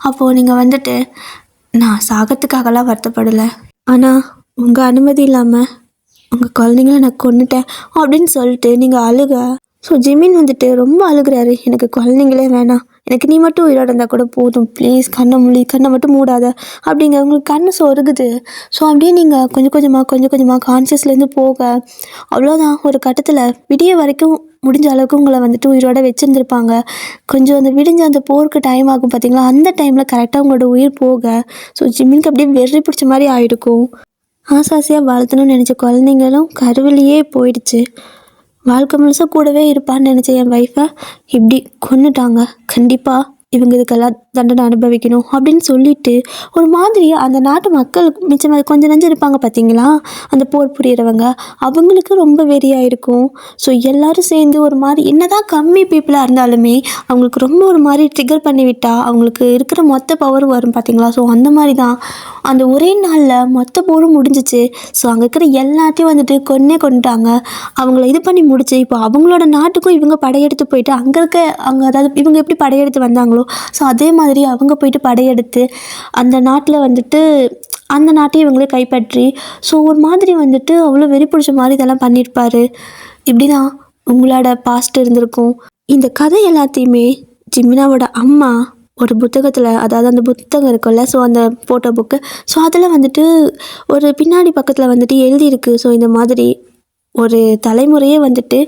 அப்போது நீங்கள் வந்துட்டு, நான் சாகத்துக்காகலாம் வருத்தப்படலை, ஆனால் உங்கள் அனுமதி இல்லாமல் உங்கள் குழந்தைங்கள நான் கொன்னுட்டேன் அப்படின்னு சொல்லிட்டு நீங்கள் அழுக. ஸோ ஜிமின் வந்துட்டு ரொம்ப அழுகிறாரு. எனக்கு குழந்தைங்களே வேணாம், எனக்கு நீ மட்டும் உயிரோட இருந்தால் கூட போதும், ப்ளீஸ் கண்ணை மட்டும் மூடாத அப்படிங்க. உங்களுக்கு கண்ணு சொருகுது. ஸோ அப்படியே நீங்கள் கொஞ்சம் கொஞ்சமாக கான்சியஸ்லேருந்து போக அவ்வளோதான். ஒரு கட்டத்தில் விடிய வரைக்கும் முடிஞ்ச அளவுக்கு உங்களை வந்துட்டு உயிரோட வச்சுருந்துருப்பாங்க. கொஞ்சம் அந்த விடிஞ்ச அந்த போருக்கு டைம் ஆகும் பார்த்தீங்களா, அந்த டைமில் கரெக்டாக உங்களோட உயிர் போக ஸோ ஜிம்மினுக்கு அப்படியே வெறி பிடிச்ச மாதிரி ஆகிருக்கும். ஆசாசியாக வளர்த்தணும்னு நினச்ச குழந்தைங்களும் கருவிலேயே போயிடுச்சு. வாழ்க்கை முழுசாக கூடவே இருப்பான்னு நினச்ச என் ஒய்ஃபை இப்படி கொன்னுட்டாங்க. கண்டிப்பாக இவங்க இதுக்கெல்லாம் தண்டனை அனுபவிக்கணும் அப்படின்னு சொல்லிட்டு ஒரு மாதிரி அந்த நாட்டு மக்கள் மிச்சமாக கொஞ்சம் நஞ்சம் இருப்பாங்க பார்த்தீங்களா, அந்த போர் புரியறவங்க, அவங்களுக்கு ரொம்ப வெறியாக இருக்கும். ஸோ எல்லோரும் சேர்ந்து ஒரு மாதிரி என்னதான் கம்மி பீப்புளாக இருந்தாலுமே அவங்களுக்கு ரொம்ப ஒரு மாதிரி ட்ரிகர் பண்ணி விட்டால் அவங்களுக்கு இருக்கிற மொத்த பவரும் வரும் பார்த்தீங்களா. ஸோ அந்த மாதிரி தான் அந்த ஒரே நாளில் மொத்த போரும் முடிஞ்சிச்சு. ஸோ அங்கே இருக்கிற எல்லாத்தையும் வந்துட்டு கொண்டுட்டாங்க. அவங்கள இது பண்ணி முடிச்சு இப்போ அவங்களோட நாட்டுக்கும் இவங்க படையெடுத்து போயிட்டு அங்கே அதாவது இவங்க எப்படி படையெடுத்து வந்தாங்களோ ஸோ அதே மாதிரி அவங்க போயிட்டு படையெடுத்து அந்த நாட்டில் வந்துட்டு அந்த நாட்டையும் இவங்களே கைப்பற்றி ஸோ ஒரு மாதிரி வந்துட்டு அவ்வளோ வெறி பிடிச்ச மாதிரி இதெல்லாம் பண்ணியிருப்பார். இப்படி தான் உங்களோட பாஸ்ட் இருந்திருக்கும். இந்த கதை எல்லாத்தையுமே ஜிமினாவோட அம்மா ஒரு புத்தகத்தில், அதாவது அந்த புத்தகம் இருக்குல்ல, ஸோ அந்த ஃபோட்டோ புக்கு, ஸோ அதில் வந்துட்டு ஒரு பின்னாடி பக்கத்தில் வந்துட்டு எழுதியிருக்கு. ஸோ இந்த மாதிரி ஒரு தலைமுறையே வந்துட்டு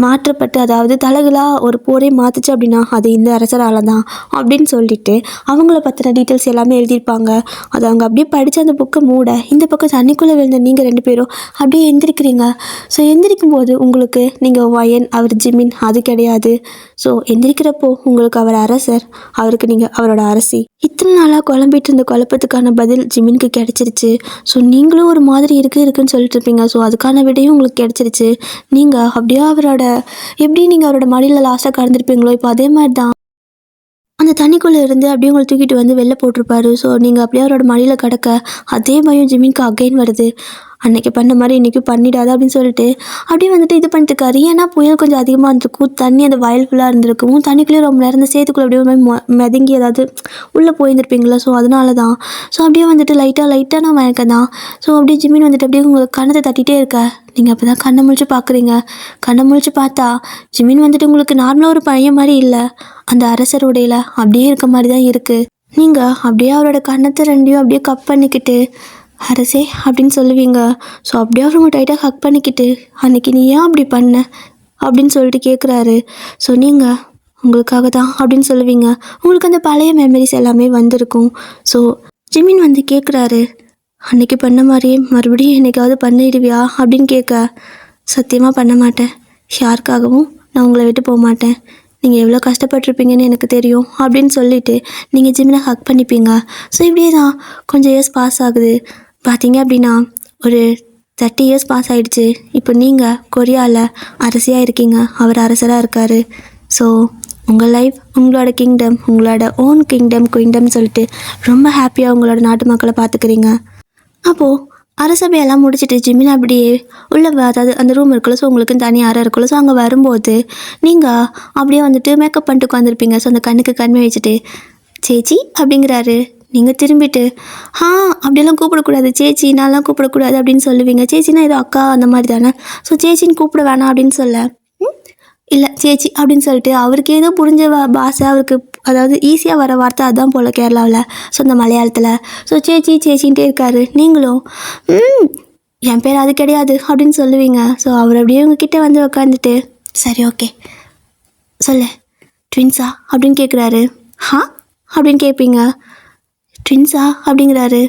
மாற்றப்பட்டு, அதாவது தலைகளாக ஒரு போரே மாற்றுச்சு அப்படின்னா அது இந்த அரசரால் தான் அப்படின்னு சொல்லிட்டு அவங்கள பற்றின டீட்டெயில்ஸ் எல்லாமே எழுதியிருப்பாங்க. அதை அவங்க அப்படியே படித்து அந்த புக்கை மூட இந்த பக்கம் தண்ணிக்குள்ளே விழுந்த நீங்கள் 2 பேரும் அப்படியே எந்திரிக்கிறீங்க. ஸோ எந்திரிக்கும் போது உங்களுக்கு நீங்கள் வயன், அவர் ஜிமின் அது கிடையாது. ஸோ எந்திரிக்கிறப்போ உங்களுக்கு அவர் அரசர், அவருக்கு நீங்கள் அவரோட அரசி. இத்தனை நாளாக குழம்பிட்டு இருந்த குழப்பத்துக்கான பதில் ஜிமினுக்கு கிடச்சிருச்சு. ஸோ நீங்களும் ஒரு மாதிரி இருக்குன்னு சொல்லிட்டு இருப்பீங்க. ஸோ அதுக்கான விடையும் உங்களுக்கு கிடச்சிருச்சு. நீங்கள் அப்படியே அவரோட எப்படி நீங்கள் அவரோட மடியில் லாஸ்ட்டாக கடந்திருப்பீங்களோ இப்போ அதே மாதிரி தான் அந்த தண்ணிக்குள்ளே இருந்து அப்படியே உங்களை தூக்கிட்டு வந்து வெளில போட்டிருப்பாரு. ஸோ நீங்கள் அப்படியே அவரோட மடியில் கிடக்க அதே பயம் ஜிமினுக்கு அகைன் வருது. அன்றைக்கி பண்ண மாதிரி இன்றைக்கி பண்ணிடாது அப்படின்னு சொல்லிட்டு அப்படியே வந்துட்டு இது பண்ணிட்டு இருக்காரு. ஏன்னா புயல் கொஞ்சம் அதிகமாக இருந்திருக்கும், தண்ணி அந்த வயல் ஃபுல்லாக இருந்திருக்கும், தண்ணிக்குள்ளேயே ரொம்ப நேரம் இந்த சேத்துக்குள்ளே அப்படியே ஒரு மாதிரி மிதங்கி ஏதாவது உள்ளே போயிருந்துருப்பீங்களா. ஸோ அதனால தான். ஸோ அப்படியே வந்துட்டு லைட்டான மயக்கம் தான். ஸோ அப்படியே ஜிமின் வந்துட்டு அப்படியே உங்களுக்கு கண்ணத்தை தட்டிகிட்டே இருக்க நீங்கள் அப்போ தான் கண்ணை முழிச்சு பார்க்குறீங்க. கண்ணை முழிச்சு பார்த்தா ஜிமின் வந்துட்டு உங்களுக்கு நார்மலாக ஒரு பையன் மாதிரி இல்லை, அந்த அரசர் உடையில அப்படியே இருக்க மாதிரி தான் இருக்குது. நீங்கள் அப்படியே அவரோட கண்ணத்தை ரெண்டையும் அப்படியே கப் பண்ணிக்கிட்டு அரசே அப்படின்னு சொல்லுவீங்க. ஸோ அப்படியே அவங்க டைட்டாக ஹக் பண்ணிக்கிட்டு அன்றைக்கி நீ ஏன் அப்படி பண்ண அப்படின்னு சொல்லிட்டு கேட்குறாரு. ஸோ நீங்கள் உங்களுக்காக தான் அப்படின்னு சொல்லுவீங்க. உங்களுக்கு அந்த பழைய மெமரிஸ் எல்லாமே வந்திருக்கும். ஸோ ஜிமின் வந்து கேட்குறாரு, அன்றைக்கி பண்ண மாதிரியே மறுபடியும் என்னைக்காவது பண்ணிடுவியா அப்படின்னு கேட்க, சத்தியமாக பண்ண மாட்டேன், யாருக்காகவும் நான் உங்களை விட்டு போக மாட்டேன், நீங்கள் எவ்வளோ கஷ்டப்பட்டிருப்பீங்கன்னு எனக்கு தெரியும் அப்படின்னு சொல்லிவிட்டு நீங்கள் ஜிமினை ஹக் பண்ணிப்பீங்க. ஸோ இப்படியே தான் கொஞ்சம் இயர்ஸ் பாஸ் ஆகுது. பார்த்தீங்க அப்படின்னா ஒரு 30 இயர்ஸ் பாஸ் ஆகிடுச்சு. இப்போ நீங்கள் கொரியாவில் அரசியாக இருக்கீங்க, அவர் அரசராக இருக்கார். ஸோ உங்கள் லைஃப், உங்களோட கிங்டம், உங்களோட ஓன் குயிங்டம்னு சொல்லிட்டு ரொம்ப ஹாப்பியாக உங்களோட நாட்டு மக்களை பார்த்துக்கிறீங்க. அப்போது அரசபையெல்லாம் முடிச்சுட்டு ஜிமின் அப்படியே உள்ள அதாவது அந்த ரூம் இருக்குல்ல, ஸோ உங்களுக்கு தனி அறை இருக்குல்ல, ஸோ அங்கே வரும்போது நீங்கள் அப்படியே வந்துட்டு மேக்கப் பண்ணிட்டு உட்காந்துருப்பீங்க. ஸோ அந்த கண்ணுக்கு கண்மை வச்சுட்டு சேச்சி அப்படிங்கிறாரு. நீங்கள் திரும்பிட்டு அப்படியெல்லாம் கூப்பிடக்கூடாது சேச்சி, நான்லாம் கூப்பிடக்கூடாது அப்படின்னு சொல்லுவீங்க. சேச்சின்னா ஏதோ அக்கா அந்த மாதிரி தானே, ஸோ சேச்சின்னு கூப்பிட வேணாம் அப்படின்னு சொல்ல இல்லை சேச்சி அப்படின்னு சொல்லிட்டு அவருக்கு ஏதோ புரிஞ்ச பாஷை, அவருக்கு அதாவது ஈஸியாக வர வார்த்தை அதுதான் போல் கேரளாவில், ஸோ அந்த மலையாளத்தில். ஸோ சேச்சின்ட்டே இருக்காரு. நீங்களும் என் பேர் அது கிடையாது அப்படின்னு சொல்லுவீங்க. ஸோ அவர் அப்படியே உங்ககிட்ட வந்து உட்காந்துட்டு சரி ஓகே சொல்லு ட்வின்ஸா அப்படின்னு கேட்குறாரு. அப்படின்னு கேட்பீங்க. ட்வின்ஸா அப்படிங்கிறாரு.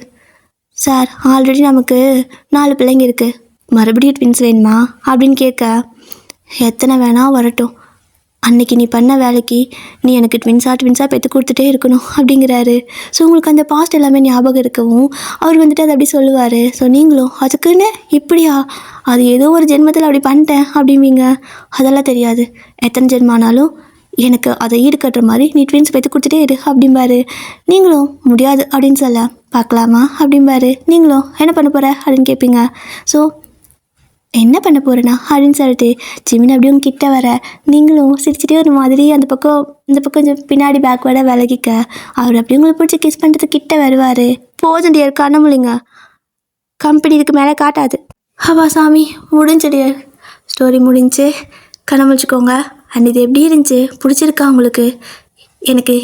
சார் ஆல்ரெடி நமக்கு 4 பிள்ளைங்க இருக்குது, மறுபடியும் ட்வின்ஸ் வேணுமா அப்படின்னு கேட்க, எத்தனை வேணால் வரட்டும், அன்னைக்கு நீ பண்ண வேலைக்கு நீ எனக்கு ட்வின்ஸாக பெற்று கொடுத்துட்டே இருக்கணும் அப்படிங்கிறாரு. ஸோ உங்களுக்கு அந்த பாஸ்ட் எல்லாமே ஞாபகம் இருக்கவும் அவர் வந்துட்டு அதை அப்படி சொல்லுவார். ஸோ நீங்களும் அதுக்குன்னு இப்படியா, அது ஏதோ ஒரு ஜென்மத்தில் அப்படி பண்ணிட்டேன் அப்படிம்பீங்க. அதெல்லாம் தெரியாது, எத்தனை ஜென்மானாலும் எனக்கு அதை ஈடுகட்டுற மாதிரி நீ ட்வின்ஸ் பெற்று கொடுத்துட்டே இரு அப்படிம்பாரு. நீங்களும் முடியாது அப்படின்னு சொல்ல பார்க்கலாமா அப்படிம்பாரு. நீங்களும் என்ன பண்ண போகிற அப்படின்னு கேட்பீங்க. ஸோ என்ன பண்ண போகிறேன்னா அப்படின்னு சொல்லிட்டு ஜிமின் அப்படியே கிட்ட வர, நீங்களும் சிரிச்சிட்டே ஒரு மாதிரி இந்த பக்கம் கொஞ்சம் பின்னாடி பேக்வேர்டாக விலகிக்க, அவர் அப்படியே உங்களை பிடிச்சி கிஸ் பண்ணுறதுக்கு கிட்ட வருவார். போதும் டியர், கண்ணமுலிங்க, கம்பெனி இதுக்கு மேலே காட்டாது. சாமி முடிஞ்சிடியர், ஸ்டோரி முடிஞ்சு, கண்ணமுழிச்சிக்கோங்க. அண்ட் இது எப்படி இருந்துச்சு, பிடிச்சிருக்கா உங்களுக்கு? எனக்கு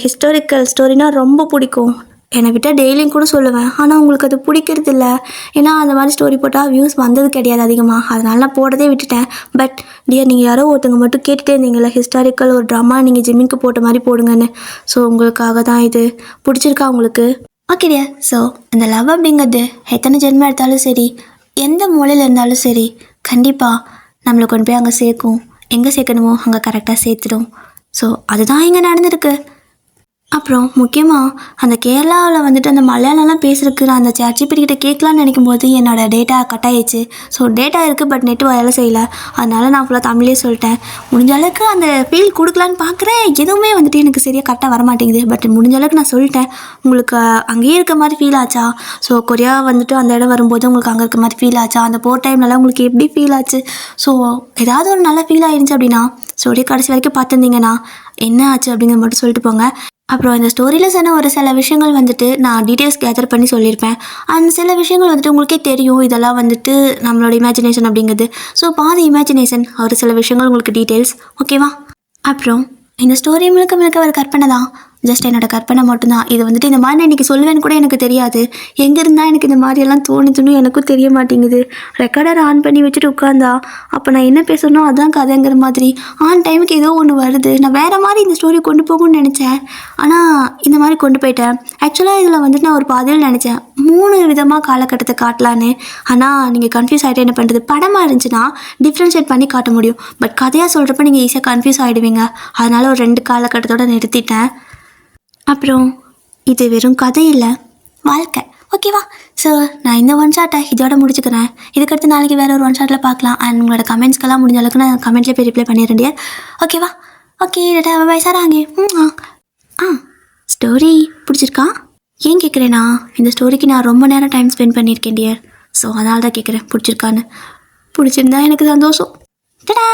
ஹிஸ்டாரிக்கல் ஸ்டோரினா ரொம்ப பிடிக்கும். என்னை விட்டால் டெய்லியும் கூட சொல்லுவேன். ஆனால் உங்களுக்கு அது பிடிக்கிறது இல்லை. ஏன்னா அந்த மாதிரி ஸ்டோரி போட்டால் வியூஸ் வந்தது கிடையாது அதிகமாக, அதனால நான் போட்டதே விட்டுட்டேன். பட் டியர், நீங்கள் யாரோ ஒருத்தங்க மட்டும் கேட்டுகிட்டே இருந்தீங்களா ஹிஸ்டாரிக்கல் ஒரு ட்ராமா நீங்கள் ஜிம்மிக்கு போட்ட மாதிரி போடுங்கன்னு. ஸோ உங்களுக்காக தான் இது. பிடிச்சிருக்கா உங்களுக்கு? Okay dear. ஸோ இந்த லவ் அப்படிங்கிறது எத்தனை ஜென்மம் எடுத்தாலும் சரி, எந்த மூலையில் இருந்தாலும் சரி, கண்டிப்பாக நம்மளை கொண்டு போய் அங்கே சேர்க்கும். எங்கே சேர்க்கணுமோ அங்கே கரெக்டாக சேர்த்துடும். ஸோ அதுதான் இங்கே நடந்திருக்கு. அப்புறம் முக்கியமாக அந்த கேரளாவில் வந்துட்டு அந்த மலையாளம்லாம் பேசுறதுக்கு நான் அந்த ChatGPT கிட்ட கேட்கலான்னு நினைக்கும் போது என்னோடய டேட்டா கட் ஆகிடுச்சு. ஸோ டேட்டா இருக்குது, பட் நெட்டு வேலை செய்யலை. அதனால் நான் ஃபுல்லாக தமிழ்லேயே சொல்லிட்டேன். முடிஞ்ச அளவுக்கு அந்த ஃபீல் கொடுக்கலான்னு பார்க்குறேன், எதுவுமே வந்துட்டு எனக்கு சரியாக கரெக்டாக வரமாட்டேங்குது. பட் முடிஞ்ச அளவுக்கு நான் சொல்லிட்டேன். உங்களுக்கு அங்கேயே இருக்க மாதிரி ஃபீல் ஆச்சா? ஸோ கொரியா வந்துட்டு அந்த இடம் வரும்போது உங்களுக்கு அங்கே இருக்க மாதிரி ஃபீல் ஆச்சா? அந்த போர் டைம்லலாம் உங்களுக்கு எப்படி ஃபீல் ஆச்சு? ஸோ ஏதாவது ஒரு நல்ல ஃபீல் ஆயிருந்துச்சு அப்படின்னா ஸ்டோரி கடைசி வரைக்கும் பார்த்துருந்தீங்கன்னா என்ன ஆச்சு அப்படிங்கிறத மட்டும் சொல்லிட்டு போங்க. அப்புறம் இந்த ஸ்டோரியில் சொன்ன ஒரு சில விஷயங்கள் வந்துட்டு நான் டீட்டெயில்ஸ் கேதர் பண்ணி சொல்லியிருப்பேன். அந்த சில விஷயங்கள் வந்துட்டு உங்களுக்கே தெரியும், இதெல்லாம் வந்துட்டு நம்மளோட இமேஜினேஷன் அப்படிங்கிறது. ஸோ பாதி இமேஜினேஷன், ஒரு சில விஷயங்கள் உங்களுக்கு டீட்டெயில்ஸ், ஓகேவா? அப்புறம் இந்த ஸ்டோரி முழுக்க ஒரு கற்பனை தான், ஜஸ்ட் என்னோடய கற்பனை மட்டும்தான். இது வந்துட்டு இந்த மாதிரி நான் இன்றைக்கி சொல்லுவேன்னு கூட எனக்கு தெரியாது. எங்கே இருந்தால் எனக்கு இந்த மாதிரியெல்லாம் தோணுதுன்னு எனக்கும் தெரிய மாட்டேங்குது. ரெக்கார்டர் ஆன் பண்ணி வச்சுட்டு உட்காந்தா அப்போ நான் என்ன பேசணும் அதான் கதைங்கிற மாதிரி ஆன் டைமுக்கு ஏதோ ஒன்று வருது. நான் வேறு மாதிரி இந்த ஸ்டோரி கொண்டு போகணும்னு நினச்சேன், ஆனால் இந்த மாதிரி கொண்டு போயிட்டேன். ஆக்சுவலாக இதில் வந்துட்டு நான் ஒரு பாதையில் நினச்சேன் 3 விதமாக காலகட்டத்தை காட்டலான்னு. ஆனால் நீங்கள் கன்ஃபியூஸ் ஆகிட்டு என்ன பண்ணுறது, படமாக இருந்துச்சுன்னா டிஃப்ரென்ஷியேட் பண்ணி காட்ட முடியும். பட் கதையாக சொல்கிறப்ப நீங்கள் ஈஸியாக கன்ஃபியூஸ் ஆகிடுவீங்க. அதனால் ஒரு 2 காலகட்டத்தோடு நிறுத்திட்டேன். அப்புறம் இது வெறும் கதை இல்லை, வாழ்க்கை, ஓகேவா? ஸோ நான் இந்த ஒன் ஷாட்டை இதோட முடிச்சுக்கிறேன். இதுக்கடுத்து நாளைக்கு வேறு ஒரு ஒன் ஷாட்டில் பார்க்கலாம். அண்ட் உங்களோட கமெண்ட்ஸ்க்கெல்லாம் முடிஞ்ச அளவுக்கு நான் கமெண்ட்லேயே போய் ரிப்ளை பண்ணிடுறேன் டியர், ஓகேவா? ஓகே வயசாராங்க. ஸ்டோரி பிடிச்சிருக்கா? ஏன் கேட்குறேன்னா இந்த ஸ்டோரிக்கு நான் ரொம்ப நேரம் டைம் ஸ்பெண்ட் பண்ணியிருக்கேன் டியர். ஸோ அதனால தான் கேட்குறேன் பிடிச்சிருக்கான்னு. பிடிச்சிருந்தா எனக்கு சந்தோஷம். டடா.